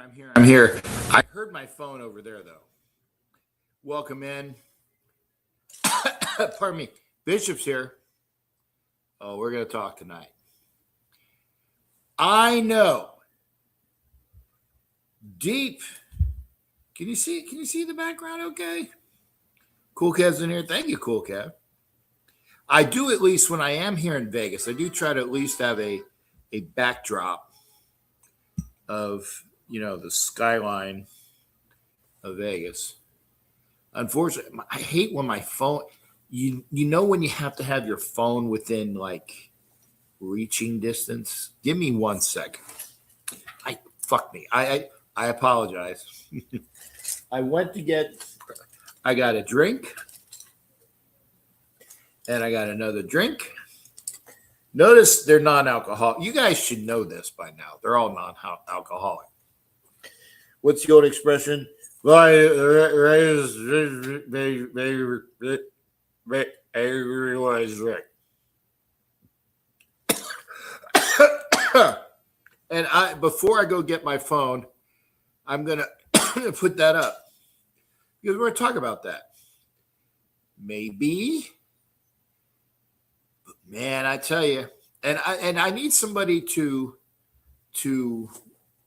I'm here. I heard my phone over there, though. Welcome in. Pardon me. Bishop's here. Oh, we're going to talk tonight. I know. Deep. Can you see the background okay? Cool Kev's in here. Thank you, Cool Kev. I do, at least when I am here in Vegas, I do try to at least have a backdrop of, the skyline of Vegas. Unfortunately, I hate when my phone, you know when you have to have your phone within like reaching distance. Give me 1 second. I apologize. I got a drink and I got another drink. Notice they're non-alcoholic. You guys should know this by now. They're all non-alcoholic. What's the old expression? And before I go get my phone, I'm gonna put that up because we're gonna talk about that. Maybe, but man, I tell you, and I need somebody to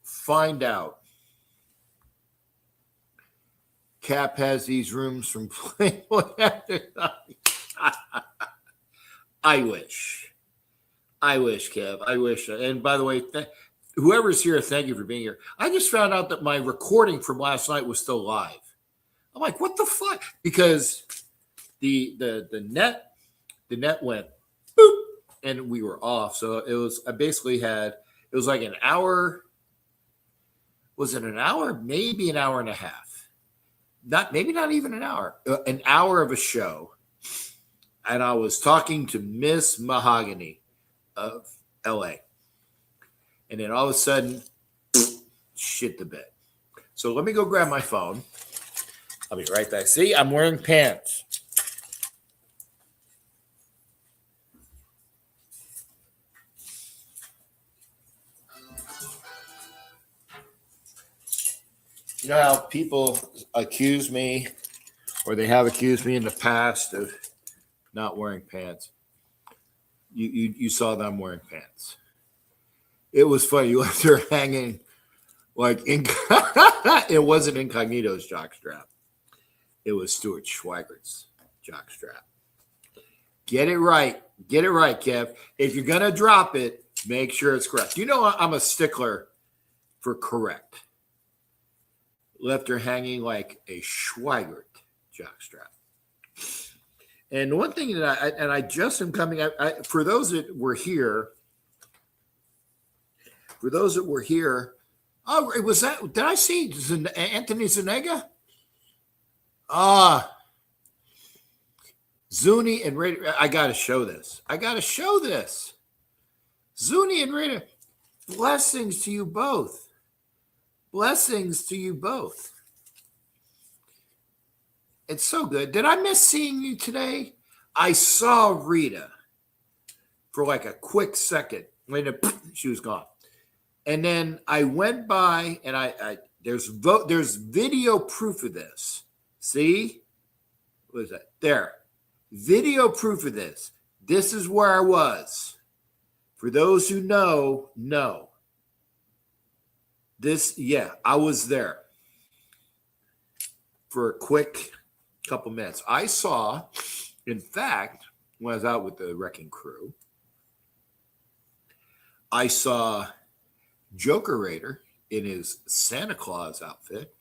find out. Cap has these rooms from Playboy after night. I wish, Kev. I wish. And by the way, whoever's here, thank you for being here. I just found out that my recording from last night was still live. I'm like, what the fuck? Because the net went boop, and we were off. So I basically had, it was like an hour. Was it an hour? Maybe an hour and a half. Maybe not even an hour. An hour of a show. And I was talking to Miss Mahogany of LA. And then all of a sudden, shit the bed. So let me go grab my phone. I'll be right back. See, I'm wearing pants. You know how people accuse me, or they have accused me in the past of not wearing pants? You saw them wearing pants. It was funny. You left her hanging like it wasn't Incognito's jockstrap. It was Stuart Schweigert's jockstrap. Get it right, Kev. If you're gonna drop it, make sure it's correct. You know I'm a stickler for correct. Left her hanging like a Schweigert jockstrap. And one thing that I just am coming up, for those that were here, oh, it was that. Did I see Anthony Zuniga? Zuni and Raider. I got to show this. Zuni and Raider. Blessings to you both. It's so good. Did I miss seeing you today? I saw Rita for like a quick second. She was gone. And then I went by and there's video proof of this. See? What is that? There. Video proof of this. This is where I was. For those who know. I was there for a quick couple minutes. I saw, in fact, when I was out with the wrecking crew, I saw Joker Raider in his Santa Claus outfit.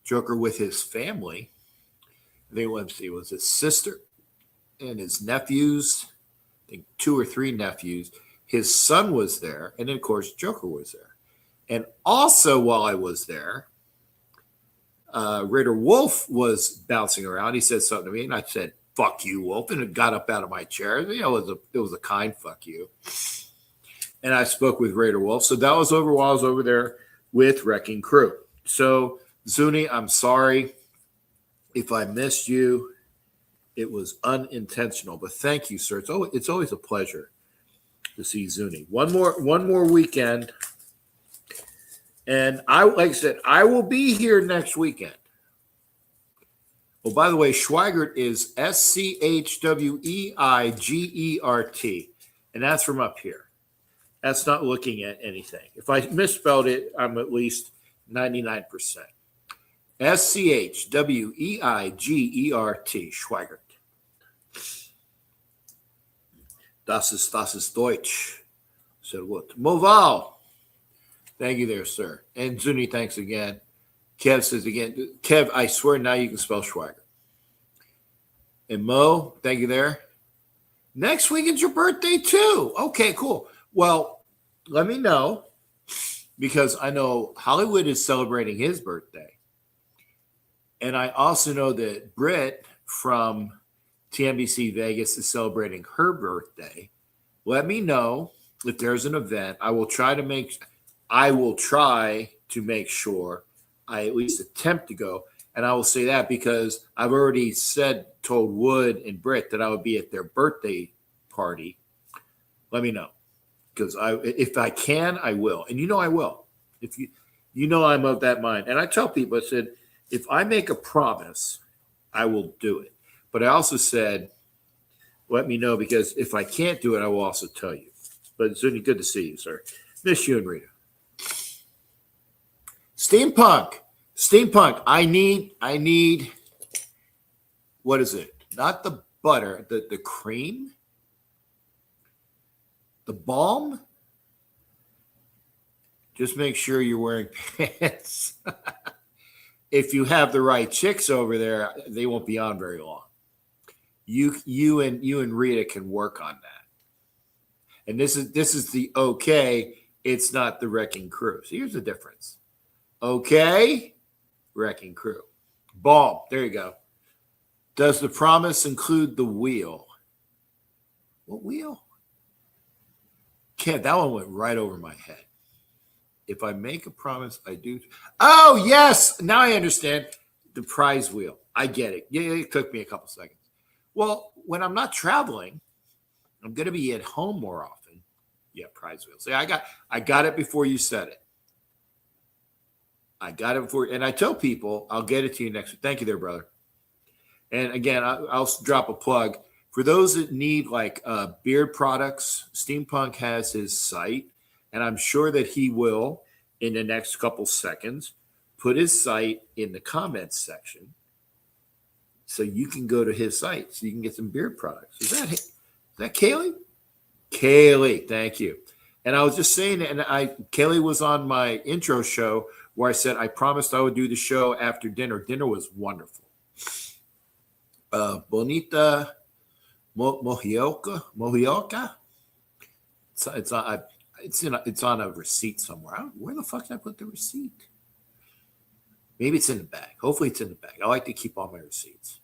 Joker with his family. I think it was his sister and his nephews. I think 2 or 3 nephews. His son was there. And then, of course, Joker was there. And also while I was there, Raider Wolf was bouncing around. He said something to me, and I said, "Fuck you, Wolf," and it got up out of my chair. It was a kind fuck you. And I spoke with Raider Wolf. So that was over while I was over there with Wrecking Crew. So, Zuni, I'm sorry if I missed you. It was unintentional, but thank you, sir. It's always a pleasure to see Zuni. One more weekend. And like I said, I will be here next weekend. Oh, by the way, Schweigert is Schweigert, and that's from up here. That's not looking at anything. If I misspelled it, I'm at least 99%. Schweigert, Schweigert. Das ist Deutsch. So what? Moval. Thank you there, sir. And Zuni, thanks again. Kev says again, Kev, I swear now you can spell Schweigert. And Mo, thank you there. Next week is your birthday too. Okay, cool. Well, let me know because I know Hollywood is celebrating his birthday. And I also know that Britt from TNBC Vegas is celebrating her birthday. Let me know if there's an event. I will try to make sure I at least attempt to go. And I will say that because I've already told Wood and Britt that I would be at their birthday party. Let me know. Because if I can, I will. And I will. If I'm of that mind. And I tell people, I said, if I make a promise, I will do it. But I also said, let me know because if I can't do it, I will also tell you. But it's really good to see you, sir. Miss you and Rita. Steampunk. I need. What is it? Not the butter, the cream, the balm. Just make sure you're wearing pants. If you have the right chicks over there, they won't be on very long. You and Rita can work on that. And this is the okay. It's not the wrecking crew. So here's the difference. Okay, wrecking crew. Balm. There you go. Does the promise include the wheel? What wheel? Can't. That one went right over my head. If I make a promise, I do. Oh, yes. Now I understand. The prize wheel. I get it. Yeah, it took me a couple seconds. Well, when I'm not traveling, I'm going to be at home more often. Yeah, prize wheel. See, I got it before you said it. I got it before. And I tell people, I'll get it to you next week. Thank you there, brother. And again, I'll drop a plug. For those that need like beard products, Steampunk has his site. And I'm sure that he will, in the next couple seconds, put his site in the comments section. So you can go to his site so you can get some beard products. Is that Kaylee? Kaylee, thank you. And I was just saying, Kaylee was on my intro show where I said I promised I would do the show after dinner. Dinner was wonderful. Bonita Mohioka. It's on a receipt somewhere. Where the fuck did I put the receipt? Maybe it's in the bag. Hopefully it's in the bag. I like to keep all my receipts.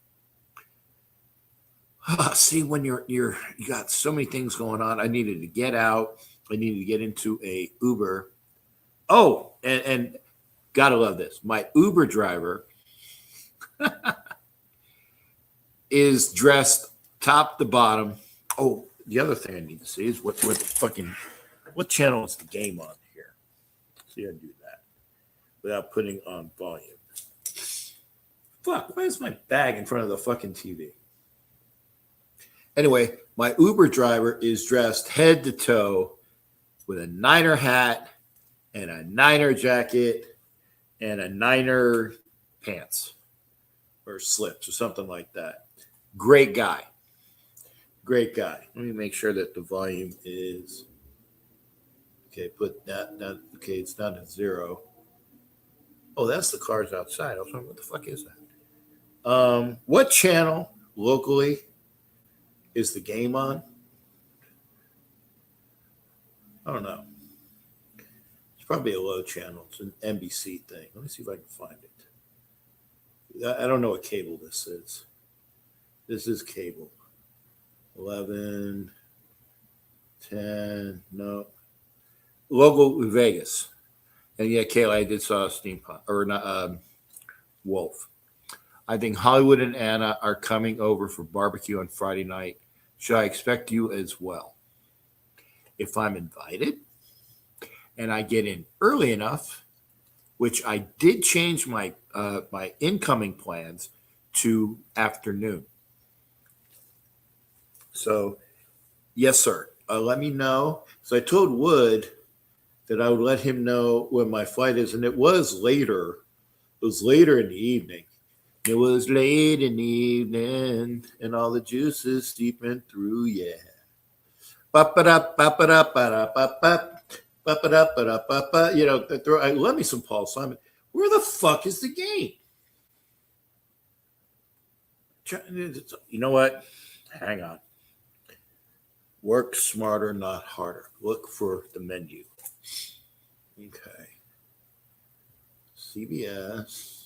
See, when you got so many things going on, I needed to get out. I needed to get into a Uber. Oh, and gotta love this. My Uber driver is dressed top to bottom. Oh, the other thing I need to see is what channel is the game on here? See, I do that without putting on volume. Fuck, why is my bag in front of the fucking TV? Anyway, my Uber driver is dressed head to toe with a Niner hat and a Niner jacket and a Niner pants or slips or something like that. Great guy. Great guy. Let me make sure that the volume is okay. Put that. Okay, it's down to 0. Oh, that's the cars outside. I was wondering, what the fuck is that? What channel locally is the game on? I don't know. It's probably a low channel. It's an NBC thing. Let me see if I can find it. I don't know what cable this is. This is cable. 11, 10, no. Local Vegas. And yeah, Kayla, I did saw Steampunk, or not, Wolf. I think Hollywood and Anna are coming over for barbecue on Friday night. Should I expect you as well? If I'm invited and I get in early enough, which I did change my my incoming plans to afternoon. So yes, sir. Let me know. So I told Wood that I would let him know when my flight is, and it was later. It was later in the evening. It was late in the evening, and all the juices seeping through. Yeah. You know, let me some Paul Simon. Where the fuck is the game? You know what? Hang on. Work smarter, not harder. Look for the menu. Okay. CBS,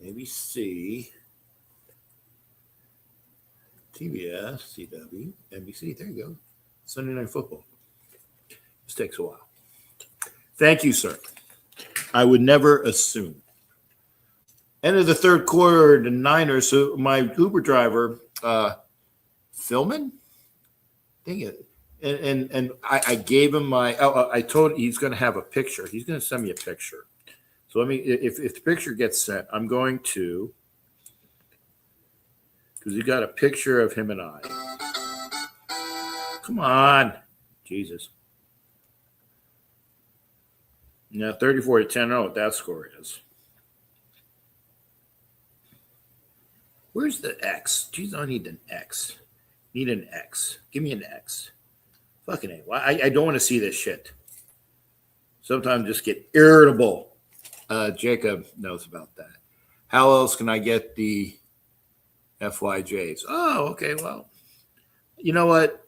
ABC, TBS, CW, NBC. There you go. Sunday Night Football. This takes a while. Thank you, sir. I would never assume. End of the third quarter, the Niners. So my Uber driver, Philman, dang it, and I gave him my. I told he's going to have a picture. He's going to send me a picture. So let me. If the picture gets sent, I'm going to, because he got a picture of him and I. Come on, Jesus. Now 34-10. I don't know what that score is. Where's the X? Jeez, I need an X. Need an X. Give me an X. Fucking A. I don't want to see this shit. Sometimes just get irritable. Jacob knows about that. How else can I get the FYJs? Oh, okay. Well, you know what?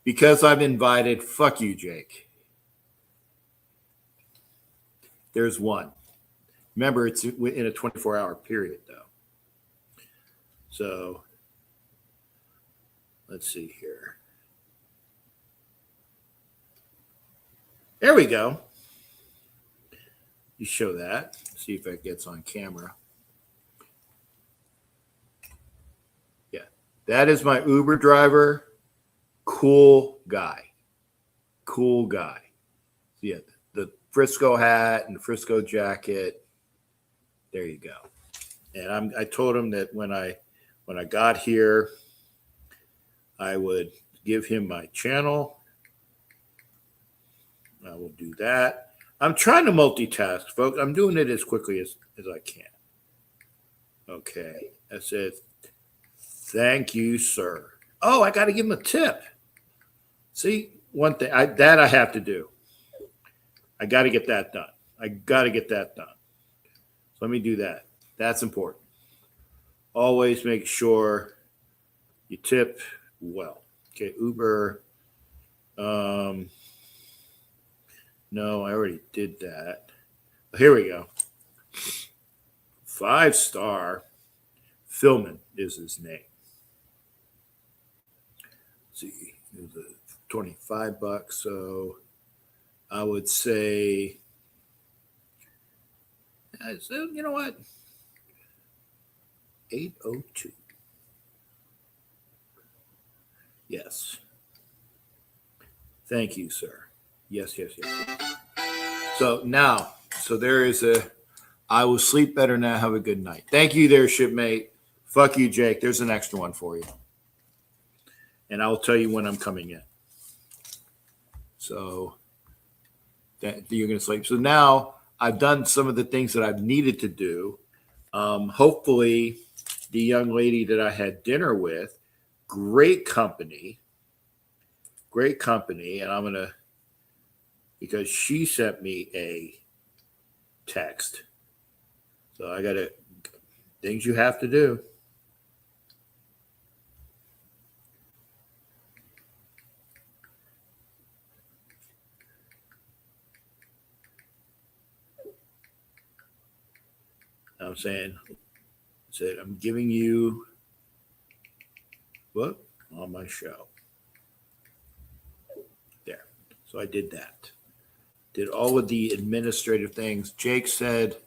Because I'm invited, fuck you, Jake. There's one. Remember, it's in a 24-hour period, though. So let's see here. There we go. You show that. See if it gets on camera. Yeah. That is my Uber driver. Cool guy. Cool guy. Yeah. The Frisco hat and the Frisco jacket. There you go. And I told him that when I got here, I would give him my channel. I will do that. I'm trying to multitask, folks. I'm doing it as quickly as I can. Okay. I said, thank you, sir. Oh, I got to give him a tip. See, one thing I have to do. I got to get that done. So let me do that. That's important. Always make sure you tip well. Okay, Uber. No, I already did that. Here we go. 5-star. Philman is his name. Let's see, it was $25. So I would say, you know what? 802. Yes. Thank you, sir. Yes. So now, there is I will sleep better now. Have a good night. Thank you there, shipmate. Fuck you, Jake. There's an extra one for you. And I will tell you when I'm coming in. So that you're going to sleep. So now I've done some of the things that I've needed to do. Hopefully the young lady that I had dinner with, great company. And I'm going to, because she sent me a text. So I got to, things you have to do. I'm saying, I'm giving you what on my show. There. So I did that. Did all of the administrative things. Jake said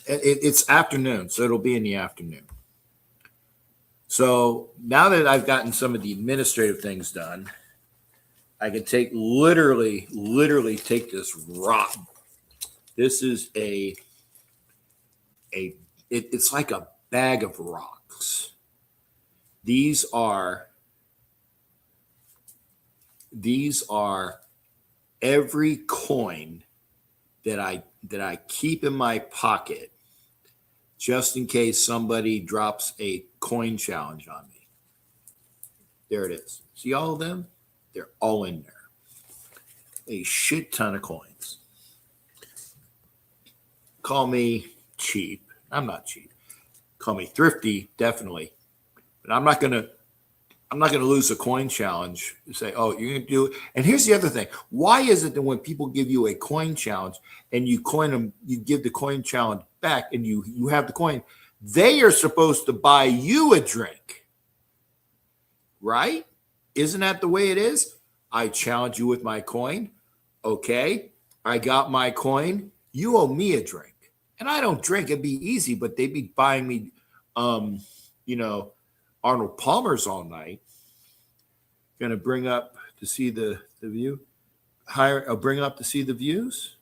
it's afternoon, so it'll be in the afternoon. So now that I've gotten some of the administrative things done, I can take literally take this This is it's like a bag of rocks. These are every coin that I keep in my pocket just in case somebody drops a coin challenge on me. There it is. See all of them? They're all in there. A shit ton of coins. Call me cheap. I'm not cheap. Call me thrifty, definitely. But I'm not gonna lose a coin challenge and say, oh, you're gonna do it. And here's the other thing. Why is it that when people give you a coin challenge and you coin them, you give the coin challenge back and you have the coin, they are supposed to buy you a drink. Right? Isn't that the way it is? I challenge you with my coin. Okay, I got my coin. You owe me a drink. And I don't drink. It'd be easy, but they'd be buying me, Arnold Palmer's all night. Going to bring up to see the view. Bring up to see the views.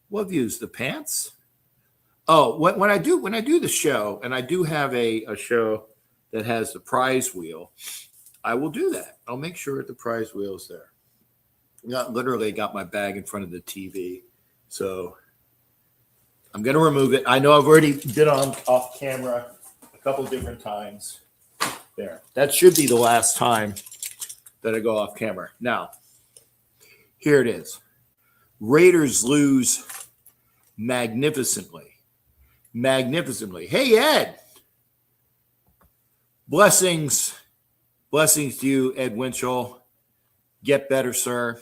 What views? The pants? Oh, when I do the show, and I do have a show that has the prize wheel, I will do that. I'll make sure the prize wheel is there. Literally got my bag in front of the TV, so I'm going to remove it. I know I've already been off camera a couple different times. There. That should be the last time that I go off camera. Now, here it is. Raiders lose magnificently. Magnificently. Hey, Ed. Blessings. Blessings to you, Ed Winchell. Get better, sir.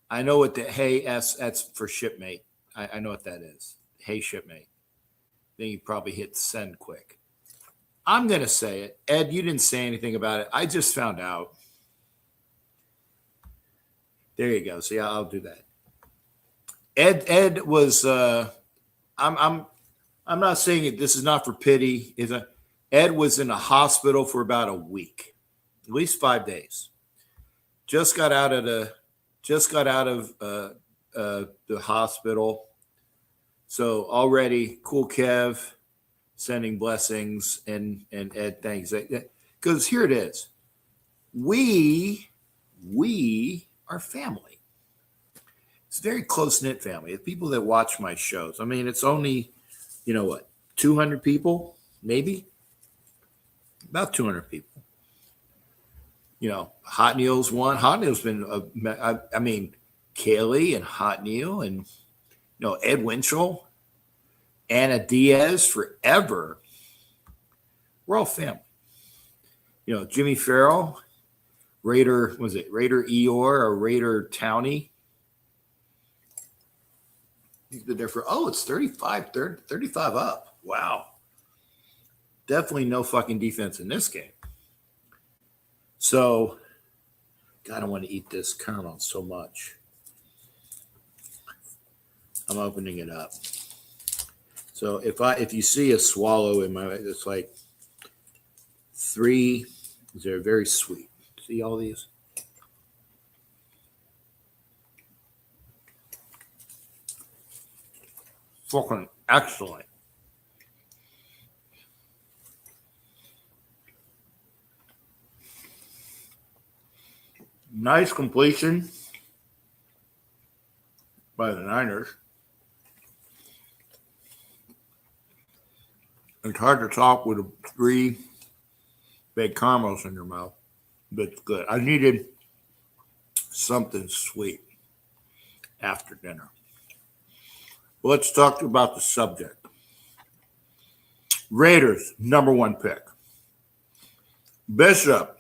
I know what the hey, that's for shipmate. I know what that is. Hey, shipmate. Then you probably hit send quick. I'm going to say it. Ed, you didn't say anything about it. I just found out. There you go. See, I'll do that. Ed was I'm not saying it. This is not for pity. Ed was in a hospital for about a week, at least 5 days. Just got out of the hospital. So already, Cool Kev sending blessings and Ed thanks. Because here it is. We are family. It's a very close-knit family. The people that watch my shows. I mean, it's only, 200 people, maybe? About 200 people. Hot Neil's one. Hot Neil's been, Kaylee and Hot Neil and, Ed Winchell, Anna Diaz forever. We're all family. Jimmy Farrell, Raider Eeyore or Raider Towney? The different. Oh, it's 35 up. Wow. Definitely no fucking defense in this game. So, God, I want to eat this caramel so much. I'm opening it up. So if you see a swallow in my, it's like 3. They're very sweet. See all these? Fucking excellent. Nice completion by the Niners. It's hard to talk with 3 big caramels in your mouth, but it's good. I needed something sweet after dinner. Let's talk about the subject. Raiders, number 1 pick. Bishop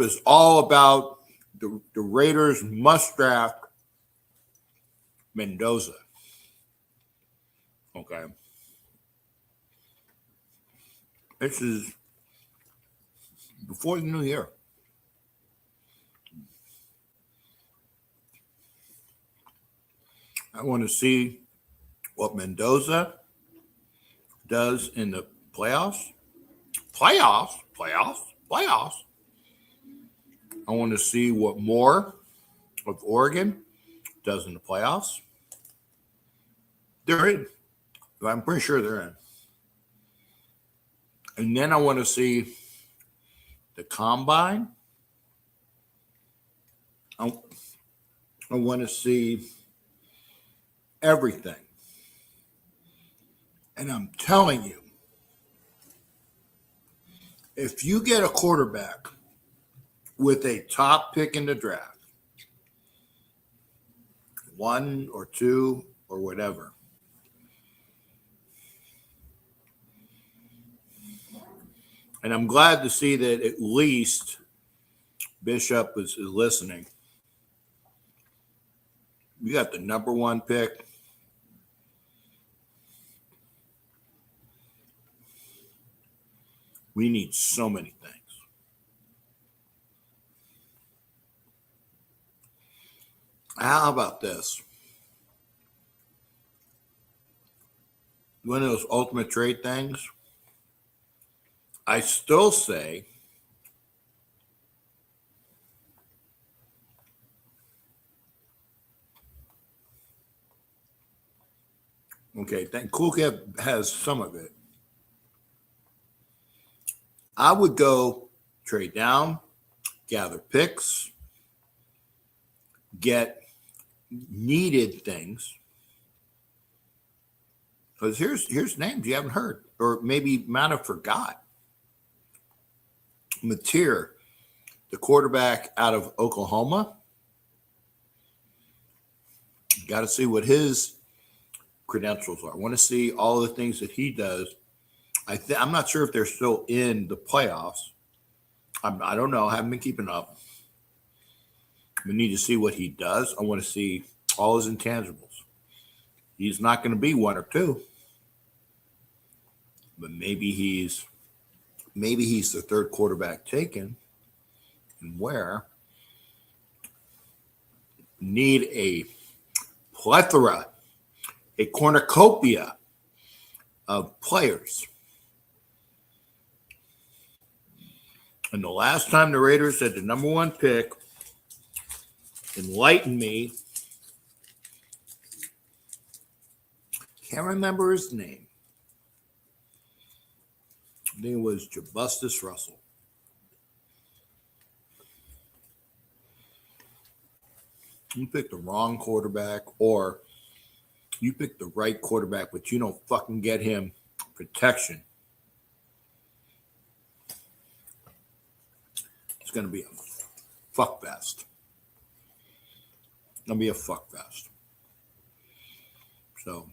is all about the Raiders must draft Mendoza. Okay. This is before the new year. I want to see what Mendoza does in the playoffs. Playoffs. I want to see what Moore of Oregon does in the playoffs. They're in. I'm pretty sure they're in. And then I want to see the combine. I want to see everything. And I'm telling you, if you get a quarterback with a top pick in the draft, 1 or 2 or whatever, and I'm glad to see that at least Bishop is listening. You got the number 1 pick. We need so many things. How about this? One of those ultimate trade things. I still say okay, Cool Kev has some of it. I would go trade down, gather picks, get needed things. Because here's names you haven't heard, or maybe might have forgot. Mateer, the quarterback out of Oklahoma. Got to see what his credentials are. I want to see all the things that he does. I'm not sure if they're still in the playoffs. I don't know. I haven't been keeping up. We need to see what he does. I want to see all his intangibles. He's not going to be 1 or 2, but maybe he's the 3rd quarterback taken, and where need a plethora, a cornucopia of players. And the last time the Raiders had the number 1 pick, enlightened me. Can't remember his name. I think it was Jabustus Russell. You picked the wrong quarterback, or you picked the right quarterback, but you don't fucking get him protection. It's going to be a fuck fest. It's going to be a fuck fest. So,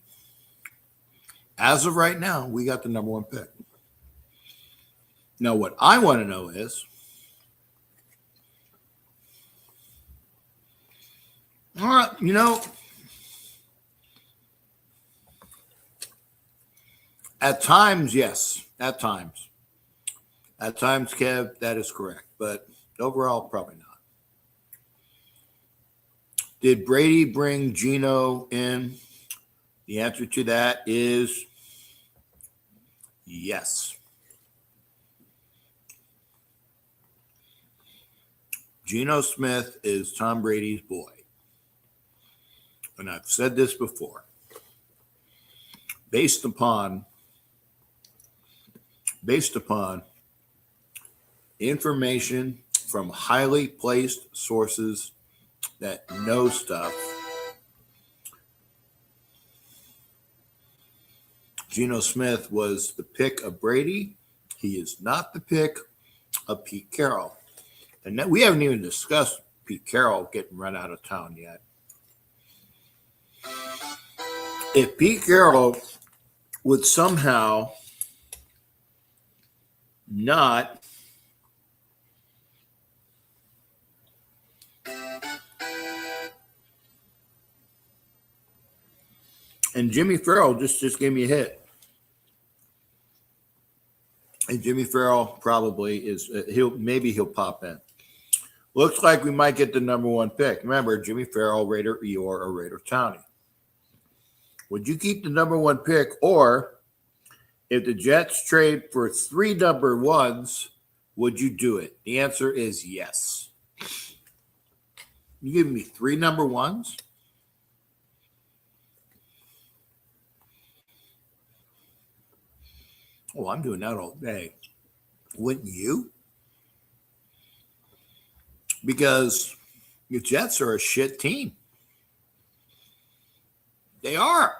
as of right now, we got the number 1 pick. Now, what I want to know is, all right, at times, yes, at times. At times, Kev, that is correct. But overall, probably not. Did Brady bring Geno in? The answer to that is yes. Geno Smith is Tom Brady's boy. And I've said this before. Based upon information from highly placed sources that know stuff, Geno Smith was the pick of Brady. He is not the pick of Pete Carroll. And we haven't even discussed Pete Carroll getting run out of town yet. If Pete Carroll would somehow not and Jimmy Farrell just gave me a hit. And Jimmy Farrell probably is he'll pop in. Looks like we might get the number 1 pick. Remember, Jimmy Farrell, Raider Eeyore, or Raider Townie. Would you keep the number 1 pick, or if the Jets trade for 3 number 1s, would you do it? The answer is yes. You give me 3 number 1s? Oh, I'm doing that all day. Wouldn't you? Because the Jets are a shit team. They are.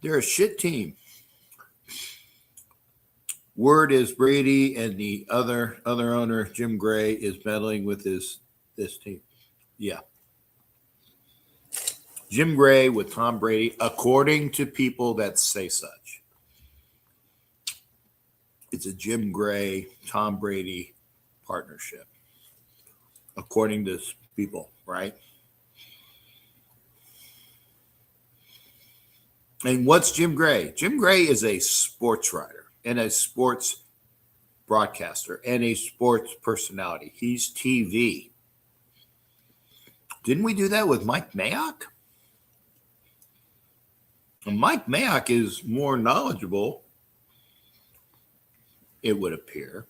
They're a shit team. Word is Brady and the other owner, Jim Gray, is meddling with this team. Yeah. Jim Gray with Tom Brady, according to people that say such. It's a Jim Gray, Tom Brady partnership, according to people, right? And what's Jim Gray? Jim Gray is a sports writer and a sports broadcaster and a sports personality. He's TV. Didn't we do that with Mike Mayock? And Mike Mayock is more knowledgeable, it would appear.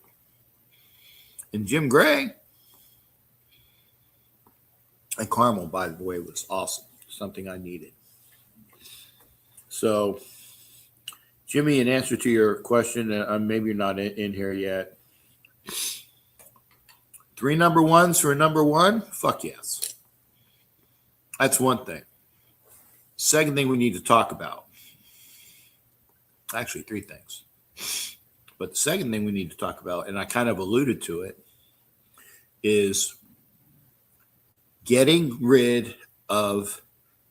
And Jim Gray, and Carmel, by the way, was awesome. Something I needed. So, Jimmy, in answer to your question, maybe you're not in here yet. 3 number ones for a number one? Fuck yes. That's one thing. Second thing we need to talk about. Actually, 3 things. But the second thing we need to talk about, and I kind of alluded to it, is getting rid of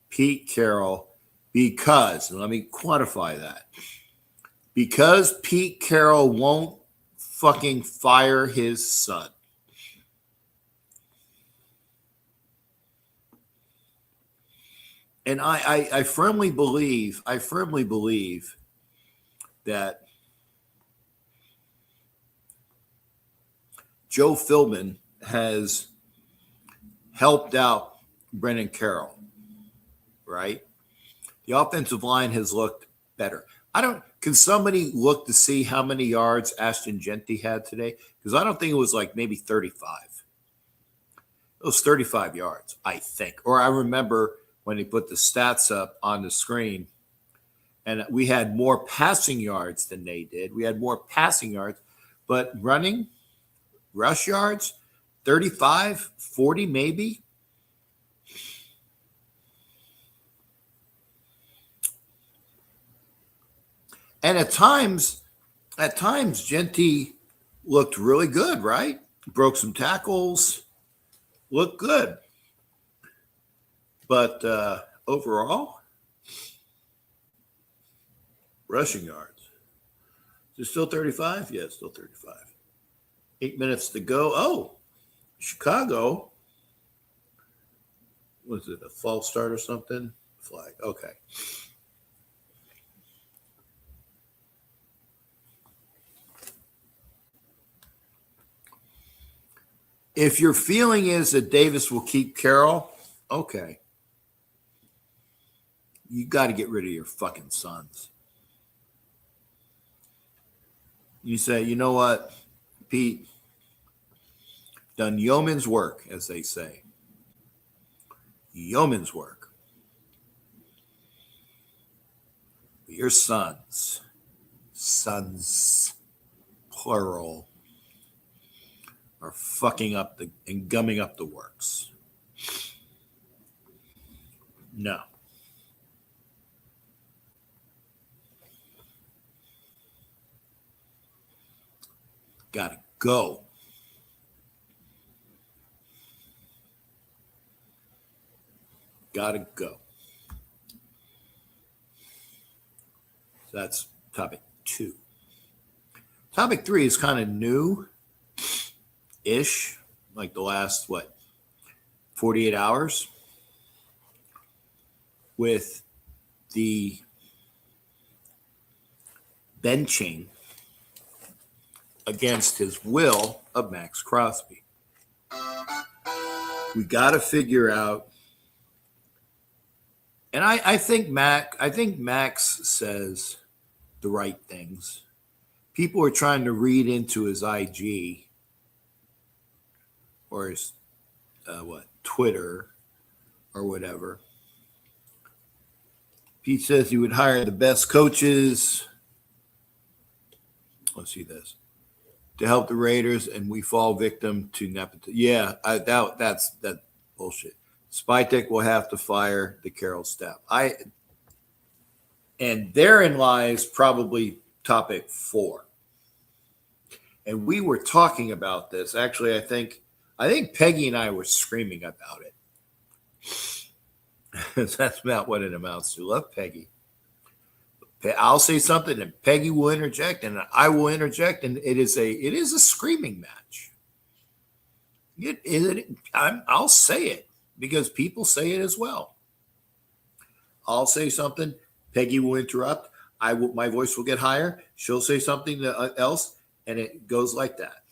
Pete Carroll because, and let me quantify that, because Pete Carroll won't fucking fire his son. And I firmly believe that Joe Philbin has helped out Brennan Carroll, right? The offensive line has looked better. Can somebody look to see how many yards Ashton Genty had today? Because I don't think it was like maybe 35. It was 35 yards, I think. Or I remember when he put the stats up on the screen, and we had more passing yards than they did. We had more passing yards, but rush yards, 35, 40 maybe. And at times, Genty looked really good, right? Broke some tackles, looked good. But overall, rushing yards. Is it still 35? Yeah, it's still 35. 8 minutes to go. Oh, Chicago. Was it a false start or something? Flag. Okay. If your feeling is that Davis will keep Carroll, okay. You got to get rid of your fucking sons. You say, you know what, Pete, done yeoman's work, as they say. Yeoman's work. But your sons, plural, are fucking up and gumming up the works. No. Gotta go. Gotta go. So that's topic 2. Topic 3 is kind of new-ish, like the last, 48 hours, with the benching against his will of Max Crosby. We got to figure out, and I think Max says the right things. People are trying to read into his IG or his Twitter or whatever. Pete says he would hire the best coaches Let's see this. To help the Raiders, and we fall victim to nepotism. Yeah, that's bullshit. Spytek will have to fire the Carroll staff. And therein lies probably topic 4. And we were talking about this. Actually, I think Peggy and I were screaming about it. That's about what it amounts to. Love Peggy. I'll say something and Peggy will interject and I will interject, and it is a screaming match. I'll say it because people say it as well. I'll say something, Peggy will interrupt. My voice will get higher. She'll say something else, and it goes like that.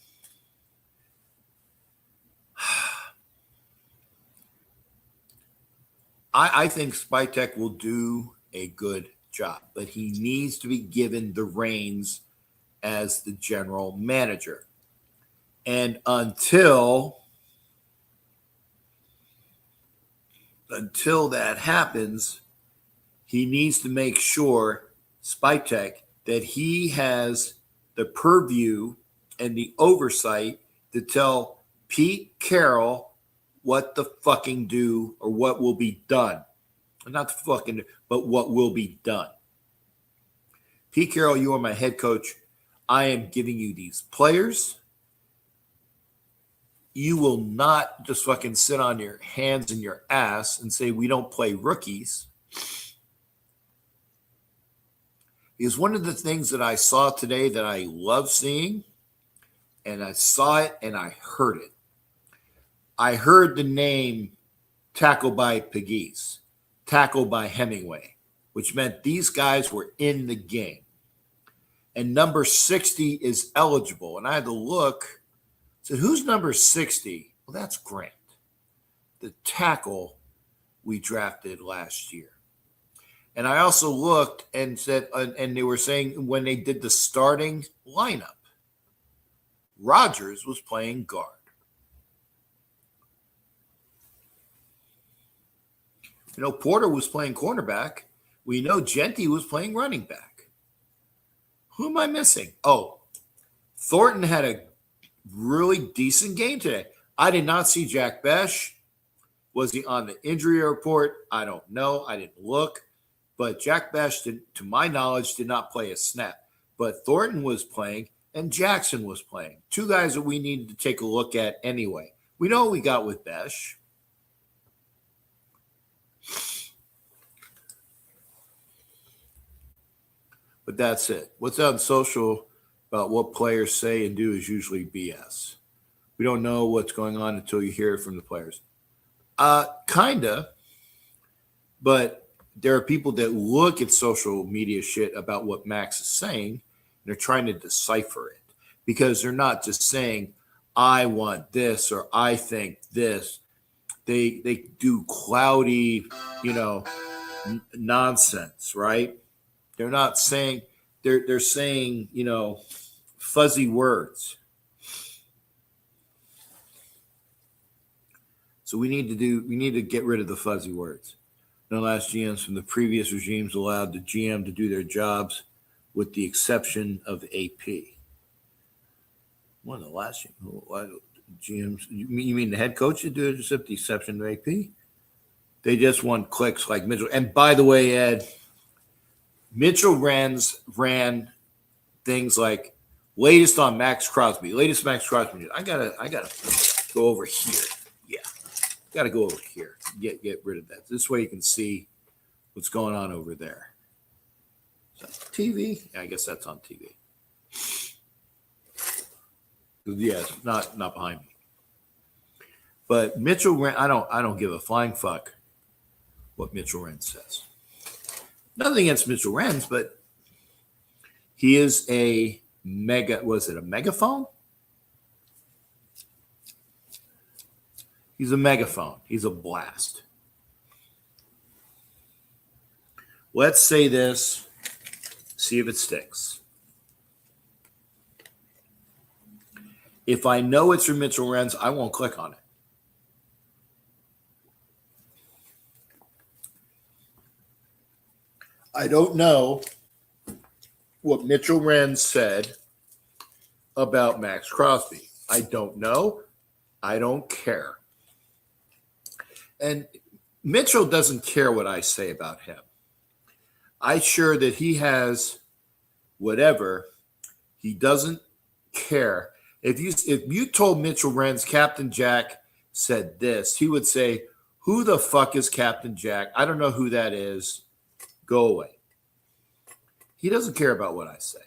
I think Spytek will do a good job, but he needs to be given the reins as the general manager. And until that happens, he needs to make sure, Spytek, that he has the purview and the oversight to tell Pete Carroll what to fucking do or what will be done. Not fucking, but what will be done. Pete Carroll, you are my head coach. I am giving you these players. You will not just fucking sit on your hands and your ass and say we don't play rookies. Because one of the things that I saw today that I love seeing, and I saw it and I heard it. I heard the name Tackle by Pegues, Tackle by Hemingway, which meant these guys were in the game. And number 60 is eligible. And I had to look. Said, who's number 60? Well, that's Grant, the tackle we drafted last year. And I also looked and said, and they were saying when they did the starting lineup, Rodgers was playing guard. You know, Porter was playing cornerback. We know Genty was playing running back. Who am I missing? Oh, Thornton had a really decent game today. I did not see Jack Besh. Was he on the injury report? I don't know. I didn't look. But Jack Besh, to my knowledge, did not play a snap. But Thornton was playing and Jackson was playing. Two guys that we needed to take a look at anyway. We know what we got with Besh. But that's it. What's on social about what players say and do is usually BS. We don't know what's going on until you hear it from the players. Kinda. But there are people that look at social media shit about what Max is saying, and they're trying to decipher it. Because they're not just saying, I want this or I think this. They do cloudy, nonsense, right? They're not saying, they're saying, fuzzy words. So we need to get rid of the fuzzy words. No last GMs from the previous regimes allowed the GM to do their jobs with the exception of AP. One of the last GMs, you mean the head coach to do it except the exception of AP? They just want clicks like Mitchell. And by the way, Ed, Mitchell ran things like latest on Max Crosby. Latest Max Crosby. I gotta go over here. Yeah, gotta go over here. Get rid of that. This way you can see what's going on over there. TV. Yeah, I guess that's on TV. Yeah, it's not behind me. But Mitchell Wren, I don't give a flying fuck what Mitchell Wren says. Nothing against Mitchell Wren's, but he is a megaphone? He's a megaphone. He's a blast. Let's say this, see if it sticks. If I know it's from Mitchell Wren's, I won't click on it. I don't know what Mitchell Wren said about Max Crosby. I don't know. I don't care. And Mitchell doesn't care what I say about him. I'm sure that he has whatever. He doesn't care. If you told Mitchell Renz Captain Jack said this, he would say, "Who the fuck is Captain Jack? I don't know who that is. Go away." He doesn't care about what I say.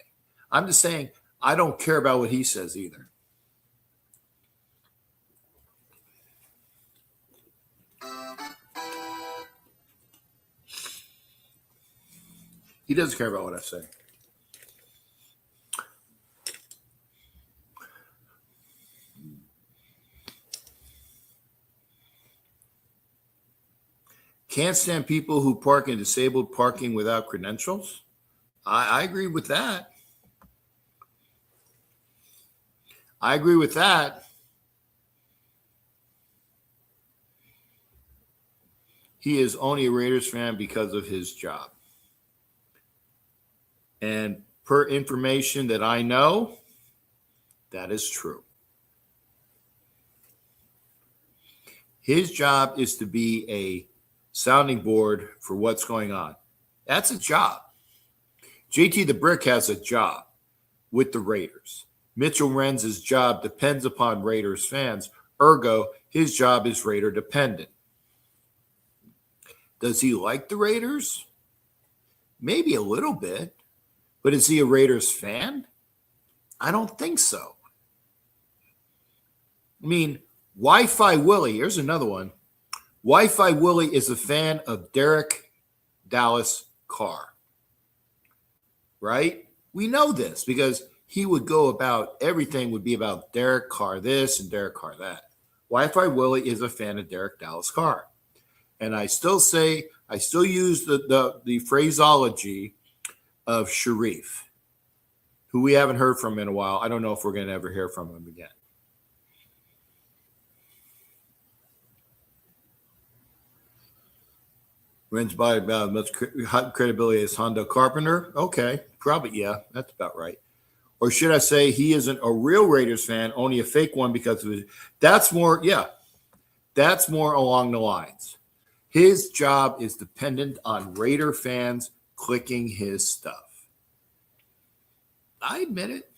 I'm just saying I don't care about what he says either. He doesn't care about what I say. Can't stand people who park in disabled parking without credentials. I agree with that. I agree with that. He is only a Raiders fan because of his job. And per information that I know, that is true. His job is to be a sounding board for what's going on. That's a job. JT the Brick has a job with the Raiders. Mitchell Renz's job depends upon Raiders fans. Ergo, his job is Raider dependent. Does he like the Raiders? Maybe a little bit. But is he a Raiders fan? I don't think so. I mean, Wi-Fi Willie, here's another one. Wi-Fi Willie is a fan of Derek Dallas Carr. Right? We know this because he would go about, everything would be about Derek Carr this and Derek Carr that. Wi-Fi Willie is a fan of Derek Dallas Carr. And I still use the phraseology of Sharif, who we haven't heard from in a while. I don't know if we're going to ever hear from him again. Ren's by about as much credibility as Hondo Carpenter. Okay, probably, yeah, that's about right. Or should I say he isn't a real Raiders fan, only a fake one because of his, that's more, yeah, that's more along the lines. His job is dependent on Raider fans clicking his stuff. I admit it.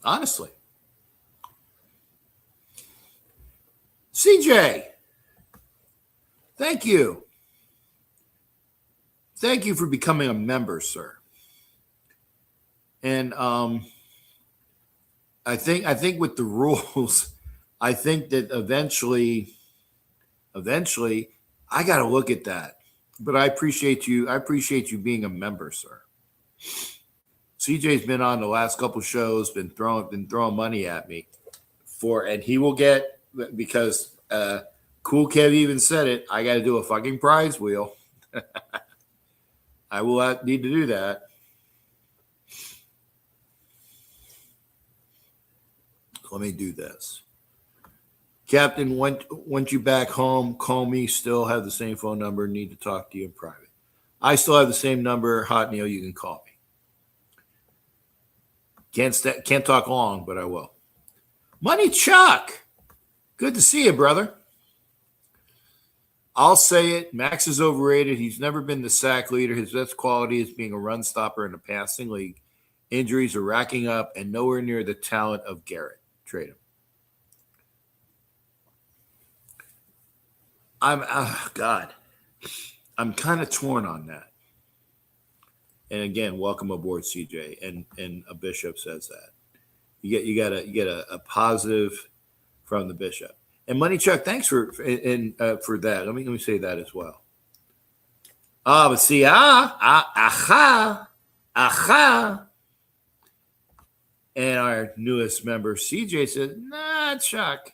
Honestly. CJ, thank you. Thank you for becoming a member, sir. And I think with the rules, I think that eventually, I got to look at that. But I appreciate you. I appreciate you being a member, sir. CJ's been on the last couple shows, been throwing money at me and he will get, because Cool Kev even said it, I got to do a fucking prize wheel. I will need to do that. Let me do this. Captain, once you back home, call me. Still have the same phone number. Need to talk to you in private. I still have the same number. Hot Neil, you can call me. Can't talk long, but I will. Money Chuck, good to see you, brother. I'll say it. Max is overrated. He's never been the sack leader. His best quality is being a run stopper in a passing league. Injuries are racking up and nowhere near the talent of Garrett. Trade him. I'm kind of torn on that. And again, welcome aboard, CJ. And a Bishop says that. You get a positive from the Bishop. And Money Chuck, thanks for that. Let me say that as well. But see, aha. And our newest member, CJ, says, nah, Chuck.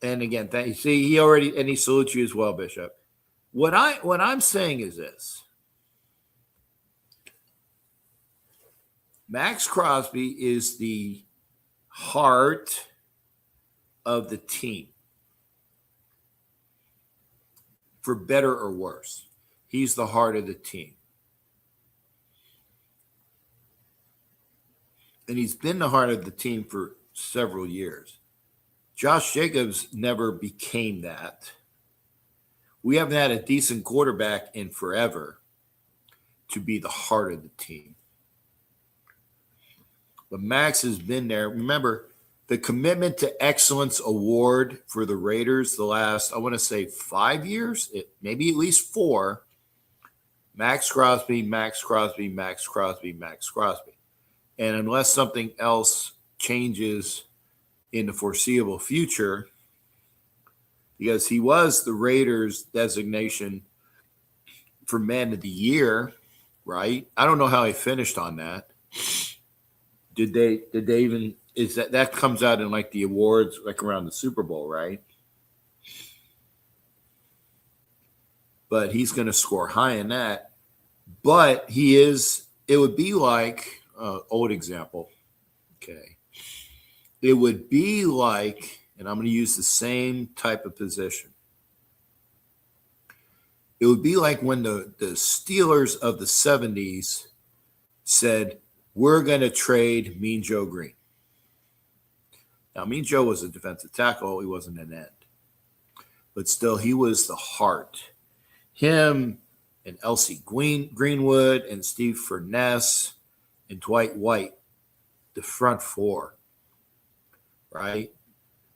And again, he salutes you as well, Bishop. What I'm saying is this. Max Crosby is the heart of the team. For better or worse, he's the heart of the team. and he's been the heart of the team for several years. Josh Jacobs never became that. We haven't had a decent quarterback in forever to be the heart of the team. But Max has been there. Remember, the Commitment to Excellence Award for the Raiders the last, I want to say 5 years, maybe at least 4. Max Crosby, Max Crosby, Max Crosby, Max Crosby. And unless something else changes in the foreseeable future, because he was the Raiders' designation for Man of the Year, right? I don't know how he finished on that. Did they even, is that comes out in like the awards like around the Super Bowl, right? But he's going to score high in that. But it would be like, old example. Okay. It would be like, and I'm going to use the same type of position. It would be like when the Steelers of the 70s said, we're going to trade Mean Joe Green. Now, Mean Joe was a defensive tackle. He wasn't an end. But still, he was the heart. Him and Elsie Greenwood and Steve Furness and Dwight White, the front four, right?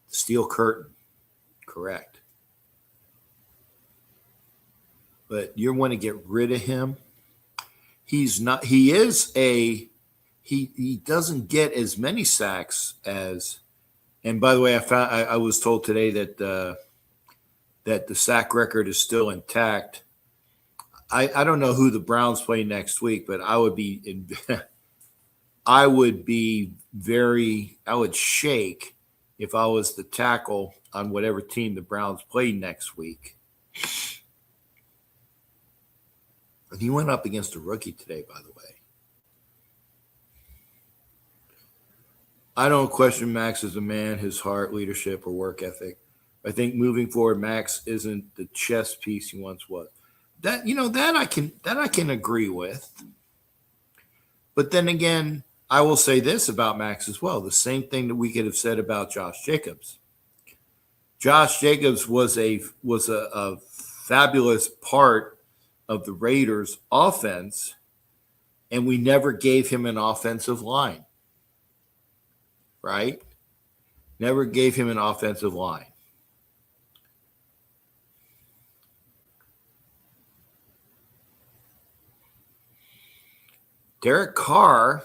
Steel curtain, correct. But you want to get rid of him. He doesn't get as many sacks as, and by the way, I was told today that the sack record is still intact. I don't know who the Browns play next week, but I would shake if I was the tackle on whatever team the Browns play next week. And he went up against a rookie today, by the way. I don't question Max as a man, his heart, leadership, or work ethic. I think moving forward, Max isn't the chess piece he once was. That I can agree with. But then again, I will say this about Max as well. The same thing that we could have said about Josh Jacobs. Josh Jacobs was a fabulous part of the Raiders' offense, and we never gave him an offensive line. Right? Never gave him an offensive line. Derek Carr.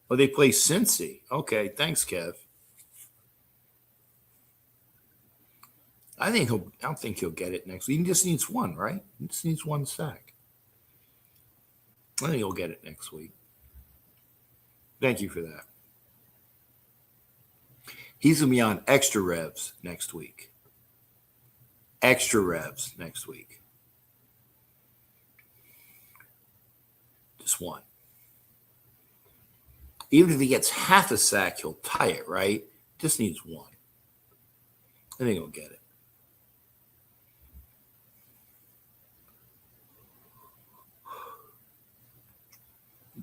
Oh, they play Cincy. Okay, thanks, Kev. I don't think he'll get it next week. He just needs one, right? He just needs one sack. I think he'll get it next week. Thank you for that. He's going to be on extra revs next week. Extra revs next week. Just one. Even if he gets half a sack, he'll tie it, right? Just needs one. I think he'll get it.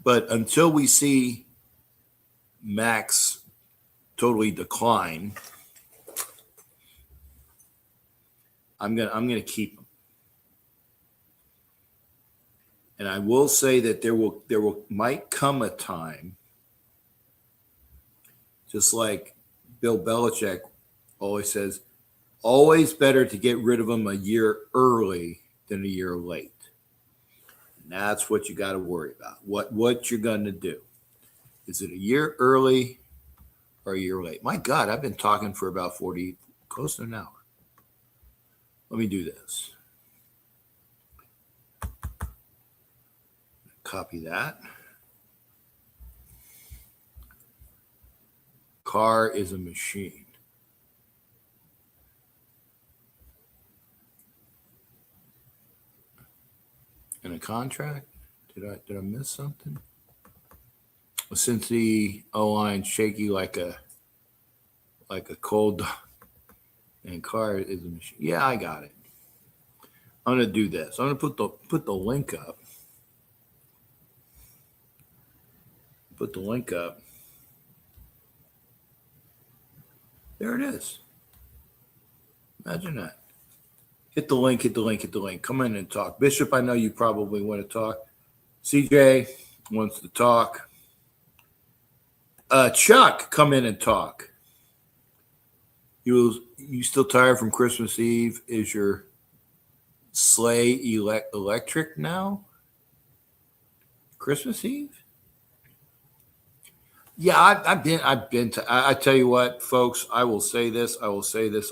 But until we see Max totally decline, I'm gonna keep him. And I will say that there might come a time, just like Bill Belichick always says, always better to get rid of him a year early than a year late. And that's what you got to worry about. What you're going to do. Is it a year early or a year late? My God, I've been talking for about close to an hour. Let me do this. Copy that. Carr is a machine. And a contract? Did I miss something? Well, since the O-line shaky like a cold dog, and Carr is a machine. Yeah, I got it. I'm gonna do this. I'm gonna put the link up. put the link up. There it is. Imagine that. Hit the link, hit the link, hit the link. Come in and talk. Bishop, I know you probably want to talk. CJ wants to talk. Chuck, come in and talk. You still tired from Christmas Eve? Is your sleigh electric now? Christmas Eve? Yeah, I've been to. I tell you what, folks. I will say this. I'll say this.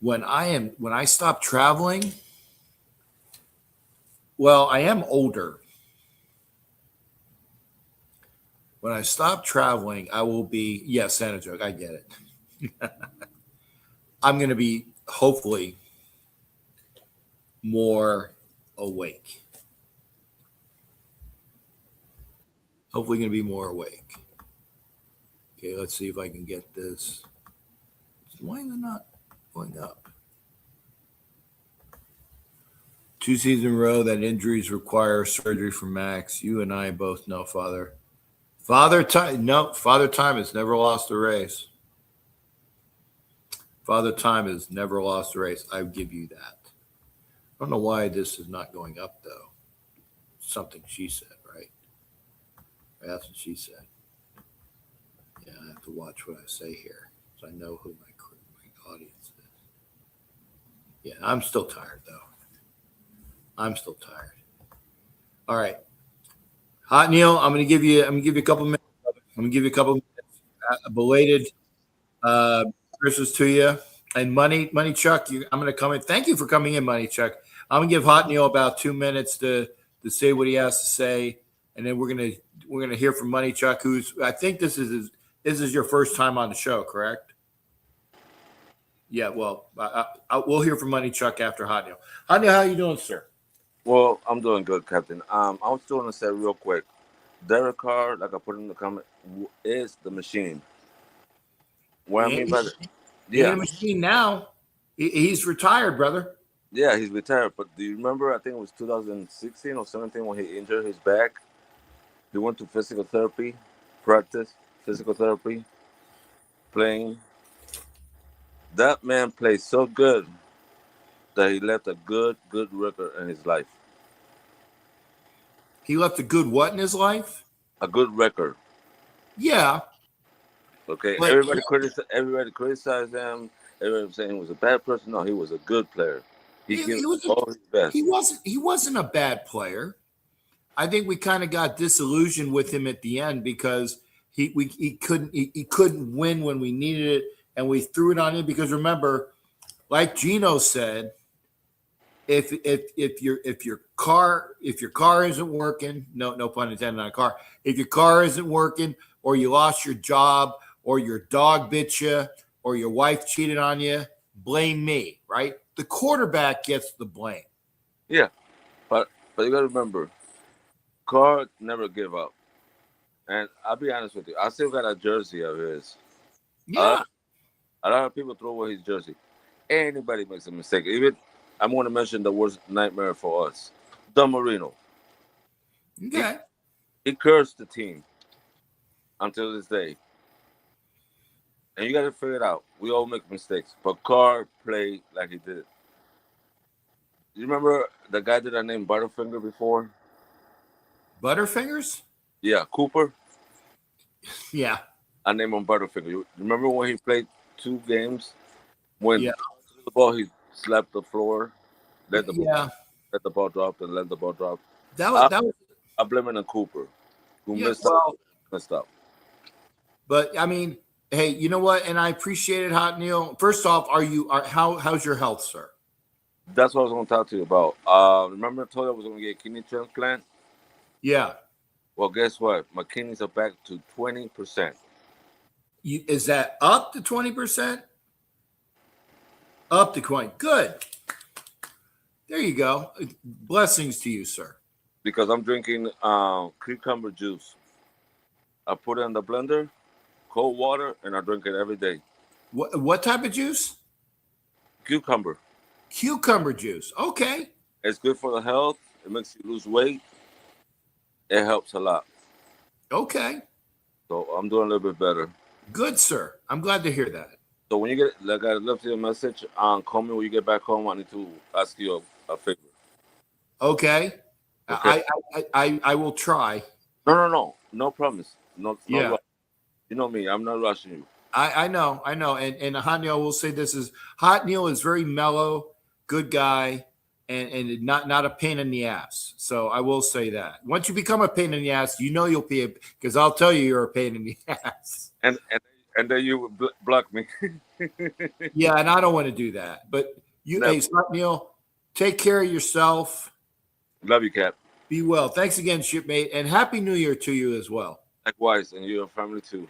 When I stop traveling, well, I am older. When I stop traveling, I will be, Santa joke. I get it. I'm going to be hopefully more awake. Hopefully going to be more awake. Okay, let's see if I can get this. Why is it not going up? 2 seasons in a row that injuries require surgery for Max. You and I both know, Father. Father Time has never lost a race. Father Time has never lost a race. I give you that. I don't know why this is not going up, though. Something she said, right? That's what she said. Yeah, I have to watch what I say here, so I know who my audience is. Yeah, I'm still tired, though. I'm still tired. All right. Hot Neil, I'm gonna give you a couple minutes. Belated Christmas to you. And Money Chuck, I'm gonna come in. Thank you for coming in, Money Chuck. I'm gonna give Hot Neil about 2 minutes to say what he has to say, and then we're gonna hear from Money Chuck, who's, I think this is your first time on the show, correct? Yeah. Well, we'll hear from Money Chuck after Hot Neil. Hot Neil, how you doing, sir? Well, I'm doing good, Captain. I was still going to say real quick, Derek Carr, like I put in the comment, is the machine. What I mean by that, He ain't a machine now. He's retired, brother. Yeah, he's retired. But do you remember? I think it was 2016 or 17 when he injured his back. He went to physical therapy, practice physical therapy, playing. That man played so good that he left a good record in his life. He left a good what in his life? A good record. Yeah. Okay. Everybody criticized him. Everybody was saying he was a bad person. No, he was a good player. He was all his best. He wasn't a bad player. I think we kind of got disillusioned with him at the end because he couldn't win when we needed it, and we threw it on him because, remember, like Gino said, if your car isn't working, no pun intended on a car, if your car isn't working, or you lost your job, or your dog bit you, or your wife cheated on you, blame me, right? The quarterback gets the blame. Yeah, but you got to remember, Carr never give up. And I'll be honest with you, I still got a jersey of his. Yeah. A lot of people throw away his jersey. Anybody makes a mistake. Even I'm going to mention the worst nightmare for us, Don Marino. Okay. He cursed the team until this day. And you got to figure it out. We all make mistakes. But Carr played like he did. You remember the guy that I named Butterfinger before? Butterfingers? Yeah, Cooper. Yeah. I named him Butterfinger. You remember when he played 2 games? When the ball, he slapped the floor, let the ball drop, and let the ball drop. I blame it on Cooper, who messed up. But I mean, hey, you know what? And I appreciate it, Hot Neil. First off, how's your health, sir? That's what I was going to talk to you about. Remember I told you I was going to get a kidney transplant? Yeah. Well, guess what? My kidneys are back to 20%. Is that up to 20%? Up to 20. Good. There you go. Blessings to you, sir. Because I'm drinking cucumber juice. I put it in the blender, cold water, and I drink it every day. What type of juice? Cucumber. Cucumber juice. Okay. It's good for the health. It makes you lose weight. It helps a lot. Okay. So I'm doing a little bit better. Good, sir. I'm glad to hear that. So when you get, like I left you a message, call me when you get back home. I need to ask you a favor. Okay. Okay. I will try. No promise. No Yeah. rush. You know me. I'm not rushing you. I know. And Hot Neil will say this is Hot Neil is very mellow, good guy, and not a pain in the ass. So I will say that. Once you become a pain in the ass, you know you'll be because I'll tell you you're a pain in the ass. And then you block me. Yeah, and I don't want to do that. But you, Never. hey, Hot Neil, take care of yourself. Love you, Cap. Be well. Thanks again, shipmate, and happy New Year to you as well. Likewise, and your family too.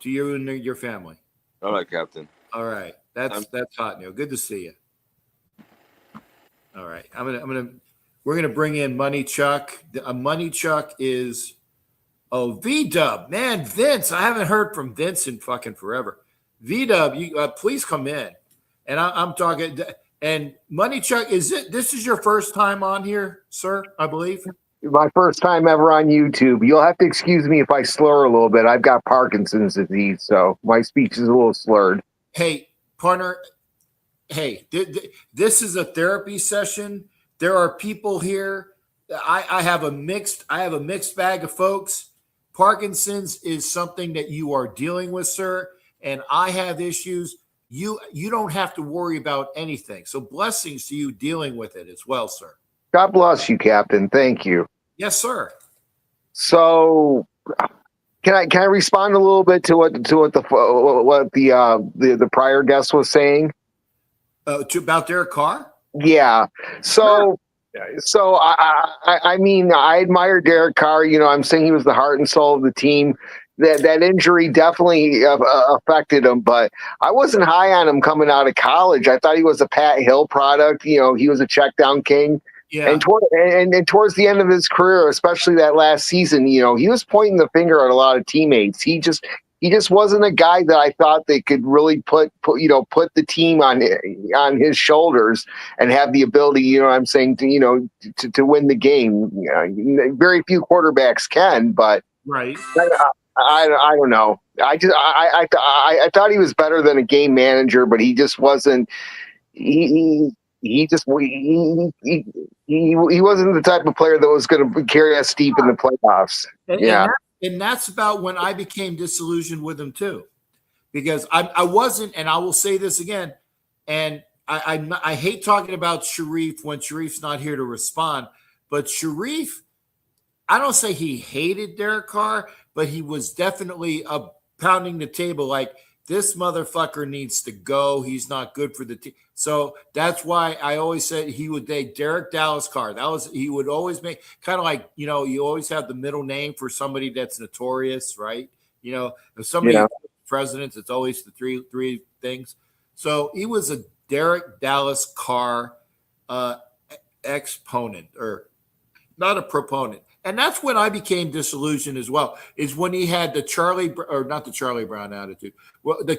To you and your family. All right, Captain. All right. That's Hot Neil. Good to see you. All right. We're gonna bring in Money Chuck. Money Chuck is V Dub. Man, Vince. I haven't heard from Vince in fucking forever. V Dub, you please come in. And I'm talking and Money Chuck, this is your first time on here, sir, I believe? My first time ever on YouTube. You'll have to excuse me if I slur a little bit. I've got Parkinson's disease, so my speech is a little slurred. Hey, partner. Hey, this is a therapy session. There are people here. I have a mixed bag of folks. Parkinson's is something that you are dealing with, sir, and I have issues. You don't have to worry about anything. So blessings to you dealing with it as well, sir. God bless you, Captain. Thank you. Yes, sir. So, can I respond a little bit to what the prior guest was saying? About Derek Carr? Yeah. So. Sure. So I mean, I admire Derek Carr. You know, I'm saying he was the heart and soul of the team. That injury definitely affected him, but I wasn't high on him coming out of college. I thought he was a Pat Hill product. You know, he was a check down king. Yeah. And towards the end of his career, especially that last season, you know, he was pointing the finger at a lot of teammates. He just wasn't a guy that I thought they could really put the team on his shoulders and have the ability, you know what I'm saying, to win the game. Very few quarterbacks can, but right. I don't know. I thought he was better than a game manager, but he just wasn't. He wasn't the type of player that was going to carry us deep in the playoffs. And that's about when I became disillusioned with him too, because I wasn't, and I will say this again, and I hate talking about Sharif when Sharif's not here to respond, but Sharif, I don't say he hated Derek Carr, but he was definitely pounding the table like this motherfucker needs to go. He's not good for the team. So that's why I always said he would take Derek Dallas Carr. He would always make kind of like, you know, you always have the middle name for somebody that's notorious, right? You know, if somebody presidents, it's always the three things. So he was a Derek Dallas Carr exponent, or not a proponent. And that's when I became disillusioned as well, is when he had not the Charlie Brown attitude. Well, the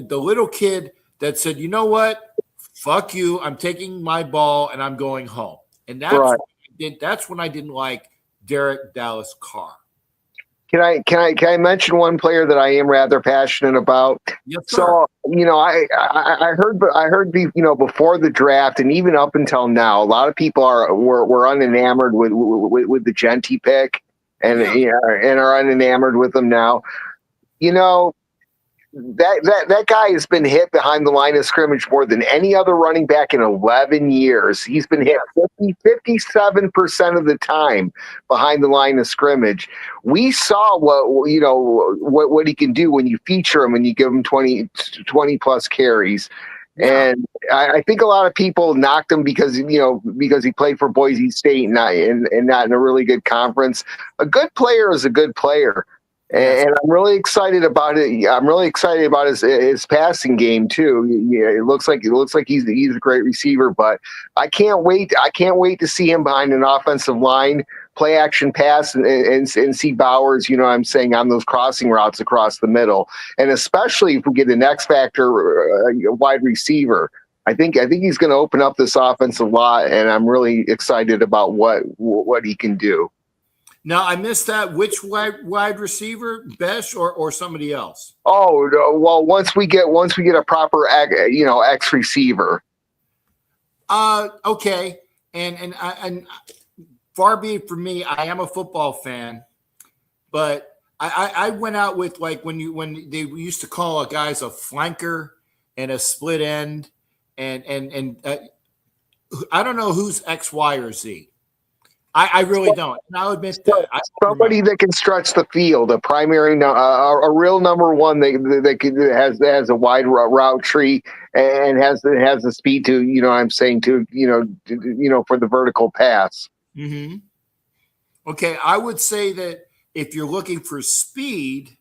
little kid that said, you know what? Fuck you. I'm taking my ball and I'm going home. And that's when I didn't like Derek Dallas Carr. Can I mention one player that I am rather passionate about? Yes, sir. So, you know, I heard before the draft and even up until now, a lot of people were unenamored with the Genti pick and are unenamored with them now. You know, that guy has been hit behind the line of scrimmage more than any other running back in 11 years. He's been hit 57% of the time behind the line of scrimmage. We saw what he can do when you feature him and you give him 20 plus carries. Yeah. And I think a lot of people knocked him because he played for Boise State and not in a really good conference. A good player is a good player. And I'm really excited about it. I'm really excited about his passing game too. Yeah, it looks like he's a great receiver, but I can't wait to see him behind an offensive line, play action pass, and see Bowers, you know what I'm saying, on those crossing routes across the middle. And especially if we get an X factor wide receiver. I think he's going to open up this offense a lot, and I'm really excited about what he can do. Now I missed that. Which wide receiver, Besh or somebody else? Oh no, well, once we get a proper X receiver. Okay, and far be it from me. I am a football fan, but I went out with like when they used to call guys a flanker and a split end, and I don't know who's X, Y, or Z. I really don't. And I'll admit that. Somebody that can stretch the field, a primary, a real number one that has a wide route tree and has the speed to, I'm saying to, for the vertical pass. Mm-hmm. Okay, I would say that if you're looking for speed,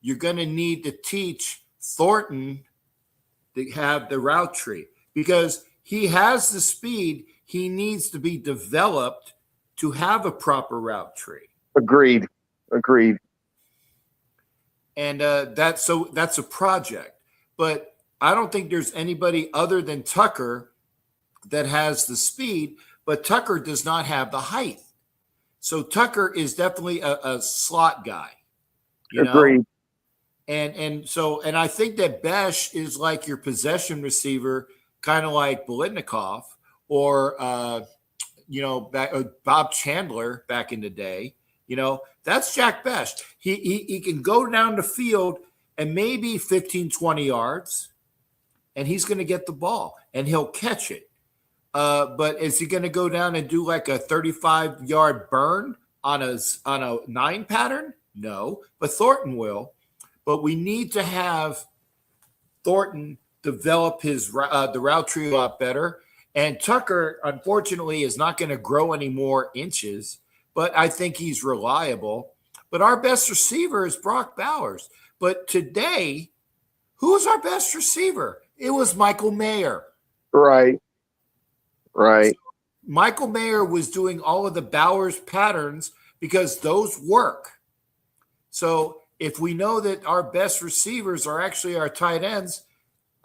you're going to need to teach Thornton to have the route tree because he has the speed. He needs to be developed to have a proper route tree. Agreed. And that's a project. But I don't think there's anybody other than Tucker that has the speed, but Tucker does not have the height. So Tucker is definitely a slot guy. Agreed. And I think that Besh is like your possession receiver, kind of like Bolitnikov or Bob Chandler back in the day. That's Jack Besh. He can go down the field and maybe 15, 20 yards, and he's going to get the ball and he'll catch it. But is he going to go down and do like a 35-yard burn on a 9 pattern? No, but Thornton will. But we need to have Thornton develop the route tree a lot better. And Tucker, unfortunately, is not going to grow any more inches, but I think he's reliable. But our best receiver is Brock Bowers. But today, who's our best receiver? It was Michael Mayer. Right. So Michael Mayer was doing all of the Bowers patterns because those work. So if we know that our best receivers are actually our tight ends,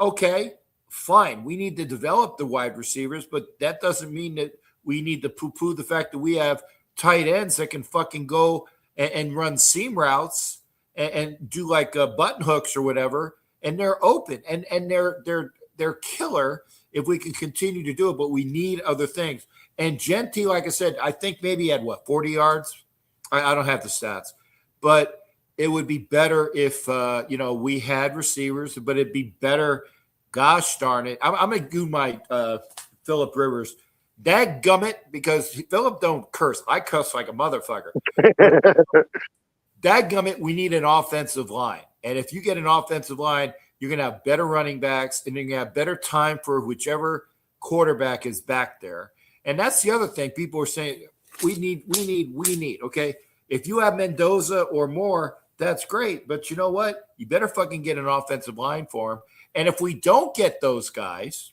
okay, fine. We need to develop the wide receivers, but that doesn't mean that we need to poo-poo the fact that we have tight ends that can fucking go and run seam routes and do like button hooks or whatever, and they're open and they're killer if we can continue to do it. But we need other things. And Genty, like I said, I think maybe he had 40 yards. I don't have the stats, but it would be better if we had receivers. But it'd be better. Gosh darn it! I'm gonna do my Phillip Rivers. Dadgummit, because Phillip don't curse. I cuss like a motherfucker. Dadgummit, we need an offensive line. And if you get an offensive line, you're going to have better running backs and you're going to have better time for whichever quarterback is back there. And that's the other thing. People are saying, we need. Okay. If you have Mendoza or more, that's great. But you know what? You better fucking get an offensive line for him. And if we don't get those guys,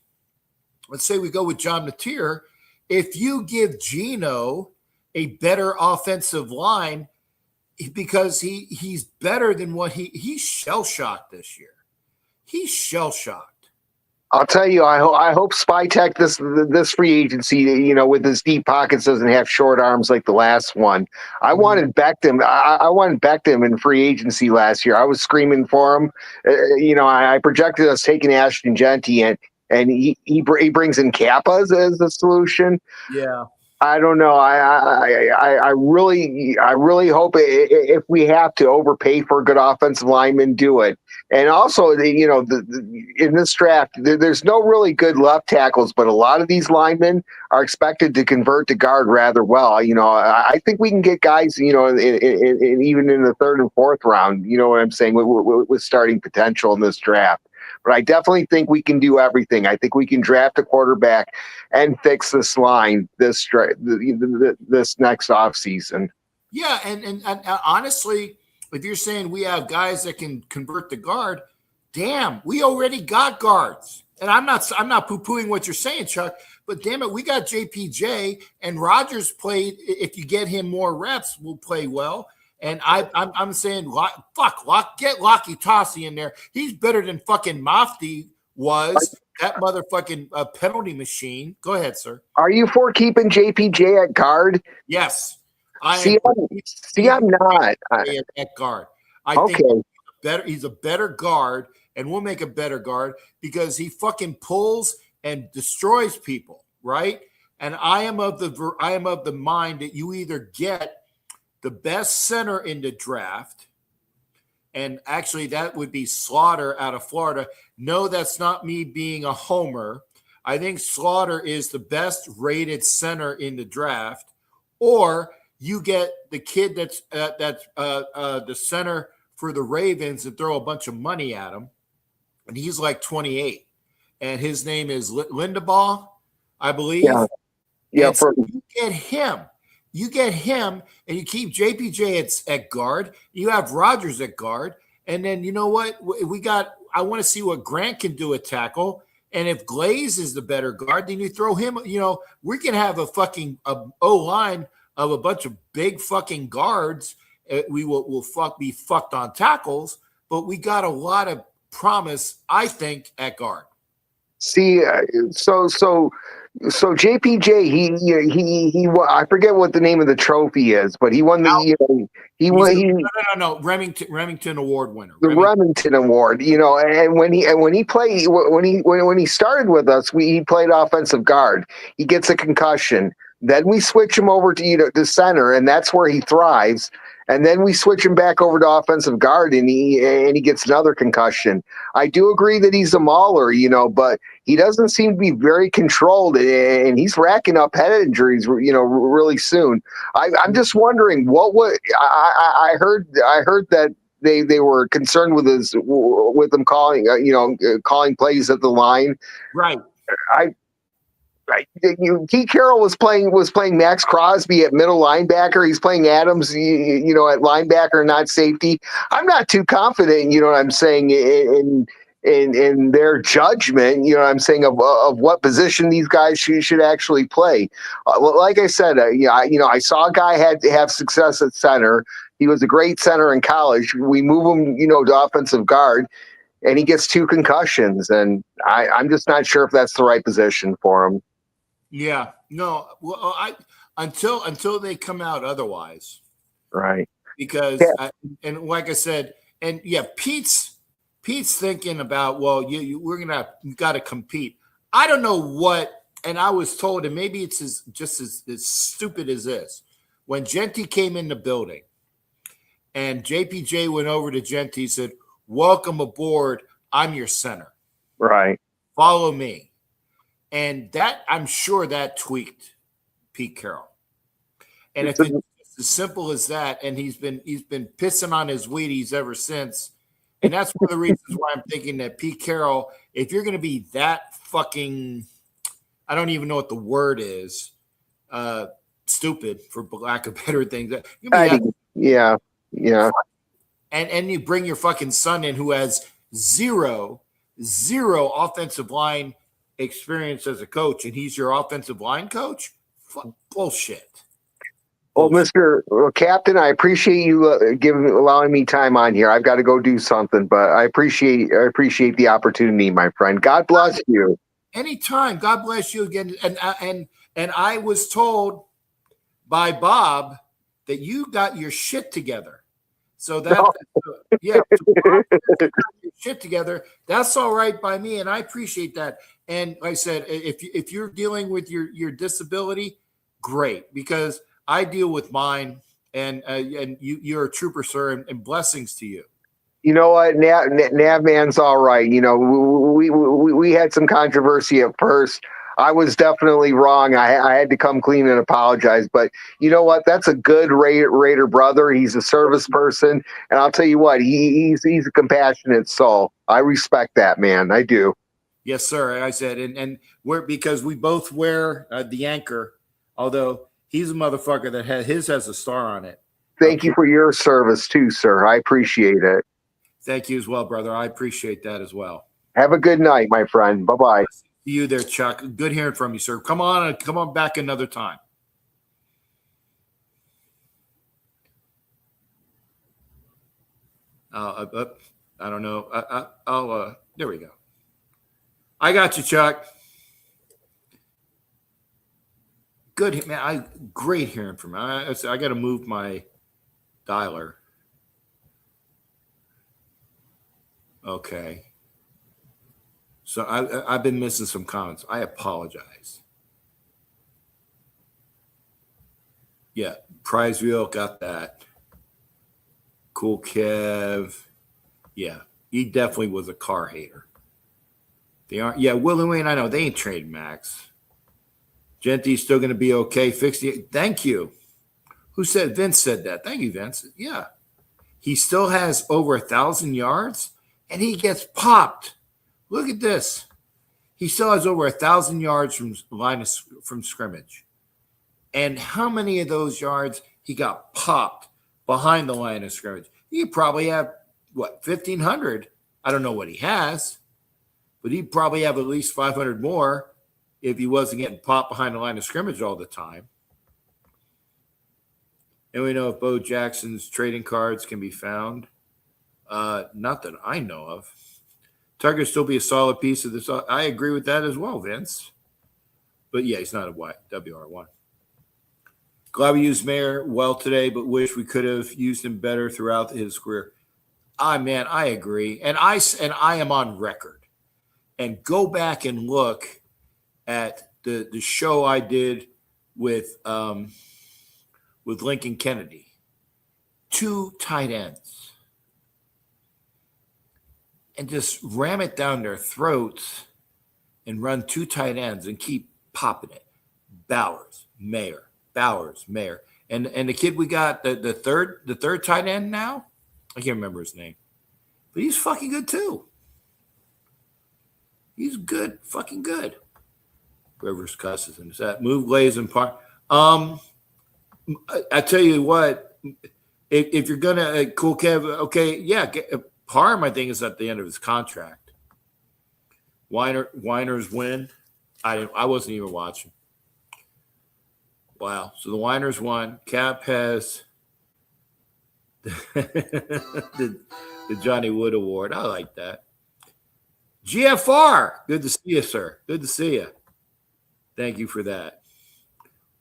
let's say we go with John Mateer, if you give Geno a better offensive line, because he's better than what he's shell-shocked this year. He's shell-shocked. I'll tell you, I hope Spytech this free agency, with his deep pockets doesn't have short arms like the last one. I wanted Beckham. I wanted Beckham in free agency last year. I was screaming for him. I projected us taking Ashton Genty and he brings in Kappa as a solution. Yeah. I don't know. I really hope if we have to overpay for a good offensive lineman, do it. And also, in this draft, there's no really good left tackles, but a lot of these linemen are expected to convert to guard rather well. I think we can get guys, even in the third and fourth round. You know what I'm saying? With starting potential in this draft. But I definitely think we can do everything. I think we can draft a quarterback and fix this line this next offseason. Yeah, and honestly, if you're saying we have guys that can convert the guard, damn, we already got guards. And I'm not poo-pooing what you're saying, Chuck, but damn it, we got JPJ and Rogers played. If you get him more reps, will play well. And I'm saying, get Lockie Tossie in there. He's better than fucking Mofty was. That motherfucking penalty machine. Go ahead, sir. Are you for keeping JPJ at guard? Yes. See, I'm not. At guard. I think Okay. he's a better guard, and we'll make a better guard because he fucking pulls and destroys people, right? And I am of the mind that you either get the best center in the draft, and actually that would be Slaughter out of Florida. No, that's not me being a homer. I think Slaughter is the best rated center in the draft, or you get the kid that's the center for the Ravens and throw a bunch of money at him, and he's like 28, and his name is Lindebaugh, I believe. Yeah. Yeah. And so you get him. You get him, and you keep JPJ at guard. You have Rodgers at guard, and then you know what? We got. I want to see what Grant can do at tackle. And if Glaze is the better guard, then you throw him. You know, we can have a fucking O line of a bunch of big fucking guards. We will be fucked on tackles, but we got a lot of promise, I think, at guard. See, so JPJ, he I forget what the name of the trophy is, but he won the no Remington Award winner. The Remington Award, and when he played when he started with us, he played offensive guard. He gets a concussion. Then we switch him over to center, and that's where he thrives. And then we switch him back over to offensive guard, and he gets another concussion. I do agree that he's a mauler, but he doesn't seem to be very controlled, and he's racking up head injuries, really soon. I'm just wondering I heard that they were concerned with him calling calling plays at the line. Right. Pete Carroll was playing Max Crosby at middle linebacker. He's playing Adams, at linebacker, not safety. I'm not too confident, what I'm saying, in their judgment, I'm saying of what position these guys should actually play. Like I said, I saw a guy had to have success at center. He was a great center in college. We move him, to offensive guard, and he gets 2 concussions, and I'm just not sure if that's the right position for him. Yeah, no. Well, until they come out otherwise, right? Because and like I said, and yeah, Pete's thinking about you got to compete. I don't know what, and I was told, and maybe it's just as stupid as this. When Genty came in the building, and JPJ went over to Genty, he said, "Welcome aboard. I'm your center. Right. Follow me." And that, I'm sure that tweaked Pete Carroll. And if it's as simple as that, and he's been pissing on his Wheaties ever since. And that's one of the reasons why I'm thinking that Pete Carroll, if you're going to be that fucking, I don't even know what the word is, stupid, for lack of better things. Yeah. And you bring your fucking son in who has zero offensive line experience as a coach, and he's your offensive line coach? Bullshit. Well, Captain, I appreciate you allowing me time on here. I've got to go do something, but I appreciate the opportunity, my friend. God bless you. Anytime. God bless you again. And I was told by Bob that you got your shit together. So that, shit together. That's all right by me, and I appreciate that. And like I said, if you're dealing with your disability, great, because I deal with mine, and you're a trooper, sir, and blessings to you. You know what, Nav man's all right. We had some controversy at first. I was definitely wrong. I had to come clean and apologize. But you know what? That's a good Raider brother. He's a service person. And I'll tell you what, he's a compassionate soul. I respect that, man. I do. Yes, sir. I said, and we're, because we both wear the anchor, although he's a motherfucker that has a star on it. Thank you for your service too, sir. I appreciate it. Thank you as well, brother. I appreciate that as well. Have a good night, my friend. Bye-bye. See you there, Chuck. Good hearing from you, sir. Come on back another time. I don't know. I'll there we go. I got you, Chuck. Good, man. Great hearing from him. I got to move my dialer. Okay. So I've been missing some comments. I apologize. Yeah, Prizeville got that. Cool Kev. Yeah, he definitely was a car hater. They aren't. Yeah, Will and Wayne, I know. They ain't trading Max. Genty's still going to be okay. Fix the. Thank you. Who said? Vince said that. Thank you, Vince. Yeah. He still has over 1,000 yards, and he gets popped. Look at this. He still has over 1,000 yards from scrimmage. And how many of those yards he got popped behind the line of scrimmage? He probably have, 1,500? I don't know what he has, but he'd probably have at least 500 more if he wasn't getting popped behind the line of scrimmage all the time. And we know if Bo Jackson's trading cards can be found. Not that I know of. Tucker still be a solid piece of this. I agree with that as well, Vince. But yeah, he's not a WR1. Glad we used Mayer well today, but wish we could have used him better throughout his career. Man, I agree. And I am on record. And go back and look at the show I did with Lincoln Kennedy. 2 tight ends. And just ram it down their throats and run 2 tight ends and keep popping it. Bowers, Mayer. And the kid we got, the third tight end now, I can't remember his name. But he's fucking good too. He's good, fucking good. Rivers cusses and that move Glaze and Parr. I tell you what, if you're gonna cool Kev, okay, yeah, Parham I think is at the end of his contract. Winers win. I wasn't even watching. Wow. So the Winers won. Cap has the Johnny Wood Award. I like that. GFR. Good to see you, sir. Good to see you. Thank you for that.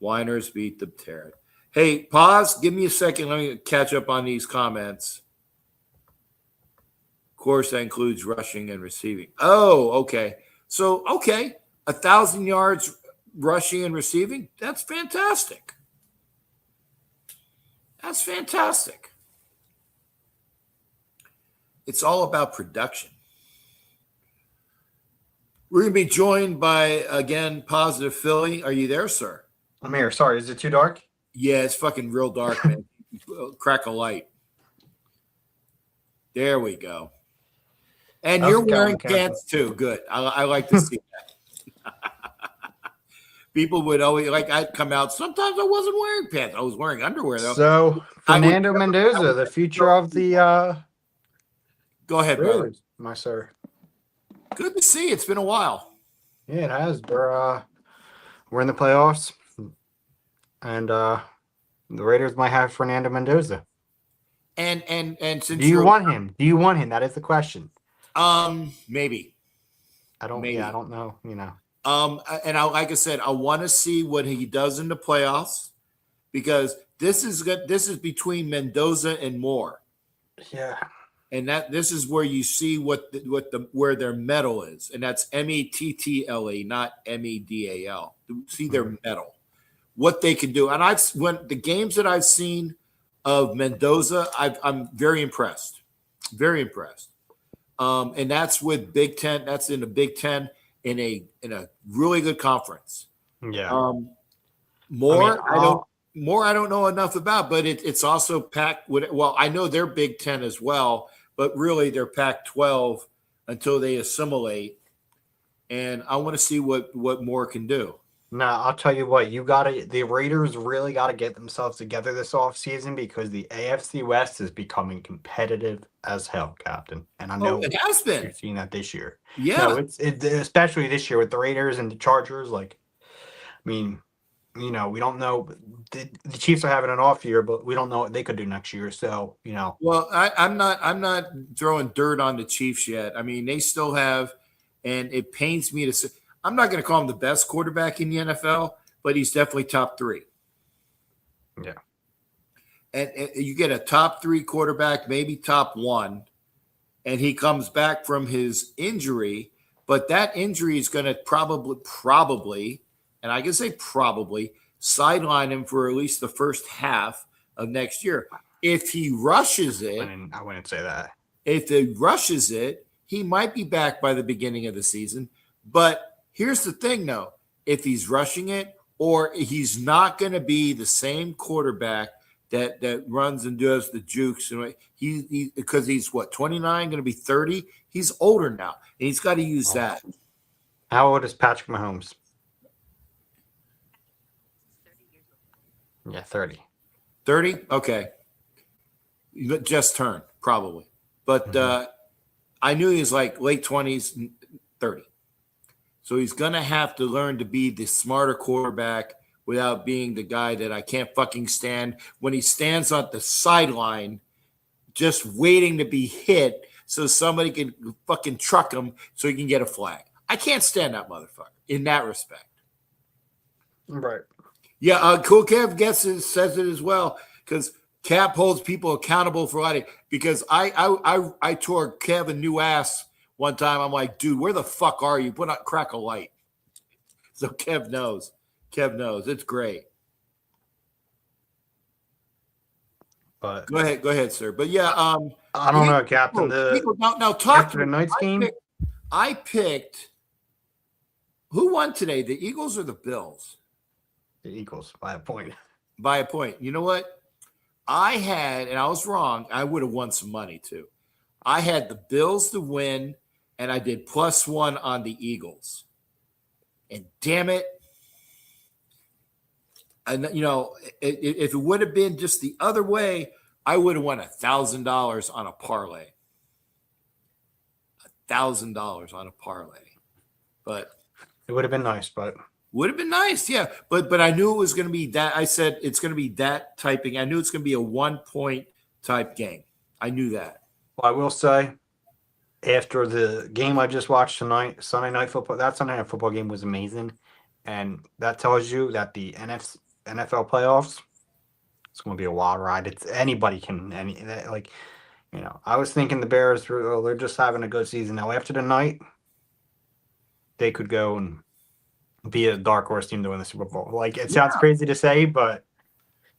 Winers beat the Terran. Hey, pause. Give me a second. Let me catch up on these comments. Of course, that includes rushing and receiving. Oh, okay. So, 1,000 yards rushing and receiving. That's fantastic. That's fantastic. It's all about production. We're going to be joined by, again, Positive Philly. Are you there, sir? I'm here. Sorry, is it too dark? Yeah, it's fucking real dark, man. Crack a light. There we go. And How's you're it going, wearing Captain? pants too. Good. I like to see that. People would always, I'd come out. Sometimes I wasn't wearing pants. I was wearing underwear, though. So, Fernando Mendoza, the future of the Go ahead, brother. Raiders, my sir. Good to see you. It's been a while. Yeah, it has. We're in the playoffs, and the Raiders might have Fernando Mendoza. And since Do you want him? Do you want him? That is the question. Maybe. I don't. Maybe. Yeah, I don't know. You know. And like I said, I want to see what he does in the playoffs because this is good. This is between Mendoza and Moore. Yeah. And this is where you see where their medal is, and that's METTLE, not MEDAL. See their medal, what they can do. And when the games that I've seen of Mendoza, I'm very impressed, very impressed. And that's with Big Ten. That's in the Big Ten in a really good conference. Yeah. More, I don't know enough about, but it's also packed with. Well, I know they're Big Ten as well. But really, they're Pac-12 until they assimilate, and I want to see what Moore can do. Now, I'll tell you what, the Raiders really got to get themselves together this offseason because the AFC West is becoming competitive as hell, Captain. And I know it has been. You've seen that this year. Yeah. No, it's especially this year with the Raiders and the Chargers. Like, I mean, you know, we don't know. The Chiefs are having an off year, but we don't know what they could do next year. So, you know. Well, I'm not throwing dirt on the Chiefs yet. I mean, they still have, and it pains me to say, I'm not going to call him the best quarterback in the NFL, but he's definitely top 3. Yeah. And you get a top 3 quarterback, maybe top 1, and he comes back from his injury, but that injury is going to probably, and I can say probably, sideline him for at least the first half of next year. If he rushes it, I wouldn't say that. If he rushes it, he might be back by the beginning of the season. But here's the thing, though. If he's rushing it, or he's not going to be the same quarterback that runs and does the jukes. And he because he's, 29, going to be 30? He's older now, and he's got to use that. How old is Patrick Mahomes? Yeah, 30. 30? Okay. Just turned, probably. But I knew he was like late 20s, 30. So he's going to have to learn to be the smarter quarterback without being the guy that I can't fucking stand when he stands on the sideline just waiting to be hit so somebody can fucking truck him so he can get a flag. I can't stand that motherfucker in that respect. Right. Yeah, Cool Kev says it as well, because Cap holds people accountable for lighting. Because I tore Kev a new ass one time. I'm like, dude, where the fuck are you? Put out, crack a light. So Kev knows. It's great. But Go ahead, sir. But yeah, I don't know, Captain. Now talk After to the me. night's game, I picked. Who won today? The Eagles or the Bills? the Eagles by a point. By a point. You know what? I had, and I was wrong. I would have won some money too. I had the Bills to win, and I did +1 on the Eagles. And damn it, and if it would have been just the other way, I would have won $1,000 on a parlay. $1,000 on a parlay, but It would have been nice, but would have been nice, yeah. But I knew it was going to be that. I said it's going to be that typing. I knew it's going to be a 1-point type game. I knew that. well, I will say, after the game I just watched tonight, Sunday Night Football, that Sunday Night Football game was amazing, and that tells you that the NFL playoffs, it's going to be a wild ride. It's anybody can I was thinking the Bears they're just having a good season now. After the night, they could go and be a dark horse team to win the Super Bowl. Like, it sounds crazy to say, but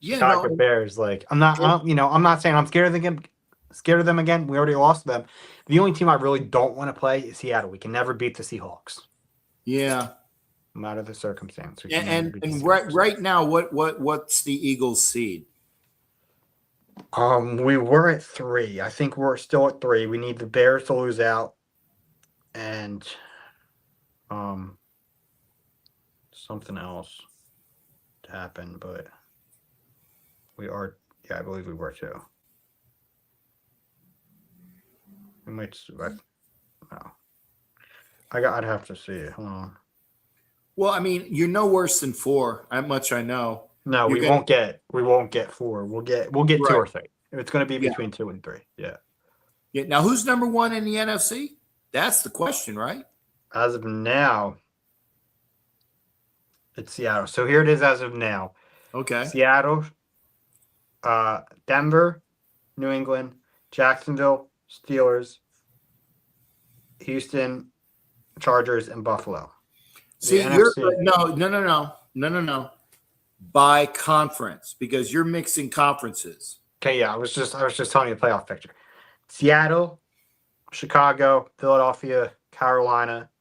Chicago Bears, I'm not saying I'm scared of them again. We already lost them. The only team I really don't want to play is Seattle. We can never beat the Seahawks. Yeah. No matter the circumstance. And right now, what's the Eagles seed? We were at 3. I think we're still at 3. We need the Bears to lose out, and something else to happen. But we are, yeah, I believe we were too. We might. No, I'd have to see it. Hold on. Well, I mean, you're no worse than 4. That much I know. No, we won't get 4. We'll get 2 or 3. It's going to be between 2 and 3. Yeah. Yeah. Now, who's number 1 in the NFC? That's the question, right? As of now, it's Seattle. So here it is as of now. Okay. Seattle, Denver, New England, Jacksonville, Steelers, Houston, Chargers, and Buffalo. See, no. By conference, because you're mixing conferences. Okay, yeah, I was just telling you the playoff picture. Seattle, Chicago, Philadelphia, Carolina.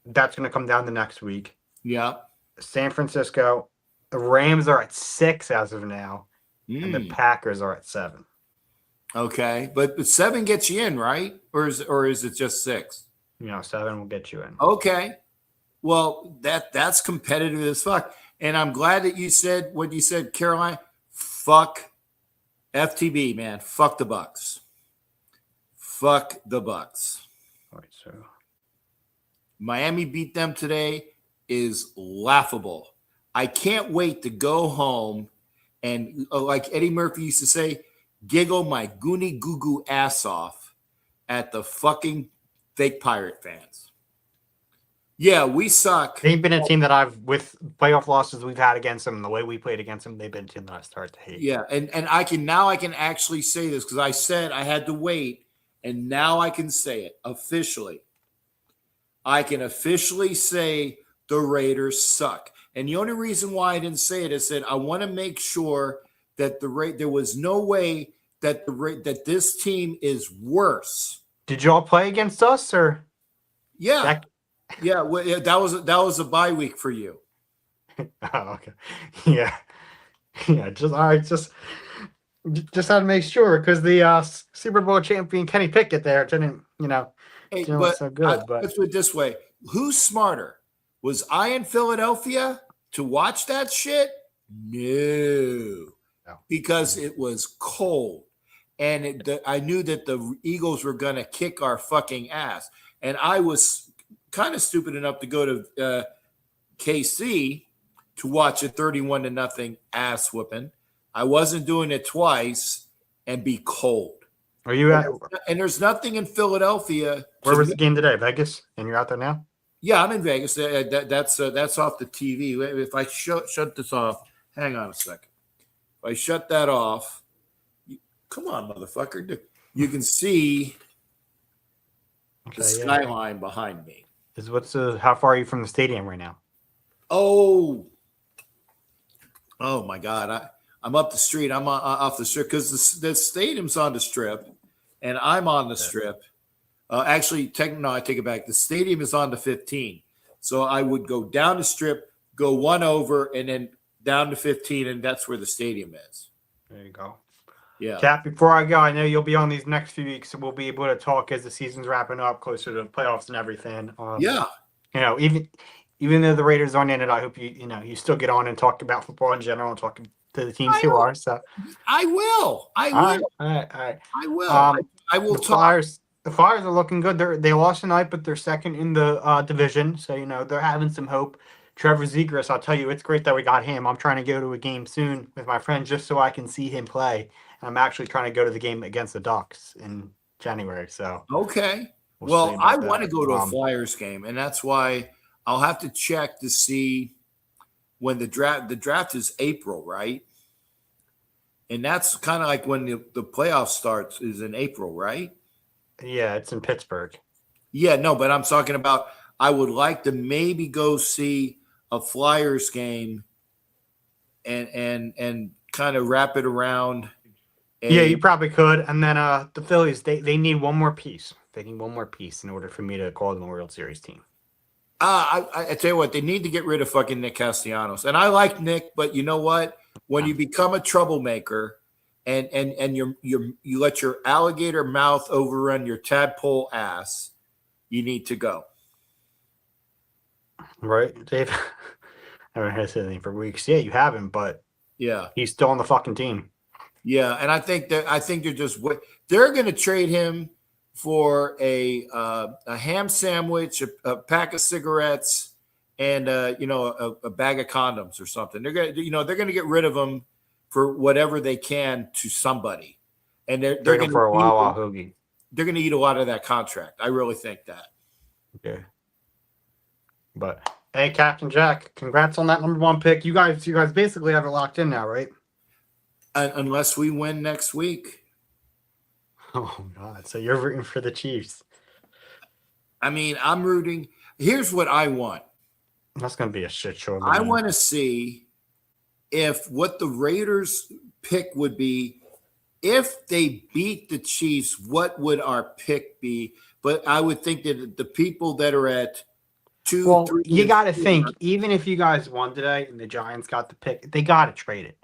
That's going to come down to next week. Yeah. San Francisco. The Rams are at 6 as of now, and the Packers are at 7. Okay, but 7 gets you in, right? Or is it just 6? 7 will get you in. Okay. Well, that's competitive as fuck. And I'm glad that you said what you said, Caroline. Fuck FTB, man. Fuck the Bucks. Fuck the Bucks. All right, so Miami beat them today is laughable. I can't wait to go home and, like Eddie Murphy used to say, giggle my goony goo goo ass off at the fucking fake Pirate fans. Yeah, we suck. They've been a team that with playoff losses we've had against them, and the way we played against them, they've been a team that I start to hate. Yeah, and I can actually say this because I said I had to wait, and now I can say it officially. I can officially say the Raiders suck. And the only reason why I didn't say it is that I want to make sure that there was no way that that this team is worse. Did y'all play against us or? Yeah, well, yeah, that was a bye week for you. Oh, okay. Yeah. Just had to make sure because the Super Bowl champion Kenny Pickett there didn't Hey, look so good. But let's put it this way: who's smarter? Was I in Philadelphia to watch that shit? No, because it was cold, and I knew that the Eagles were going to kick our fucking ass, and I was kind of stupid enough to go to KC to watch a 31-0 ass whooping. I wasn't doing it twice and be cold. are you at? And there's nothing in Philadelphia. Where was the game today? Vegas, and you're out there now. Yeah, I'm in Vegas. That's off the TV. If I shut this off, hang on a second. If I shut that off, come on, motherfucker. You can see the skyline behind me. How far are you from the stadium right now? Oh my God! I'm up the street. I'm off the strip because the stadium's on the strip, and I'm on the strip. Actually, I take it back. The stadium is on the 15, so I would go down the strip, go one over, and then down to 15, and that's where the stadium is. There you go. Yeah. Cap, before I go, I know you'll be on these next few weeks, so we'll be able to talk as the season's wrapping up, closer to the playoffs and everything. Yeah. Even though the Raiders aren't in it, I hope you still get on and talk about football in general and talk to the teams who are. So I will. All right. I will. I will the talk. The Flyers are looking good. They lost tonight, but they're second in the division, so they're having some hope. Trevor Zegras, I'll tell you, it's great that we got him. I'm trying to go to a game soon with my friend just so I can see him play. And I'm actually trying to go to the game against the Ducks in January. So okay. We'll I want to go to a Flyers game, and that's why I'll have to check to see when the draft is April, right? And that's kind of like when the playoff starts is in April, right? Yeah, it's in Pittsburgh. Yeah, no, but I'm talking about I would like to maybe go see a Flyers game and kind of wrap it around. Yeah, you probably could. And then the Phillies, they need one more piece. They need one more piece in order for me to call them a World Series team. I tell you what, they need to get rid of fucking Nick Castellanos. And I like Nick, but you know what? When you become a troublemaker and you let your alligator mouth overrun your tadpole ass, you need to go. Right, Dave? I haven't heard anything for weeks. Yeah, you haven't, but yeah, he's still on the fucking team. Yeah, and I think they're going to trade him for a ham sandwich, a pack of cigarettes, and a bag of condoms or something. They're going to get rid of him for whatever they can to somebody, and they're going for a Wawa hoagie. They're going to eat a lot of that contract. I really think that. Okay. But hey, Captain Jack, congrats on that #1 pick. You guys basically have it locked in now, right? Unless we win next week. Oh God! So you're rooting for the Chiefs? I mean, I'm rooting. Here's what I want. That's going to be a shit show. I want to see if what the Raiders pick would be. If they beat the Chiefs, what would our pick be? But I would think that the people that are at 2, well, 3, you got to think, even if you guys won today and the Giants got the pick, they got to trade it.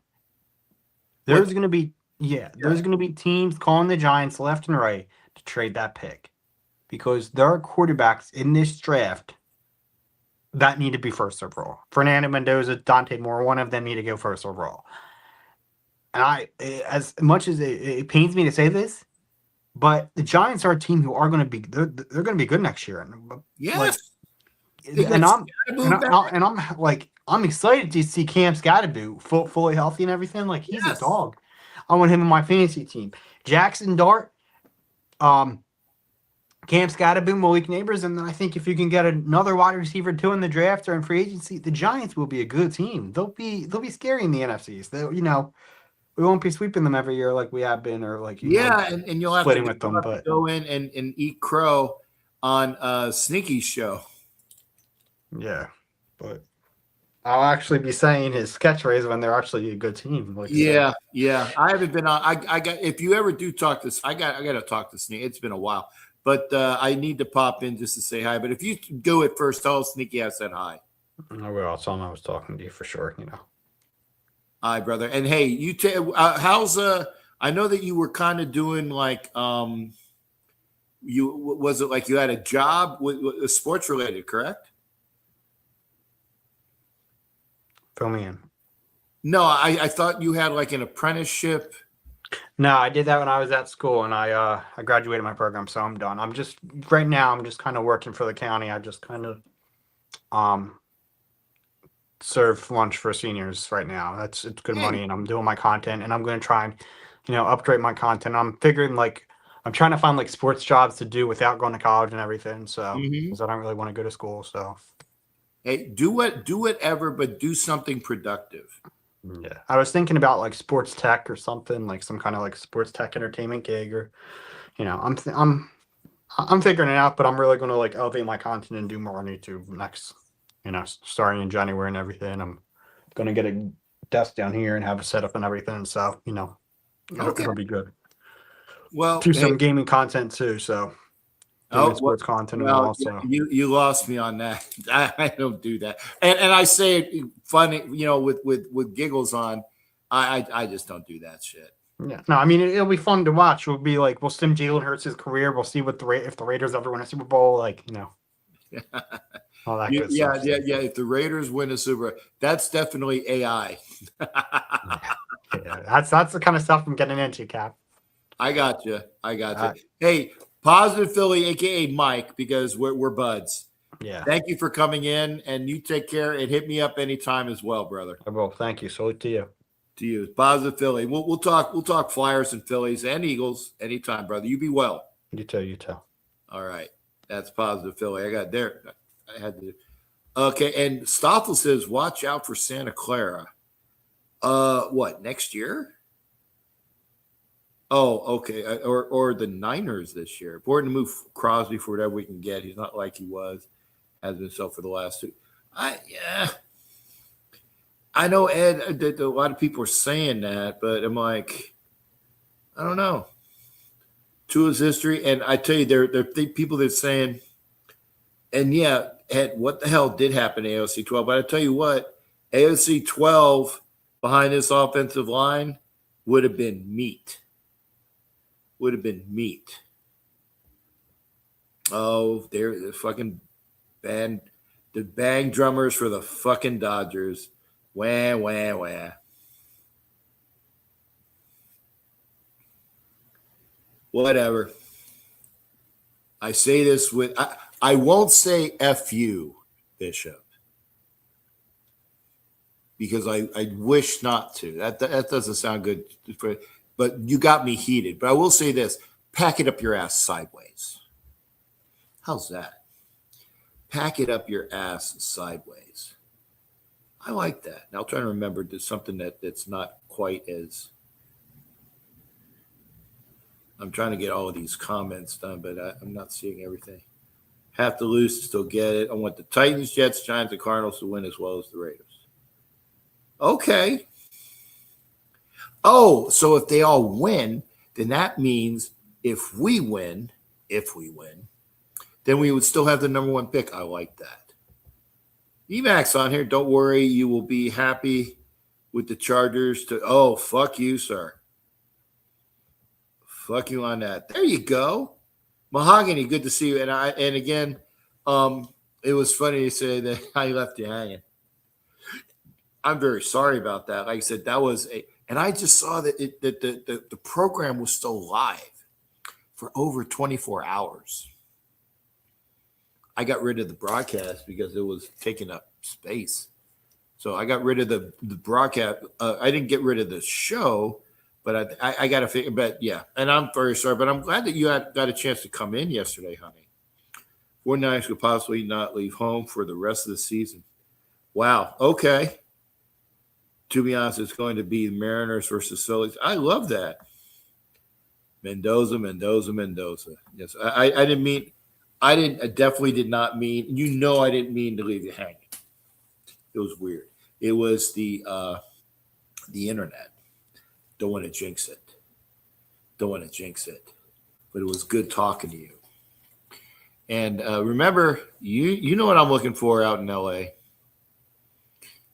There's going to be there's going to be teams calling the Giants left and right to trade that pick because there are quarterbacks in this draft that need to be first overall. Fernando Mendoza, Dante Moore, one of them need to go first overall. And as much as it pains me to say this, but the Giants are a team who are going to be they're going to be good next year. Yes. I'm excited to see Cam Scatterbo fully healthy and everything. Like he's a dog. I want him in my fantasy team. Jackson Dart, Camp's got to be Malik Neighbors, and I think if you can get another wide receiver too in the draft or in free agency, the Giants will be a good team. They'll be scary in the NFCs. We won't be sweeping them every year like we have been, or like Yeah, and you'll have to, splitting with them. But go in and eat crow on Sneaky's show. yeah, but I'll actually be saying his catchphrase when they're actually a good team. Like Yeah. I haven't been on. I got. If you ever do talk to, I got to talk to Sneaky. It's been a while, but I need to pop in just to say hi. But if you go at first, tell Sneaky I said hi. I will. I'll tell him I was talking to you for sure. Hi, brother. And hey, you how's I know that you were kind of doing like you was it like you had a job with sports related, correct? Fill me in. No, I thought you had like an apprenticeship. No, I did that when I was at school, and I graduated my program, so I'm done. I'm just kind of working for the county. I just kind of serve lunch for seniors right now. It's good money, and I'm doing my content, and I'm going to try and upgrade my content. I'm figuring I'm trying to find like sports jobs to do without going to college and everything. So because I don't really want to go to school. So hey, do whatever, but do something productive. Yeah, I was thinking about like sports tech or something, like some kind of like sports tech entertainment gig, or I'm figuring it out, but I'm really going to like elevate my content and do more on YouTube next, starting in January and everything. I'm going to get a desk down here and have it set up and everything, so it'll be good. Well, do some gaming content too, so sports content and also you lost me on that. I don't do that, and I say it funny, with giggles on. I just don't do that shit. Yeah, no, I mean it'll be fun to watch. We'll be like, we'll sim Jalen Hurts' career. We'll see what if the Raiders ever win a Super Bowl, all that good stuff. Yeah. If the Raiders win a Super Bowl, that's definitely AI. Yeah, that's the kind of stuff I'm getting into, Cap. I got you. Hey, Positive Philly, aka Mike, because we're buds. Yeah. Thank you for coming in, and you take care and hit me up anytime as well, brother. I will. Thank you. Salute to you. To you, Positive Philly. We'll talk Flyers and Phillies and Eagles anytime, brother. You be well. You too. All right, that's Positive Philly. I had to. Okay, and Stoffel says, watch out for Santa Clara. What, next year? Oh, okay. Or the Niners this year. Important to move Crosby for whatever we can get. He's not like he has been so for the last two. I know, Ed, that a lot of people are saying that, but I'm like, I don't know. Tua's history, and I tell you, there are people that are saying, and yeah, Ed, what the hell did happen to AOC 12? But I tell you what, AOC 12 behind this offensive line would have been meat. Oh, they're the fucking band, the bang drummers for the fucking Dodgers. Wah, wah, wah. Whatever. I say this I won't say F you, Bishop, because I wish not to. That doesn't sound good, but you got me heated. But I will say this: pack it up your ass sideways. How's that? Pack it up your ass sideways. I like that. Now I'll try to remember something that's not quite as. I'm trying to get all of these comments done, but I'm not seeing everything. Have to lose to still get it. I want the Titans, Jets, Giants, and Cardinals to win as well as the Raiders. Okay. Oh, so if they all win, then that means if we win, then we would still have the number one pick. I like that. Emax on here. Don't worry. You will be happy with the Chargers. Oh, fuck you, sir. Fuck you on that. There you go. Mahogany, good to see you. And again, it was funny to say that I left you hanging. I'm very sorry about that. Like I said, that was and I just saw that the program was still live for over 24 hours. I got rid of the broadcast because it was taking up space. So I got rid of the broadcast. I didn't get rid of the show, But I got to figure. But yeah, and I'm very sorry. But I'm glad that you got a chance to come in yesterday, honey. 49ers could possibly not leave home for the rest of the season. Wow. Okay. To be honest, it's going to be Mariners versus Phillies. I love that. Mendoza. Yes, I didn't mean. I definitely did not mean. I didn't mean to leave you hanging. It was weird. It was the internet. Don't want to jinx it. But it was good talking to you. And remember, you know what I'm looking for out in LA.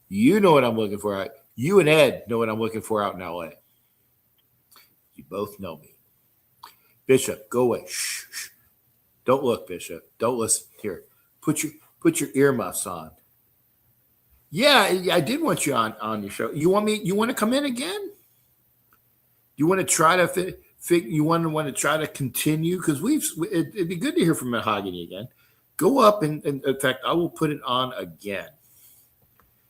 You know what I'm looking for. You and Ed know what I'm looking for out in LA. You both know me. Bishop, go away. Shh. Don't look, Bishop. Don't listen. Here, put your earmuffs on. Yeah, I did want you on your show. You want to come in again? You want to try to you want to try to continue, because it'd be good to hear from Mahogany again. Go up and in fact, I will put it on again.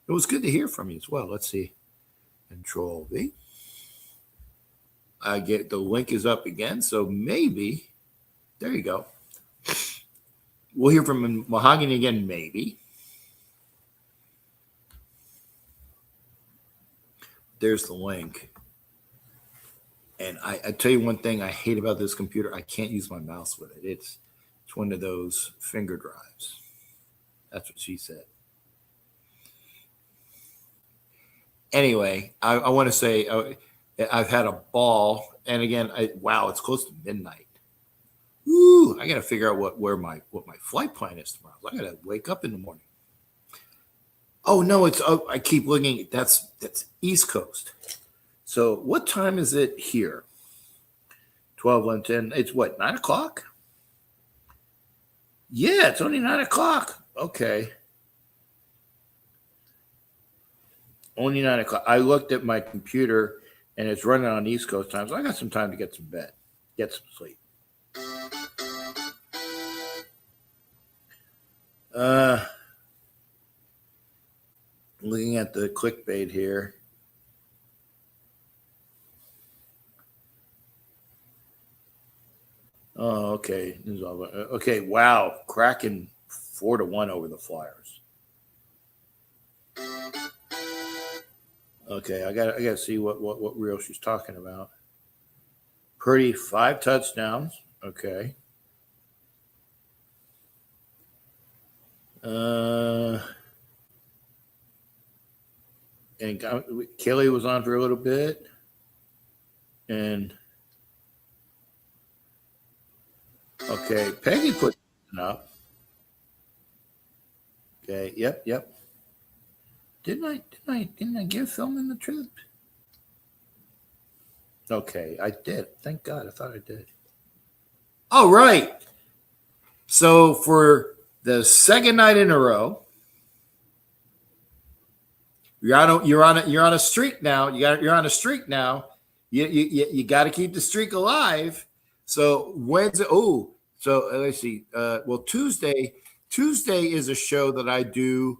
It was good to hear from you as well. Let's see. Control V. I get the link is up again, so maybe there you go. We'll hear from Mahogany again, maybe. There's the link. And I tell you one thing I hate about this computer. I can't use my mouse with it. It's one of those finger drives. That's what she said. Anyway, I want to say I've had a ball. And again, wow, it's close to midnight. Ooh, I got to figure out what my flight plan is tomorrow. I got to wake up in the morning. Oh no, I keep looking. That's East Coast. So what time is it here? 12, 1, 10. It's what, 9 o'clock? Yeah, it's only 9 o'clock. Okay. Only 9 o'clock. I looked at my computer and it's running on East Coast time, so I got some time to get some sleep. Looking at the clickbait here. Oh, okay. Okay, wow. Kraken 4-1 over the Flyers. Okay, I gotta see what reel she's talking about. Purdy 5 touchdowns. Okay. And Kelly was on for a little bit, and okay, Peggy put it up. Okay, yep. Didn't I give Philman the trip? Okay, I did. Thank God. I thought I did. All right. So for the second night in a row, you're on a streak now. You're on a streak now. You got to keep the streak alive. So Wednesday. Oh, so let's see. Well, Tuesday is a show that I do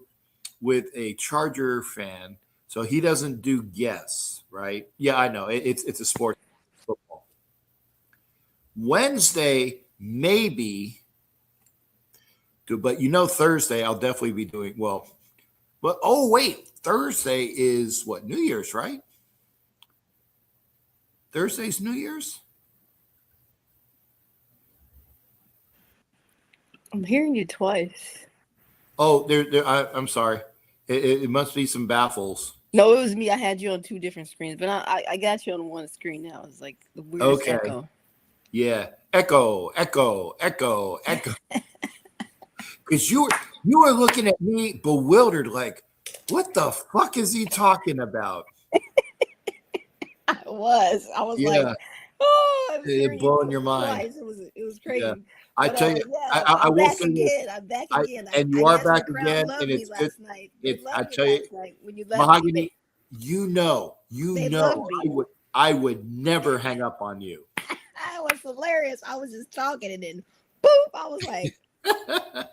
with a Charger fan. So he doesn't do guests, right? Yeah, I know. It's a sport, football. Wednesday, maybe, but Thursday I'll definitely be doing well. But oh wait, Thursday is what? New Year's, right? Thursday's New Year's? I'm hearing you twice. Oh, I'm sorry. It must be some baffles. No, it was me. I had you on 2 different screens, but I got you on one screen now. It's like the weirdest echo. Yeah, echo. Because you were looking at me bewildered, like, what the fuck is he talking about? I was like, oh, it blowing your mind. It was crazy. Yeah. I tell you, I will say this. I'm back again. And you are back again, and it's good. I tell you, when you left Mahogany, me, I would never hang up on you. That was hilarious. I was just talking, and then boop, I was like, how did that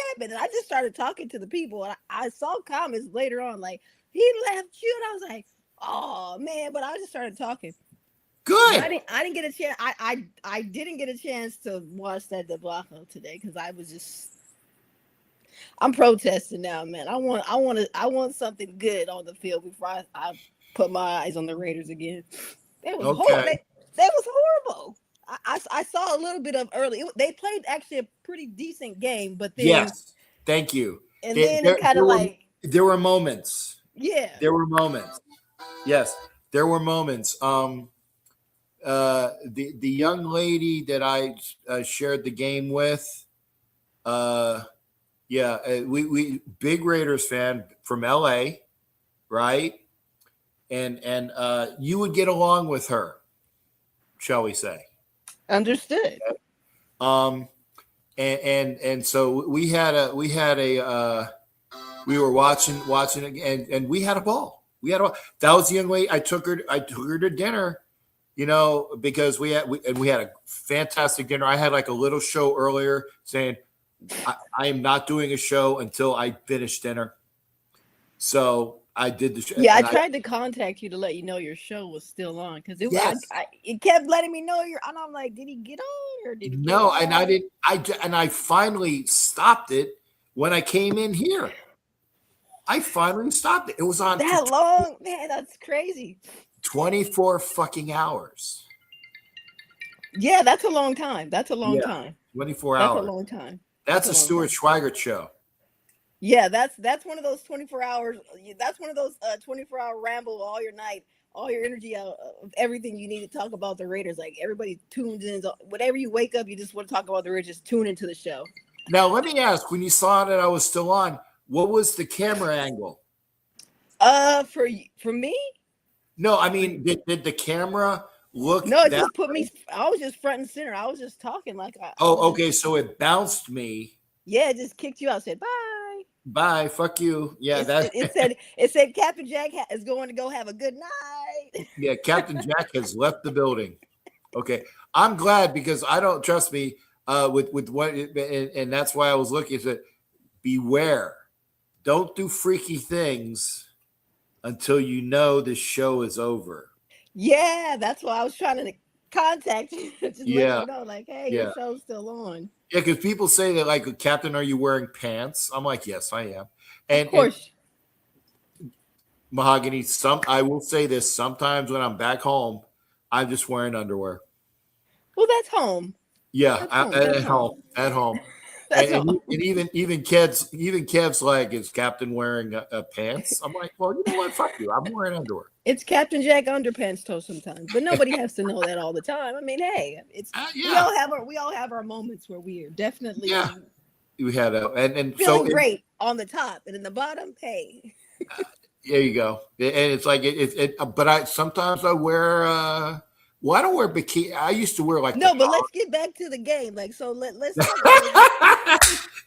happen? And I just started talking to the people, and I saw comments later on like, he left you, and I was like, oh man, but I just started talking. Good. I didn't get a chance. I didn't get a chance to watch that debacle today because I was just. I'm protesting now, man. I want something good on the field before I put my eyes on the Raiders again. It was horrible. Okay. That was horrible. I saw a little bit of early. They played actually a pretty decent game, but then Yes. Thank you. and then it kind of like there were moments. yeah. There were moments. Yes, there were moments. The young lady that I shared the game with, we big Raiders fan from LA, right? And you would get along with her, shall we say? Understood. And so we were watching it, and we had a ball. That was the young lady. I took her to dinner, because we had a fantastic dinner. I had like a little show earlier saying I am not doing a show until I finish dinner. So I did the show. Yeah, I tried to contact you to let you know your show was still on because it kept letting me know and I'm like, did he get on or did he? No, and I didn't. I finally stopped it when I came in here. I finally stopped it. It was on that long, man. That's crazy. 24 fucking hours. Yeah, that's a long time. That's a long time. 24 hours. That's a long time. That's a Stuart Schweigert show. Yeah, that's one of those 24 hours. That's one of those 24-hour ramble all your night, all your energy out of everything you need to talk about the Raiders. Like everybody tunes in. Whenever you wake up, you just want to talk about the Raiders. Just tune into the show. Now, let me ask: when you saw that I was still on, what was the camera angle? For me? No, I mean, did the camera look? No, it just put me. I was just front and center. I was just talking like. Okay. So it bounced me. Yeah, it just kicked you out. Said bye. Bye. Fuck you. Yeah, it said Captain Jack is going to go have a good night. Yeah, Captain Jack has left the building. Okay, I'm glad because I don't trust me. With what, and that's why I was looking at it. Beware, don't do freaky things until you know the show is over. Yeah, that's why I was trying to contact you. Just let you know, like, hey, your show's still on. Yeah, because people say that, like, Captain, are you wearing pants? I'm like, yes, I am. And of course. And Mahogany, I will say this: sometimes when I'm back home, I'm just wearing underwear. Well, that's home. Yeah, at home. And even Kev's like, is Captain wearing pants? I'm like, well, you know what? Fuck you. I'm wearing underwear. It's Captain Jack underpants toe sometimes, but nobody has to know that all the time. I mean, hey, it's we all have our moments where we are definitely we had and feeling great on the top, and in the bottom, hey. There you go. And it's like but sometimes I wear. Well, I don't wear bikini. I used to wear like but let's get back to the game. Like, so let's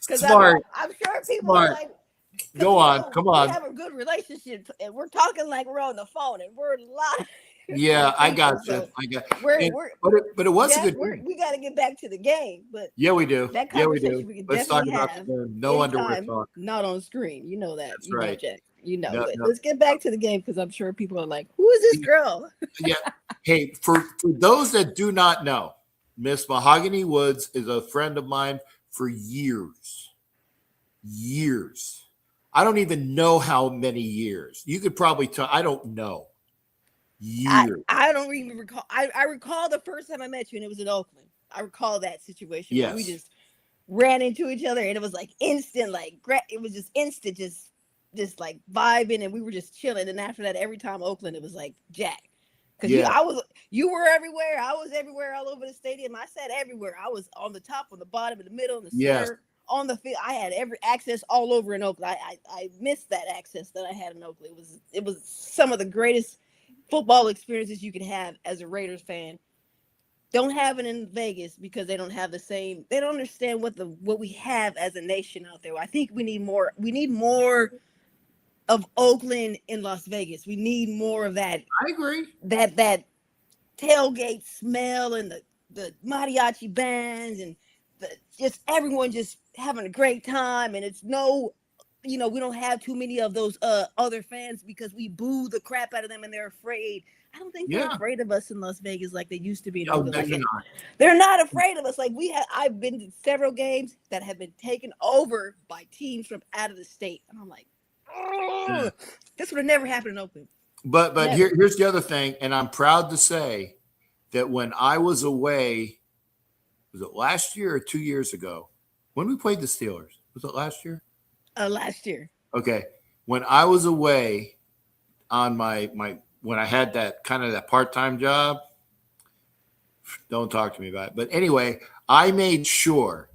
because I'm sure people are like, go on, come on. We have a good relationship, and we're talking like we're on the phone, and we're live. Yeah, I got you. But it was a good. We got to get back to the game, but yeah, we do. That conversation we can let's talk about no underwear talk. Not on screen. You know that. That's right. Jack. Let's get back to the game because I'm sure people are like, "Who is this girl?" Yeah. Hey, for those that do not know, Miss Mahogany Woods is a friend of mine for years. Years. I don't even know how many years. You could probably tell. I don't know. Years. I don't even recall. I recall the first time I met you, and it was in Oakland. I recall that situation. Yes. We just ran into each other, and it was like instant. Like it was just instant. Just like vibing, and we were just chilling. And after that, every time Oakland, it was like Jack, because you were everywhere. I was everywhere, all over the stadium. I sat everywhere. I was on the top, on the bottom, in the middle, in the center, on the field. I had every access all over in Oakland. I missed that access that I had in Oakland. It was some of the greatest football experiences you could have as a Raiders fan. Don't have it in Vegas because they don't have the same. They don't understand what we have as a nation out there. I think we need more. We need more of Oakland in Las Vegas. We need more of that. I agree. That tailgate smell and the mariachi bands and just everyone just having a great time. And it's we don't have too many of those other fans because we boo the crap out of them and they're afraid I don't think they're Yeah. afraid of us in Las Vegas like they used to be in Oh, Oakland. they're Like not. they're not afraid of us. Like I've been to several games that have been taken over by teams from out of the state, and I'm like, Yeah. this would have never happened in Oakland. But Never. here's the other thing, and I'm proud to say that when I was away, was it last year or 2 years ago? When we played the Steelers, was it last year? Last year. Okay, when I was away on my when I had that kind of that part-time job, don't talk to me about it. But anyway, I made sure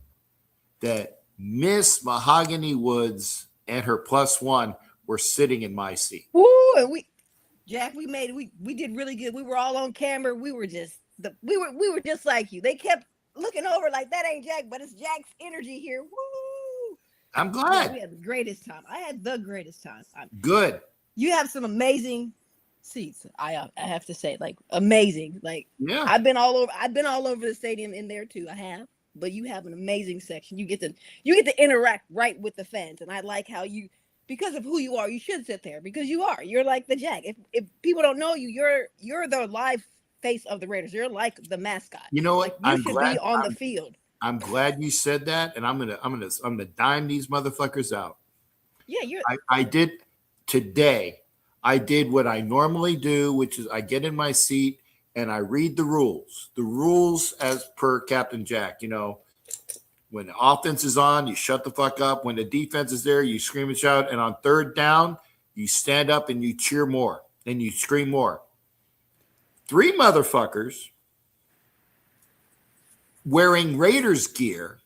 that Miss Mahogany Woods and her +1 were sitting in my seat. Woo! And we did really good. We were all on camera. We were just we were just like you. They kept looking over like that ain't Jack, but it's Jack's energy here. Woo! I'm Yeah, glad. we had the greatest time. I had the greatest time. Good. You have some amazing seats. I have to say, like amazing. Like Yeah. I've been all over the stadium in there too. I have, but you have an amazing section. You get to interact right with the fans, and I like how you, because of who you are, you should sit there because you are. You're like the Jack. If people don't know you, you're the live face of the Raiders. You're like the mascot. You know what? Like, you should be on the field. I'm glad you said that, and I'm gonna dime these motherfuckers out. Yeah, I did today. I did what I normally do, which is I get in my seat and I read the rules. The rules as per Captain Jack. You know, when the offense is on, you shut the fuck up. When the defense is there, you scream and shout. And on third down, you stand up and you cheer more and you scream more. 3 motherfuckers wearing Raiders gear.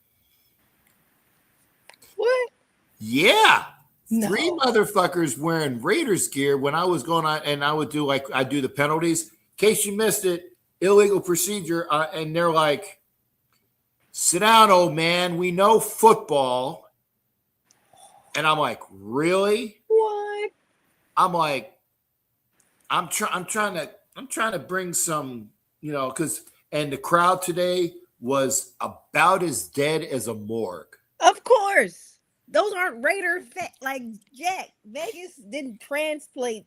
What? Yeah. No. 3 motherfuckers wearing Raiders gear when I was going on, and I would do I do the penalties. In case you missed it, illegal procedure. And they're like, sit down, old man. We know football. And I'm like, really? What? I'm like, I'm trying to bring some, you know, and the crowd today was about as dead as a morgue. Of course. Those aren't Raider like Jack. Vegas didn't translate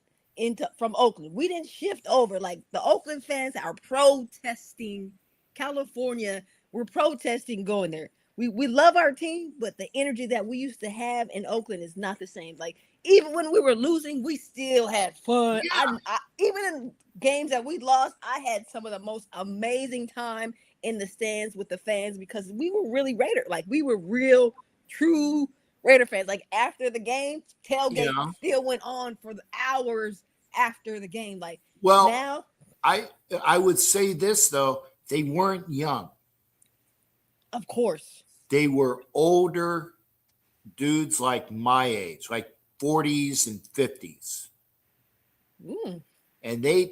from Oakland. We didn't shift over. Like the Oakland fans are protesting. California, we're protesting going there. We love our team, but the energy that we used to have in Oakland is not the same. Like even when we were losing, we still had fun. Yeah. Even in games that we lost, I had some of the most amazing time in the stands with the fans because we were really Raider. Like we were real, true Raider fans. Like after the game, tailgate still went on for the hours after the game. Like, well, now I would say this though, they weren't young. Of course. They were older dudes like my age, like 40s and 50s. And they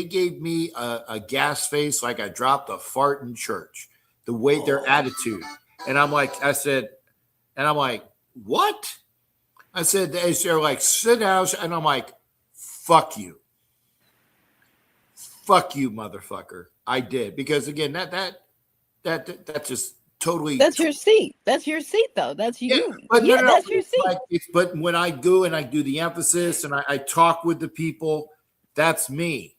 gave me a gas face like I dropped a fart in church. The way their attitude. And I'm like, what? I said, they're like, sit down. And I'm like, fuck you. Fuck you, motherfucker. I did. Because again, that just totally. That's your seat. That's your seat, though. That's you. Yeah, but no, that's your seat. Like, but when I go and I do the emphasis and I talk with the people, that's me.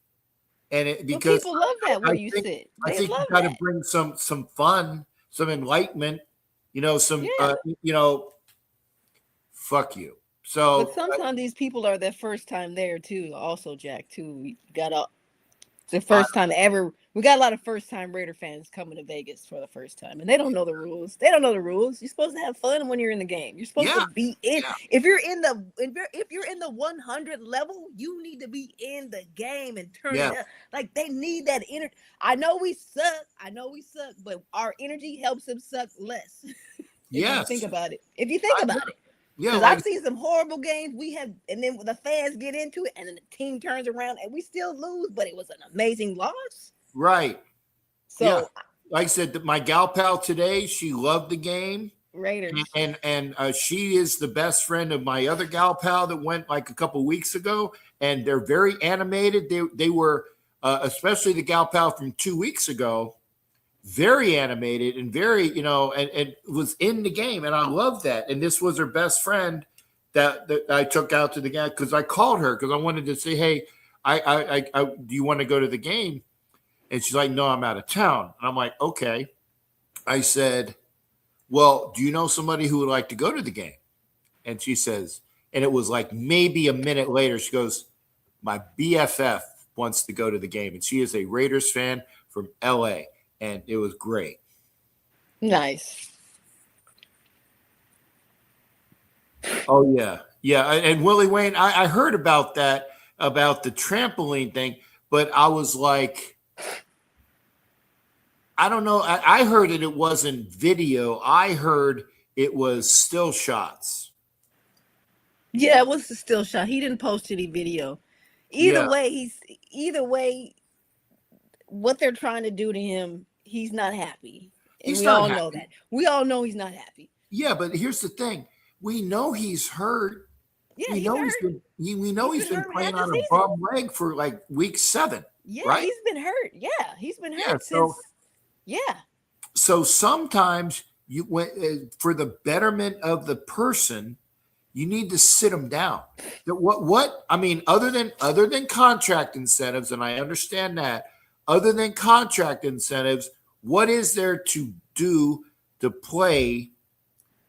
And because people love that when you sit. I think you got to bring some fun, some enlightenment, you know, fuck you. So, but sometimes these people are their first time there too. Also, Jack too. We got the first time ever. We got a lot of first time Raider fans coming to Vegas for the first time, and they don't know the rules. You're supposed to have fun when you're in the game. You're supposed to be in. Yeah. If you're in the 100 level, you need to be in the game and turn it up. Like they need that energy. I know we suck, but our energy helps them suck less. If you think about it. Yeah, because I've seen some horrible games we have, and then the fans get into it, and then the team turns around and we still lose, but it was an amazing loss. Right. So, like I said, my gal pal today, she loved the game. Raiders. And she is the best friend of my other gal pal that went like a couple weeks ago, and they're very animated. They were, especially the gal pal from 2 weeks ago, very animated and very, and was in the game. And I love that. And this was her best friend that I took out to the game because I called her because I wanted to say, hey, Do you want to go to the game? And she's like, no, I'm out of town. And I'm like, okay. I said, well, do you know somebody who would like to go to the game? And she says, and it was like maybe a minute later, she goes, my BFF wants to go to the game. And she is a Raiders fan from LA. And it was great. Nice. Oh, yeah. Yeah. And Willie Wayne, I heard about that, about the trampoline thing, but I was like, I don't know. I heard it wasn't video. I heard it was still shots. Yeah, it was a still shot. He didn't post any video. Either way, what they're trying to do to him, he's not happy. And we all know that. We all know he's not happy. Yeah, but here's the thing. We know he's hurt. Yeah, we know he's been playing on a bum leg for like week 7. Yeah, right? He's been hurt. Yeah, he's been hurt since. So sometimes for the betterment of the person, you need to sit them down. What I mean, other than contract incentives, and I understand that, other than contract incentives, what is there to do to play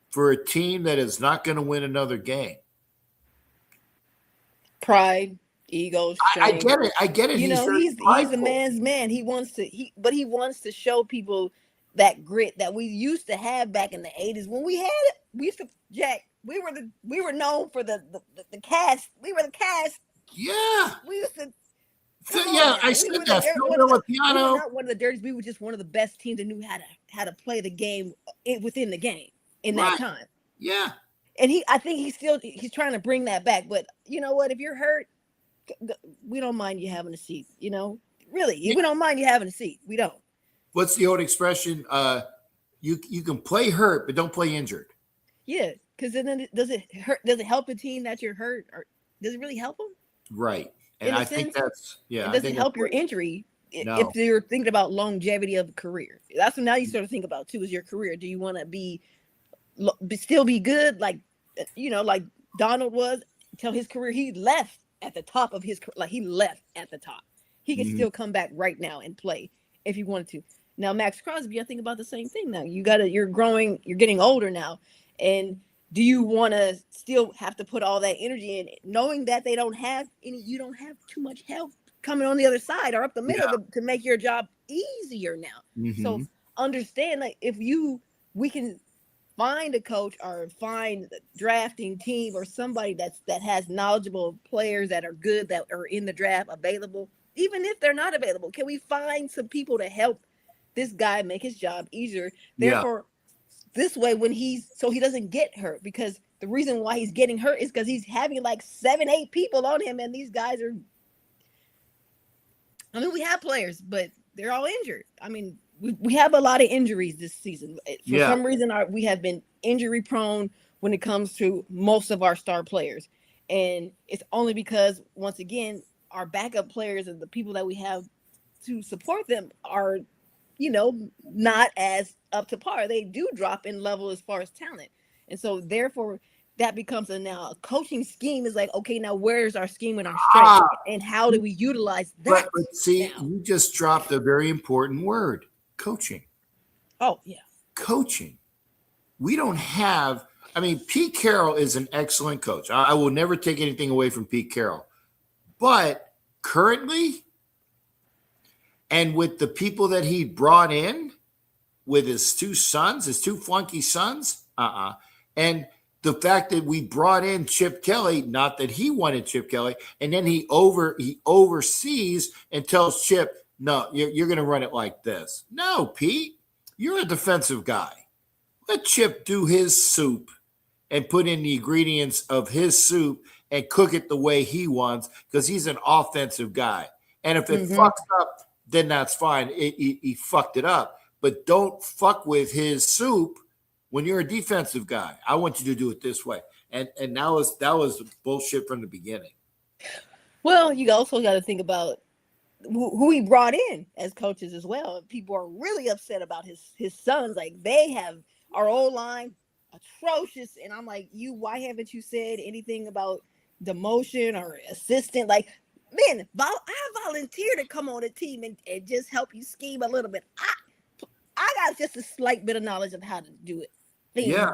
for a team that is not going to win another game? Pride, ego, strength. I get it. He's a man's man. He wants to show people that grit that we used to have back in the 80s when we had it. We were known for the cast. We were the cast. Yeah. We used to. I said that. We were not one of the dirties. We were just one of the best teams that knew how to play the game within the game in that time. Yeah. And I think he's trying to bring that back. But you know what? If you're hurt, we don't mind you having a seat. We don't mind you having a seat. We don't. What's the old expression? You can play hurt, but don't play injured. Yeah, because then does it hurt? Does it help a team that you're hurt, or does it really help them? Right, and I think that's Does it help your injury No. if you're thinking about longevity of a career? That's what now you start to think about too. Is your career? Do you want to still be good like Donald was until his career? He left at the top of his he left at the top. He can still come back right now and play if he wanted to. Now Max Crosby, I think about the same thing. Now you're growing, you're getting older now, and do you want to still have to put all that energy in, knowing that you don't have too much help coming on the other side or up the middle to make your job easier now? Mm-hmm. So understand that if we can find a coach or find a drafting team or somebody that has knowledgeable players that are good, that are in the draft available, even if they're not available, can we find some people to help this guy make his job easier? Therefore, this way, so he doesn't get hurt, because the reason why he's getting hurt is because he's having like 7-8 people on him, and these guys are. I mean, we have players, but they're all injured. I mean, we have a lot of injuries this season. For some reason, we have been injury prone when it comes to most of our star players, and it's only because, once again, our backup players and the people that we have to support them are, not as up to par. They do drop in level as far as talent. And so therefore that becomes a coaching scheme is like, okay, now where's our scheme and our strength and how do we utilize that? But see, you just dropped a very important word, coaching. Oh yeah. Coaching. We don't have, Pete Carroll is an excellent coach. I will never take anything away from Pete Carroll. But currently, and with the people that he brought in, with his two flunky sons, and the fact that we brought in Chip Kelly, not that he wanted Chip Kelly, and then he oversees and tells Chip, no, you're going to run it like this. No, Pete, you're a defensive guy. Let Chip do his soup and put in the ingredients of his soup and cook it the way he wants, because he's an offensive guy. And if it fucks up, then that's fine. He fucked it up. But don't fuck with his soup when you're a defensive guy. I want you to do it this way. And that was bullshit from the beginning. Well, you also got to think about who he brought in as coaches as well. People are really upset about his sons. Like, they have our O-line atrocious. And I'm like, why haven't you said anything about demotion or assistant? Like, man, I volunteer to come on a team and just help you scheme a little bit. I got just a slight bit of knowledge of how to do it. Yeah.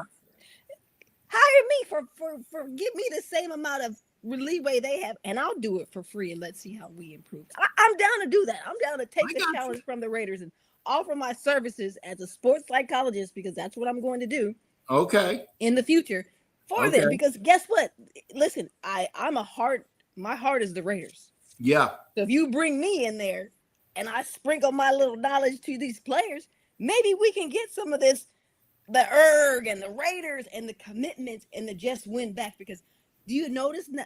Hire me for give me the same amount of leeway they have, and I'll do it for free, and let's see how we improve. I'm down to do that. I'm down to take the challenge from the Raiders and offer my services as a sports psychologist, because that's what I'm going to do. Okay. In the future for them, because guess what? Listen, my heart is the Raiders. Yeah. So if you bring me in there and I sprinkle my little knowledge to these players, maybe we can get some of this, the erg and the Raiders and the commitment and the just win back. Because do you notice now?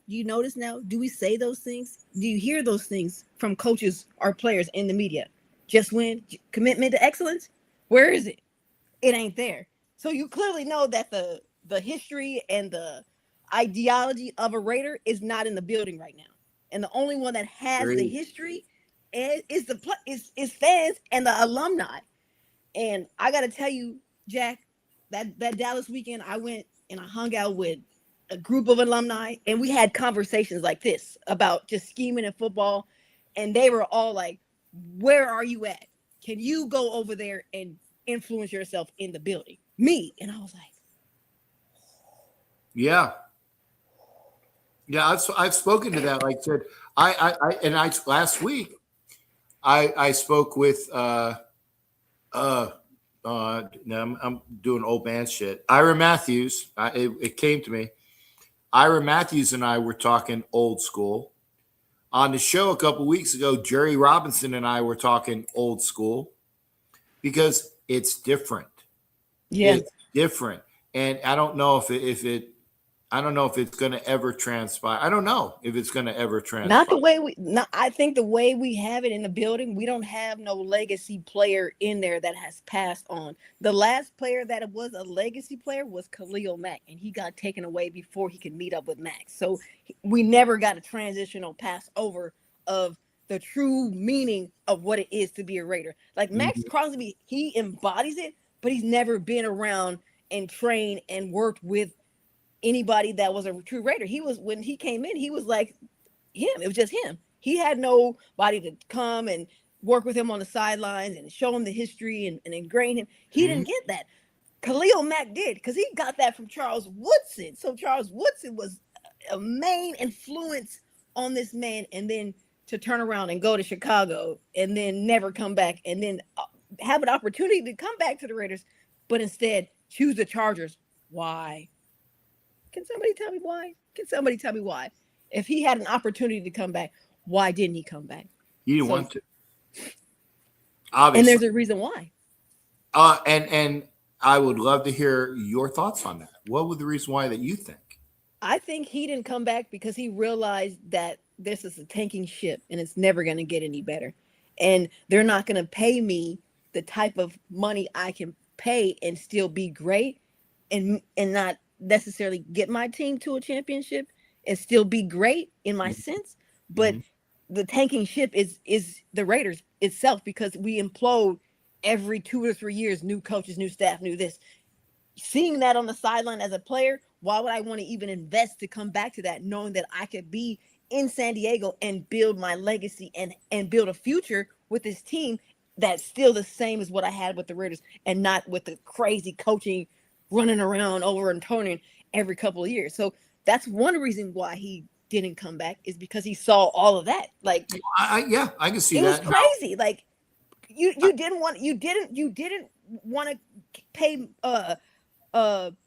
Do you notice now? Do we say those things? Do you hear those things from coaches or players in the media? Just win, commitment to excellence. Where is it? It ain't there. So you clearly know that the history and the ideology of a Raider is not in the building right now. And the only one that has the history is fans and the alumni. And I got to tell you, Jack, that Dallas weekend, I went and I hung out with a group of alumni, and we had conversations like this about just scheming in football. And they were all like, where are you at? Can you go over there and influence yourself in the building? Me. And I was like, yeah. Yeah, I've spoken to that. Like I said, last week I spoke with I'm doing old man shit. Ira Matthews. It came to me. Ira Matthews and I were talking old school. On the show a couple weeks ago, Jerry Robinson and I were talking old school because it's different. yeah. It's different. And I don't know if it's going to ever transpire. I don't know if it's going to ever transpire. Not the way I think the way we have it in the building, we don't have no legacy player in there that has passed on. The last player that was a legacy player was Khalil Mack, and he got taken away before he could meet up with Max. So we never got a transitional pass over of the true meaning of what it is to be a Raider. Like Max Crosby, he embodies it, but he's never been around and trained and worked with anybody that was a true Raider. He was, when he came in, he was like him. It was just him. He had nobody to come and work with him on the sidelines and show him the history and ingrain him. He didn't get that. Khalil Mack did, because he got that from Charles Woodson. So Charles Woodson was a main influence on this man, and then to turn around and go to Chicago and then never come back, and then have an opportunity to come back to the Raiders, but instead choose the Chargers. Why? Can somebody tell me why? If he had an opportunity to come back, why didn't he come back? He didn't want to. Obviously. And there's a reason why. And I would love to hear your thoughts on that. What was the reason why that you think? I think he didn't come back because he realized that this is a tanking ship and it's never going to get any better. And they're not going to pay me the type of money I can pay and still be great and not necessarily get my team to a championship and still be great in my sense. But the tanking ship is the Raiders itself, because we implode every 2 or 3 years, new coaches, new staff, new this. Seeing that on the sideline as a player, why would I want to even invest to come back to that, knowing that I could be in San Diego and build my legacy and build a future with this team that's still the same as what I had with the Raiders, and not with the crazy coaching running around over and turning every couple of years. So that's one reason why he didn't come back, is because he saw all of that. Like, I can see it that. was crazy. Like you didn't want to pay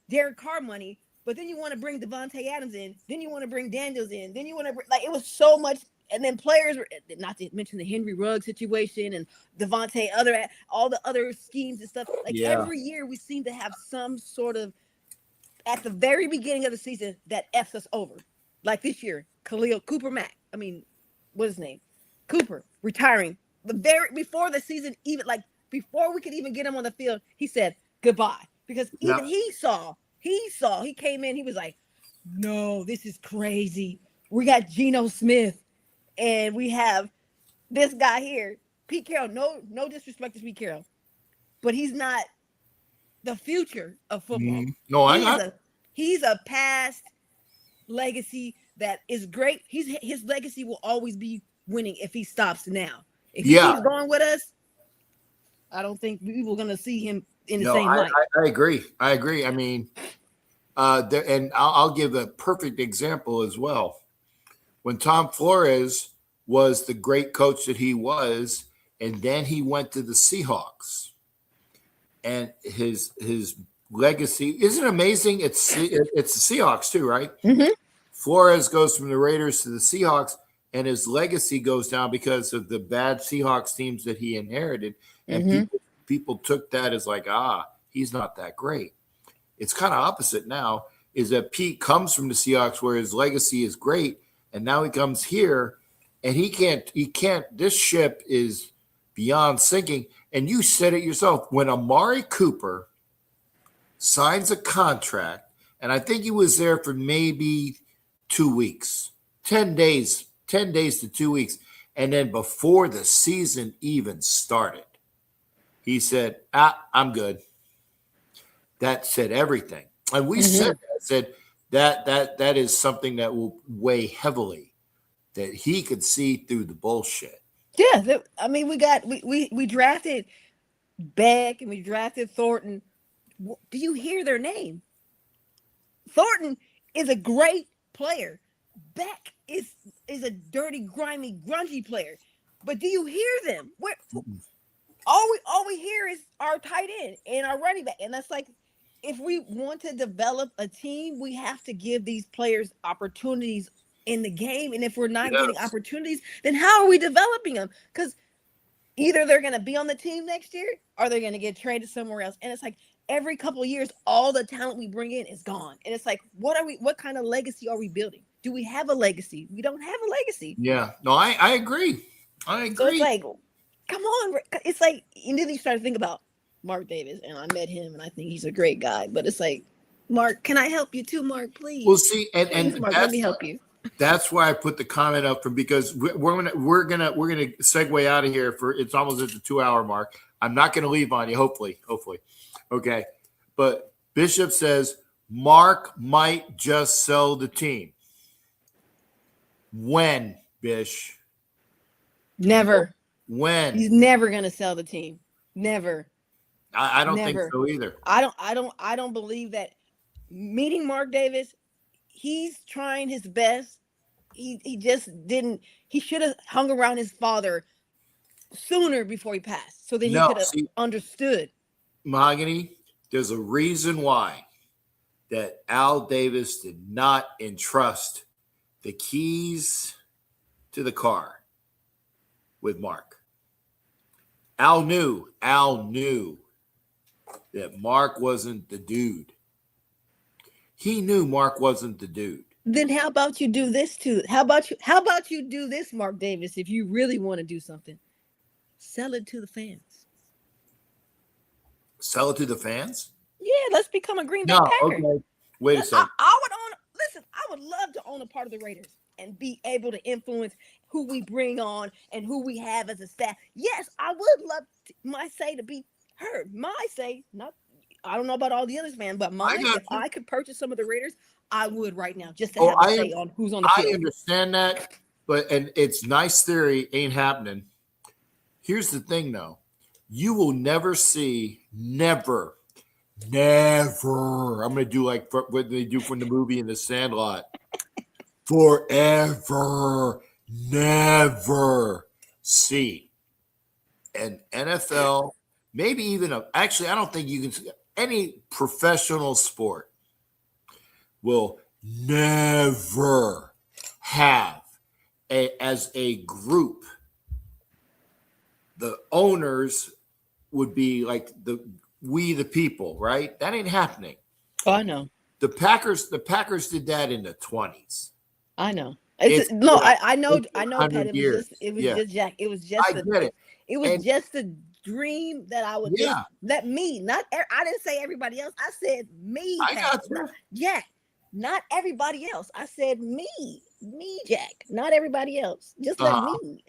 Derek Carr money, but then you want to bring Devontae Adams in, then you want to bring Daniels in, then you want to like, it was so much. And then players were, not to mention the Henry Ruggs situation and Devontae, all the other schemes and stuff. Like every year we seem to have some sort of, at the very beginning of the season, that F's us over. Like this year, Cooper Mack. I mean, what's his name? Cooper retiring. Before the season, even like before we could even get him on the field, he said goodbye. Because even he came in, he was like, no, this is crazy. We got Geno Smith. And we have this guy here, Pete Carroll. No disrespect to Pete Carroll, but he's not the future of football. No, he's a past legacy that is great. His legacy will always be winning if he stops now. If he keeps going with us, I don't think we were going to see him in the same light. I agree. I agree. I mean, and I'll give a perfect example as well. When Tom Flores was the great coach that he was, and then he went to the Seahawks, and his legacy isn't it amazing. It's the Seahawks too, right? Mm-hmm. Flores goes from the Raiders to the Seahawks, and his legacy goes down because of the bad Seahawks teams that he inherited. And people took that as like, he's not that great. It's kind of opposite now, is that Pete comes from the Seahawks where his legacy is great, and now he comes here, and he can't, this ship is beyond sinking. And you said it yourself, when Amari Cooper signs a contract, and I think he was there for maybe 2 weeks, 10 days to 2 weeks. And then before the season even started, he said, I'm good. That said everything. And we said that is something that will weigh heavily, that he could see through the bullshit. Yeah. I mean, we drafted Beck and we drafted Thornton. Do you hear their name? Thornton is a great player. Beck is a dirty, grimy, grungy player. But do you hear them? All we hear is our tight end and our running back. And that's like, if we want to develop a team, we have to give these players opportunities in the game. And if we're not getting opportunities, then how are we developing them? Because either they're going to be on the team next year or they're going to get traded somewhere else. And it's like every couple of years, all the talent we bring in is gone. And it's like, what kind of legacy are we building? Do we have a legacy? We don't have a legacy. Yeah. No, I agree. I agree. So it's like, come on. It's like, and then you start to think about Mark Davis, and I met him, and I think he's a great guy. But it's like, Mark, can I help you too, Mark? Please. Well, see, Please, Mark, let me help you. That's why I put the comment up because we're gonna segue out of here for it's almost at the 2 hour mark. I'm not gonna leave on you. Hopefully, okay. But Bishop says Mark might just sell the team. When, Bish? Never. When? He's never gonna sell the team. Never. I don't think so either. I don't believe that. Meeting Mark Davis, he's trying his best. He just didn't. He should have hung around his father sooner before he passed, so that he could have understood. Mahogany, there's a reason why that Al Davis did not entrust the keys to the car with Mark. Al knew that Mark wasn't the dude. He knew Mark wasn't the dude. Then how about you do this too? How about you do this, Mark Davis, if you really want to do something? Sell it to the fans. Sell it to the fans? Yeah, let's become a Green Bay Packer. Okay. Wait a second. I would love to own a part of the Raiders and be able to influence who we bring on and who we have as a staff. Yes, I would love my say to be heard. My say, I don't know about all the others, man, but if I could purchase some of the Raiders, I would right now, just to have a say on who's on the field. I understand that, and it's nice theory, ain't happening. Here's the thing, though. You will never see, never. I'm going to do like what they do from the movie in The Sandlot. Forever, never see an NFL, maybe even actually, I don't think you can see any professional sport will never have as a group, the owners would be like we the people, right? That ain't happening. Oh, I know. The Packers did that in the 20s. I know. I know. Pat, it was just Jack. It was just it was just a dream that I would think that me, I didn't say everybody else. I said me. I got you. Jack, not everybody else. I said me, Jack, not everybody else. Just like me.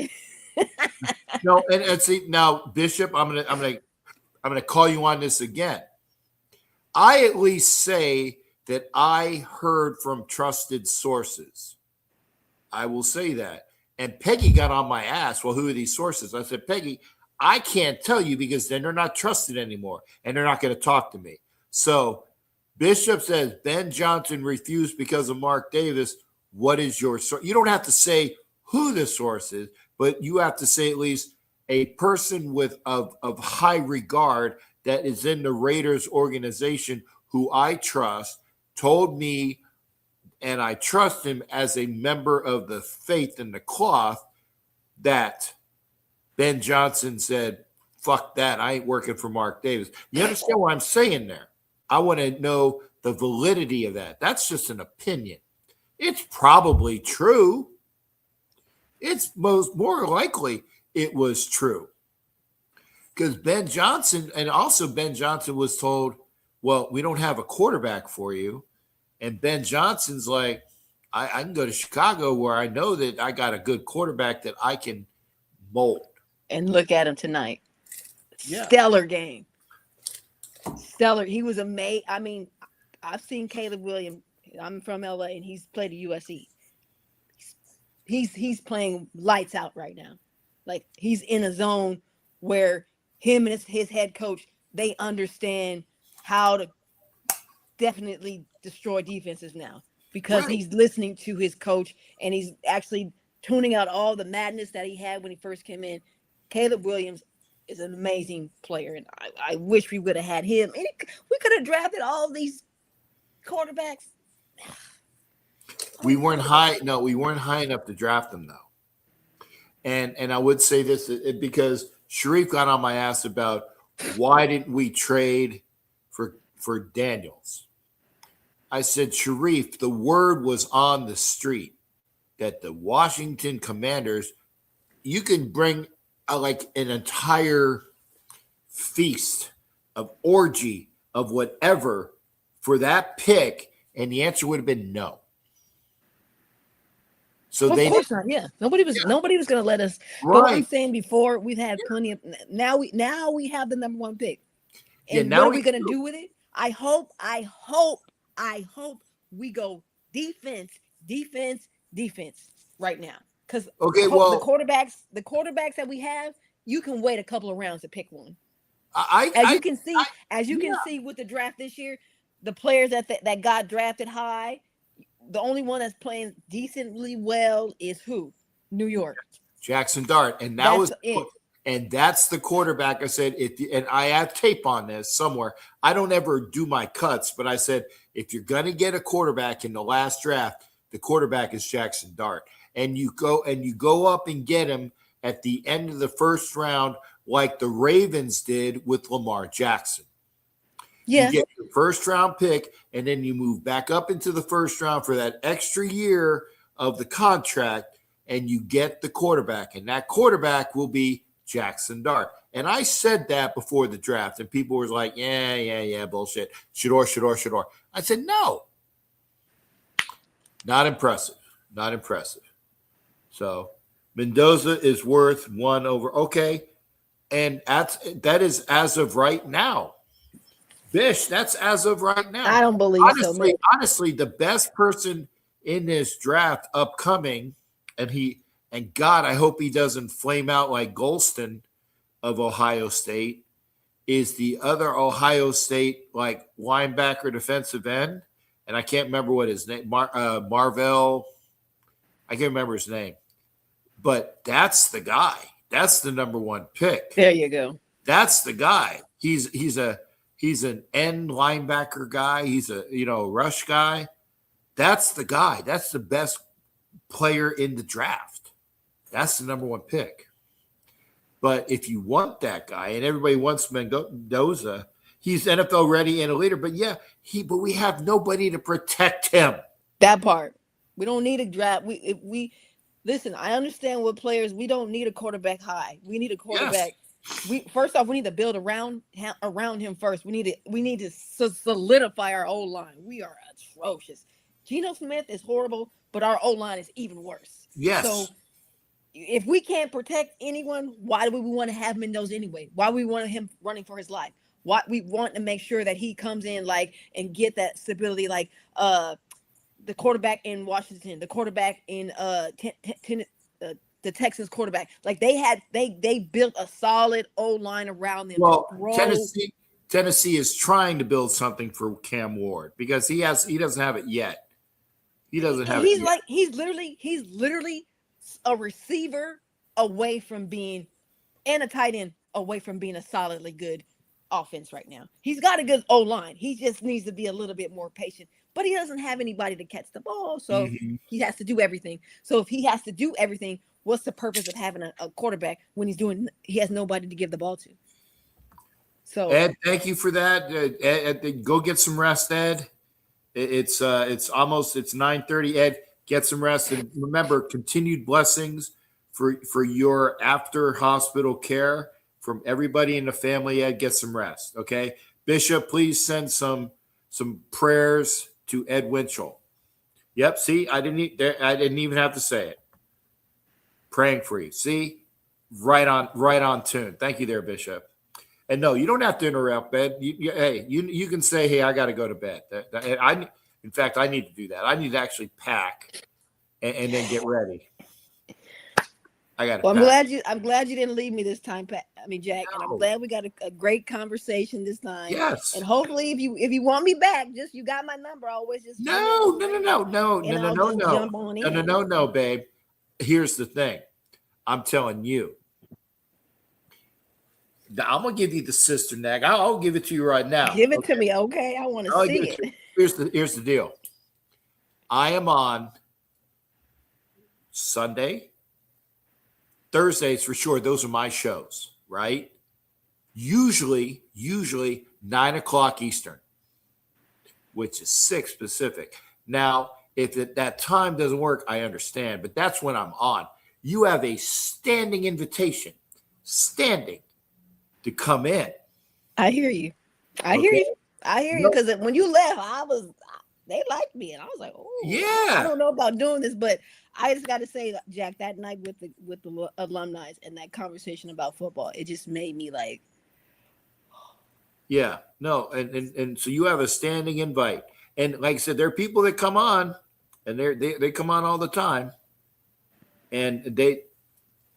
No, and see now, Bishop, I'm gonna call you on this again. I at least say that I heard from trusted sources I will say that. And Peggy got on my ass. Well, who are these sources? I said, Peggy, I can't tell you because then they're not trusted anymore and they're not going to talk to me. So Bishop says Ben Johnson refused because of Mark Davis. What is your source? You don't have to say who the source is, but you have to say at least a person of high regard that is in the Raiders organization who I trust told me, and I trust him as a member of the faith in the cloth, that Ben Johnson said, fuck that. I ain't working for Mark Davis. You understand what I'm saying there? I want to know the validity of that. That's just an opinion. It's probably true. It's more likely it was true. Because Ben Johnson was told, well, we don't have a quarterback for you. And Ben Johnson's like, I can go to Chicago where I know that I got a good quarterback that I can mold. And look at him tonight. Yeah. Stellar game. Stellar. He was amazing. I mean, I've seen Caleb Williams. I'm from LA and he's played at USC. He's playing lights out right now. Like he's in a zone where him and his head coach, they understand how to definitely destroy defenses now because he's listening to his coach and he's actually tuning out all the madness that he had when he first came in. Caleb Williams is an amazing player, and I wish we would have had him. And we could have drafted all these quarterbacks. We weren't high. No, we weren't high enough to draft them, though. And I would say this because Sharif got on my ass about why didn't we trade for Daniels. I said, Sharif, the word was on the street that the Washington Commanders, you can bring like an entire feast of orgy of whatever for that pick, and the answer would have been no. So of course not. Yeah, nobody was going to let us. Right. But I'm saying before we've had plenty of. Now we have the number one pick. And now what are we going to do with it? I hope we go defense right now. Because the quarterbacks that we have, you can wait a couple of rounds to pick one. As you can see with the draft this year, the players that got drafted high, the only one that's playing decently well is who? New York. Jackson Dart. And that's it. And that's the quarterback. I said, and I have tape on this somewhere. I don't ever do my cuts, but I said, if you're going to get a quarterback in the last draft, the quarterback is Jackson Dart. And you go up and get him at the end of the first round, like the Ravens did with Lamar Jackson. Yeah. You get your first round pick, and then you move back up into the first round for that extra year of the contract, and you get the quarterback. And that quarterback will be Jackson Dart. And I said that before the draft, and people were like, yeah, bullshit. Shador. I said, no. Not impressive. So Mendoza is worth 1 over. Okay. And that is as of right now. Bish, that's as of right now. I don't believe so. Man. Honestly, the best person in this draft upcoming, and God, I hope he doesn't flame out like Golston of Ohio State, is the other Ohio State like linebacker defensive end. And I can't remember what his name, Marvell. I can't remember his name. But that's the guy. That's the number one pick. There you go. That's the guy. He's an end linebacker guy. He's a rush guy. That's the guy. That's the best player in the draft. That's the number one pick. But if you want that guy, and everybody wants Mendoza, he's NFL ready and a leader. But but we have nobody to protect him. That part. We don't need a draft. Listen, I understand what players. We don't need a quarterback high. We need a quarterback. Yes. First off, we need to build around him first. We need to solidify our O-line. We are atrocious. Geno Smith is horrible, but our O-line is even worse. Yes. So if we can't protect anyone, why do we want to have Mendoza anyway? Why do we want him running for his life? Why we want to make sure that he comes in and get that stability the quarterback in Washington, the quarterback in the Texans quarterback. Like they built a solid O-line around them to grow. Tennessee is trying to build something for Cam Ward because he doesn't have it yet. He doesn't have it yet. He's literally a receiver away from being, and a tight end away from being a solidly good offense right now. He's got a good O-line. He just needs to be a little bit more patient, but he doesn't have anybody to catch the ball, so he has to do everything. So if he has to do everything, what's the purpose of having a quarterback when he has nobody to give the ball to? So Ed, thank you for that. Ed, go get some rest, Ed. It's 9:30. Ed, get some rest, and remember, continued blessings for your after hospital care from everybody in the family. Ed, get some rest. Okay, Bishop, please send some prayers to Ed Winchell. Yep. See, I didn't even have to say it. Praying for you. See, right on tune. Thank you there, Bishop. And no, you don't have to interrupt, Ed. You can say, hey, I got to go to bed. In fact, I need to do that. I need to actually pack and then get ready. I got to. Well, I'm glad you didn't leave me this time, Jack. No. And I'm glad we got a great conversation this time. Yes. And hopefully, if you want me back, you got my number. Always just no, babe. Here's the thing. I'm telling you. I'm gonna give you the sister nag. I'll give it to you right now. Give it to me, okay? I want to see it. Here's the deal. I am on Sunday, Thursdays for sure. Those are my shows, right? Usually 9:00 Eastern, which is 6 Pacific. Now, if that time doesn't work, I understand, but that's when I'm on. You have a standing invitation, to come in. I hear you. I hear you because when you left, they liked me, and I was like, oh yeah. I don't know about doing this, but I just got to say, Jack, that night with the alumni and that conversation about football, it just made me like. Yeah, no, and so you have a standing invite, and like I said, there are people that come on, and they come on all the time, and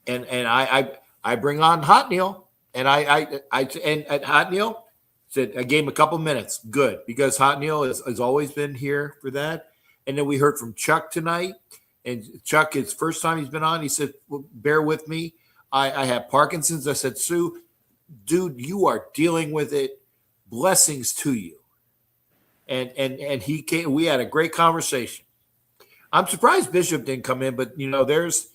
I bring on Hot Neil. And I at Hot Neil said I gave him a couple minutes. Good, because Hot Neil has always been here for that. And then we heard from Chuck tonight. And Chuck, it's first time he's been on. He said, well, bear with me. I have Parkinson's. I said, Sue, dude, you are dealing with it. Blessings to you. And he came. We had a great conversation. I'm surprised Bishop didn't come in, but there's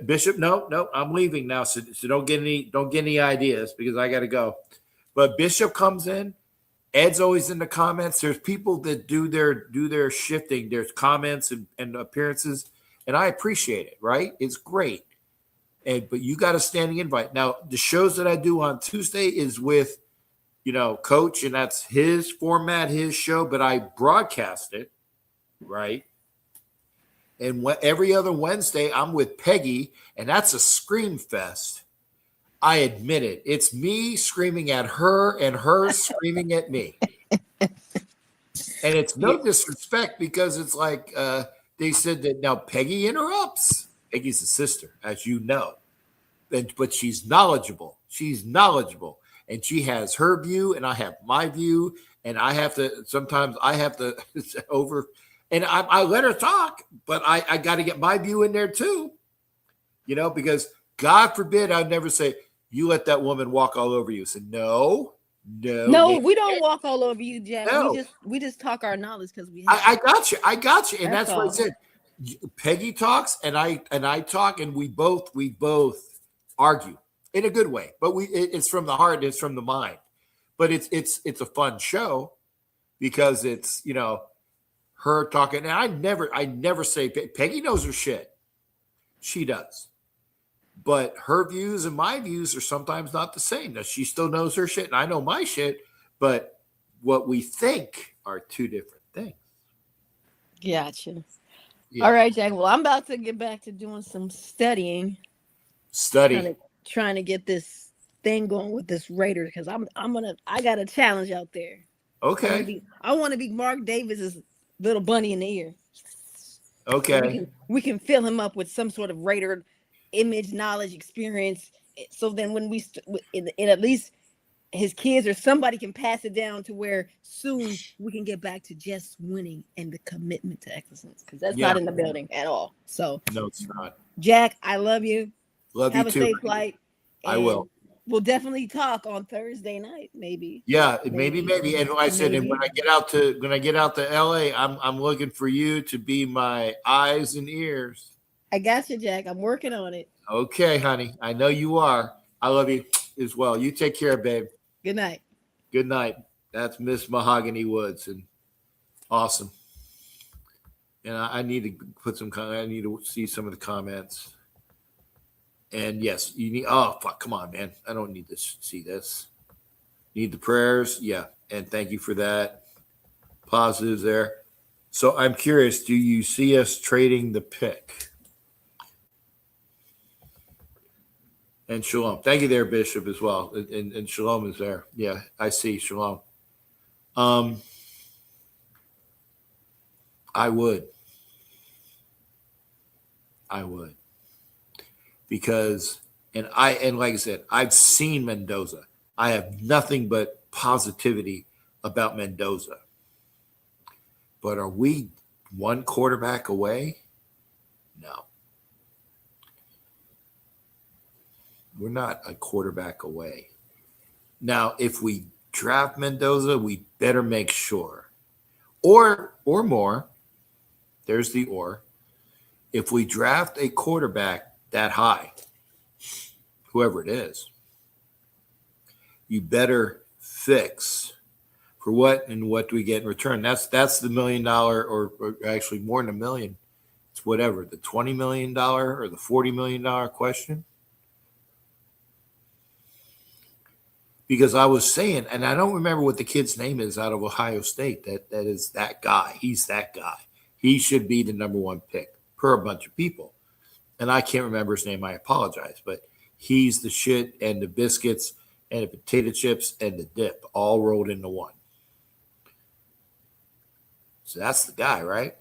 Bishop, no, I'm leaving now, so don't get any ideas because I got to go. But Bishop comes in. Ed's always in the comments. There's people that do their shifting. There's comments and appearances, and I appreciate it. Right? It's great. But you got a standing invite. Now the shows that I do on Tuesday is with Coach, and that's his format, his show. But I broadcast it, right? And every other Wednesday, I'm with Peggy, and that's a scream fest. I admit it. It's me screaming at her and her screaming at me. And it's no disrespect because it's like they said that now Peggy interrupts. Peggy's a sister, as you know. But she's knowledgeable. And she has her view, and I have my view. And sometimes I have to over. And I let her talk, but I got to get my view in there too, because God forbid I'd never say, you let that woman walk all over you. So no, we don't walk all over you, Jeff. No. We just talk our knowledge because we. I got you, and that's what I said. Peggy talks, and I talk, and we both argue in a good way, but it's from the heart, it's from the mind, but it's a fun show because it's her talking, and I never say Peggy knows her shit. She does. But her views and my views are sometimes not the same. Now, she still knows her shit, and I know my shit, but what we think are two different things. Gotcha. Yeah. All right, Jack. Well, I'm about to get back to doing some studying. Trying to get this thing going with this Raiders because I got a challenge out there. Okay. I want to be Mark Davis's little bunny in the ear. Okay. We can fill him up with some sort of Raider image, knowledge, experience. So then when in at least his kids or somebody can pass it down to where soon we can get back to just winning and the commitment to excellence, because that's not in the building at all. So no, it's not. Jack, I love you. Love Have you a too. safe flight. I will. We'll definitely talk on Thursday night, maybe. Yeah, maybe. And I said, and Maybe. when I get out to LA, I'm looking for you to be my eyes and ears. I got you, Jack. I'm working on it. Okay, honey. I know you are. I love you as well. You take care, babe. Good night. Good night. That's Miss Mahogany Woods, and awesome. And I need to put some. I need to see some of the comments. And yes, you need. Oh fuck! Come on, man. I don't need to see this. Need the prayers, yeah. And thank you for that. Positives there. So I'm curious. Do you see us trading the pick? And Shalom. Thank you there, Bishop, as well. And Shalom is there. Yeah, I see Shalom. I would. Because and like I said, I've seen Mendoza. I have nothing but positivity about Mendoza. But are we one quarterback away? No. We're not a quarterback away. Now, if we draft Mendoza, we better make sure. Or more, there's the or. If we draft a quarterback that high, whoever it is, you better fix for what and what do we get in return. That's the $1 million or actually more than $1 million. It's whatever, the $20 million or the $40 million question. Because I was saying, and I don't remember what the kid's name is out of Ohio State. That is that guy. He's that guy. He should be the number one pick per a bunch of people. And I can't remember his name. I apologize. But he's the shit and the biscuits and the potato chips and the dip all rolled into one. So that's the guy, right?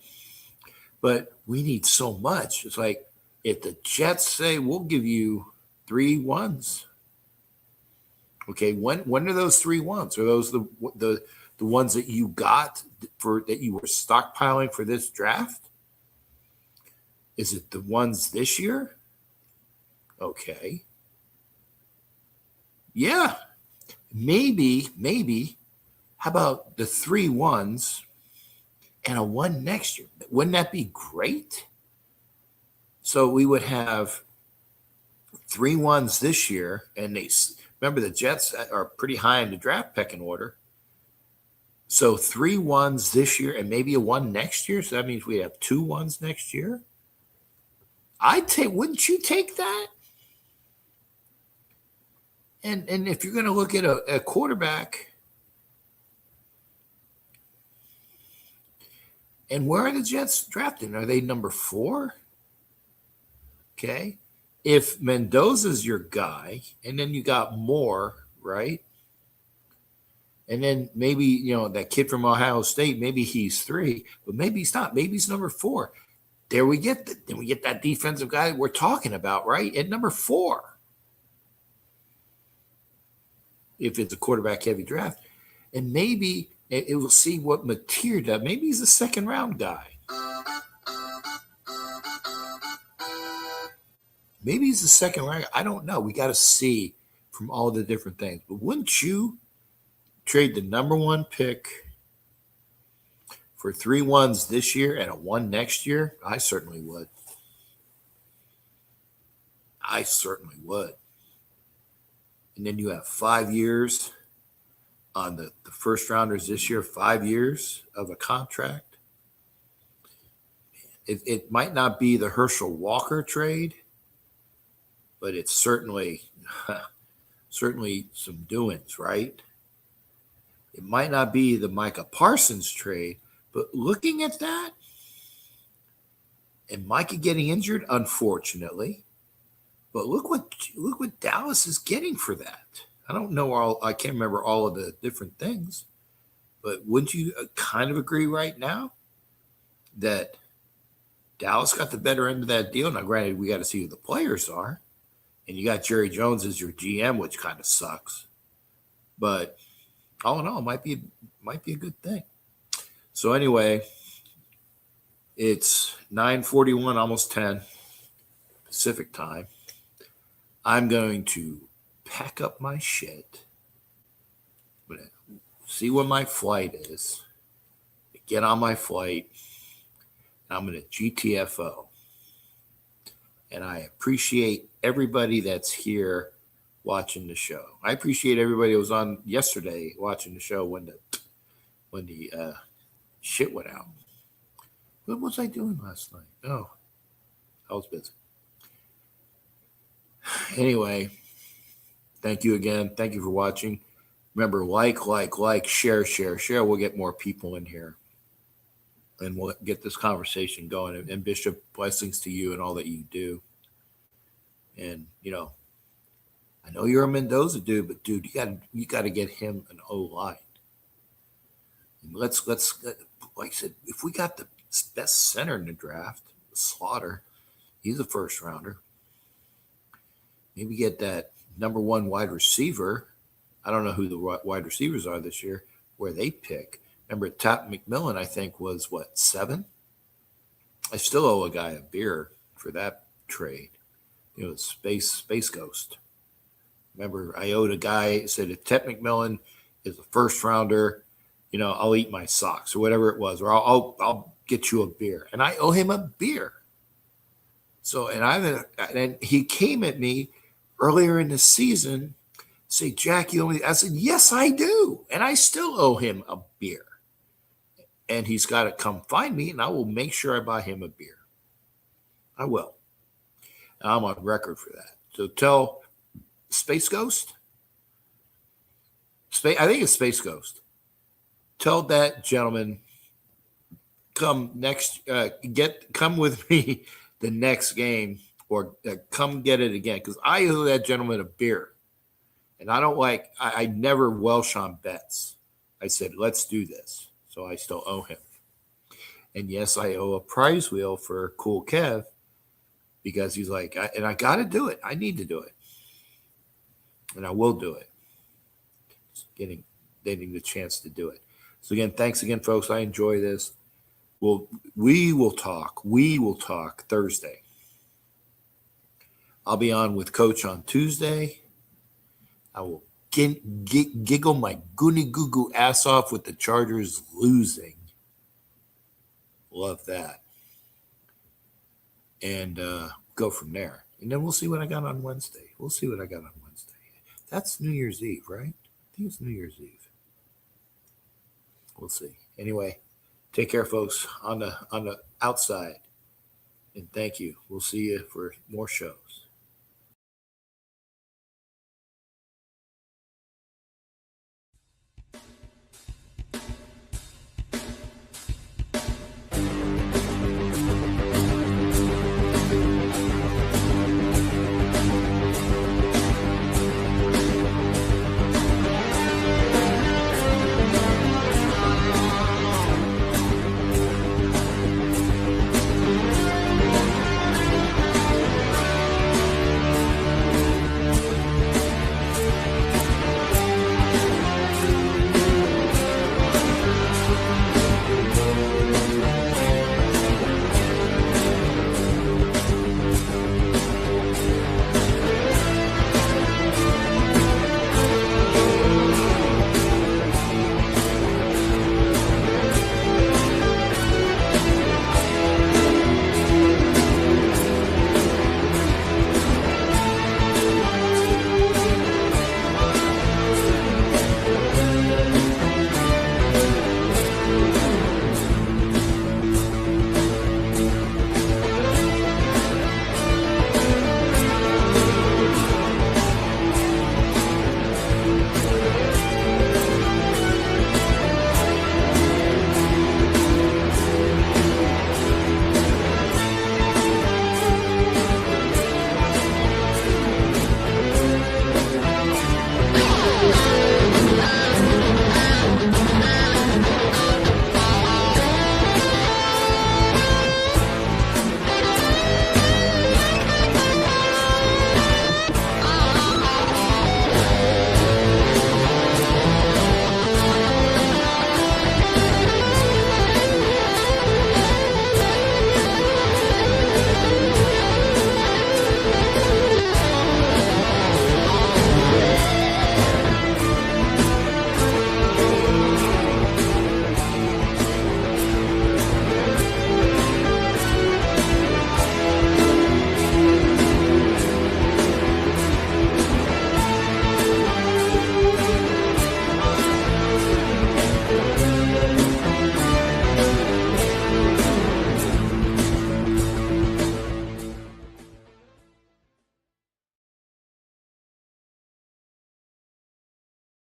But we need so much. It's like if the Jets say, we'll give you 3 ones. Okay, when are those 3 ones? Are those the ones that you got for that you were stockpiling for this draft? Is it the ones this year? Okay. Yeah. Maybe. How about the 3 ones and a 1 next year? Wouldn't that be great? So we would have 3 ones this year, and remember the Jets are pretty high in the draft pecking order. So 3 ones this year and maybe a 1 next year. So that means we have 2 ones next year. Wouldn't you take that? And if you're going to look at a quarterback, and where are the Jets drafting? Are they number 4? Okay. If Mendoza's your guy, and then you got Moore, right? And then maybe, that kid from Ohio State, maybe he's 3, but maybe he's not. Maybe he's number 4. Then we get that defensive guy we're talking about, right? At number 4. If it's a quarterback heavy draft. And maybe it will see what Mateer does. Maybe he's a 2nd round guy. Maybe he's the 2nd round. I don't know. We got to see from all the different things. But wouldn't you trade the number 1 pick for 3 ones this year and a 1 next year? I certainly would. And then you have 5 years on the first rounders this year, 5 years of a contract. It might not be the Herschel Walker trade, but it's certainly some doings, right? It might not be the Micah Parsons trade, but looking at that, and Micah getting injured, unfortunately, but look what Dallas is getting for that. I can't remember all of the different things, but wouldn't you kind of agree right now that Dallas got the better end of that deal. Now, granted, we got to see who the players are, and you got Jerry Jones as your GM, which kind of sucks. But all in all, it might be a good thing. So anyway, it's 9:41, almost 10 Pacific time. I'm going to pack up my shit. I'm going to see when my flight is. Get on my flight. I'm going to GTFO. And I appreciate everybody that's here watching the show. I appreciate everybody who was on yesterday watching the show when the shit went out. What was I doing last night? Oh, I was busy. Anyway, thank you again. Thank you for watching. Remember, like, share. We'll get more people in here. And we'll get this conversation going. And Bishop, blessings to you and all that you do. And, I know you're a Mendoza dude, but dude, you got to get him an O-line. And let's like I said, if we got the best center in the draft, Slaughter, he's a first rounder. Maybe get that number one wide receiver. I don't know who the wide receivers are this year, where they pick. Remember, Tap McMillan, I think, was 7? I still owe a guy a beer for that trade. Space Ghost. Remember, I owed a guy, said if Tep McMillan is a first rounder, I'll eat my socks or whatever it was, or I'll get you a beer. And I owe him a beer. So, and he came at me earlier in the season, say, Jack, you owe me. I said, yes, I do. And I still owe him a beer. And he's got to come find me, and I will make sure I buy him a beer. I will. And I'm on record for that. So tell Space Ghost. I think it's Space Ghost. Tell that gentleman, come with me the next game, or come get it again, because I owe that gentleman a beer. And I never Welsh on bets. I said, let's do this. So I still owe him. And yes, I owe a prize wheel for Cool Kev, because he's like, I got to do it. I need to do it. And I will do it. Just getting the chance to do it. So again, thanks again, folks. I enjoy this. We will talk Thursday. I'll be on with Coach on Tuesday. I will giggle my goony goo goo ass off with the Chargers losing. Love that. And go from there. And then we'll see what I got on Wednesday. That's New Year's Eve, right? I think it's New Year's Eve. We'll see. Anyway, take care, folks, on the outside. And thank you. We'll see you for more shows.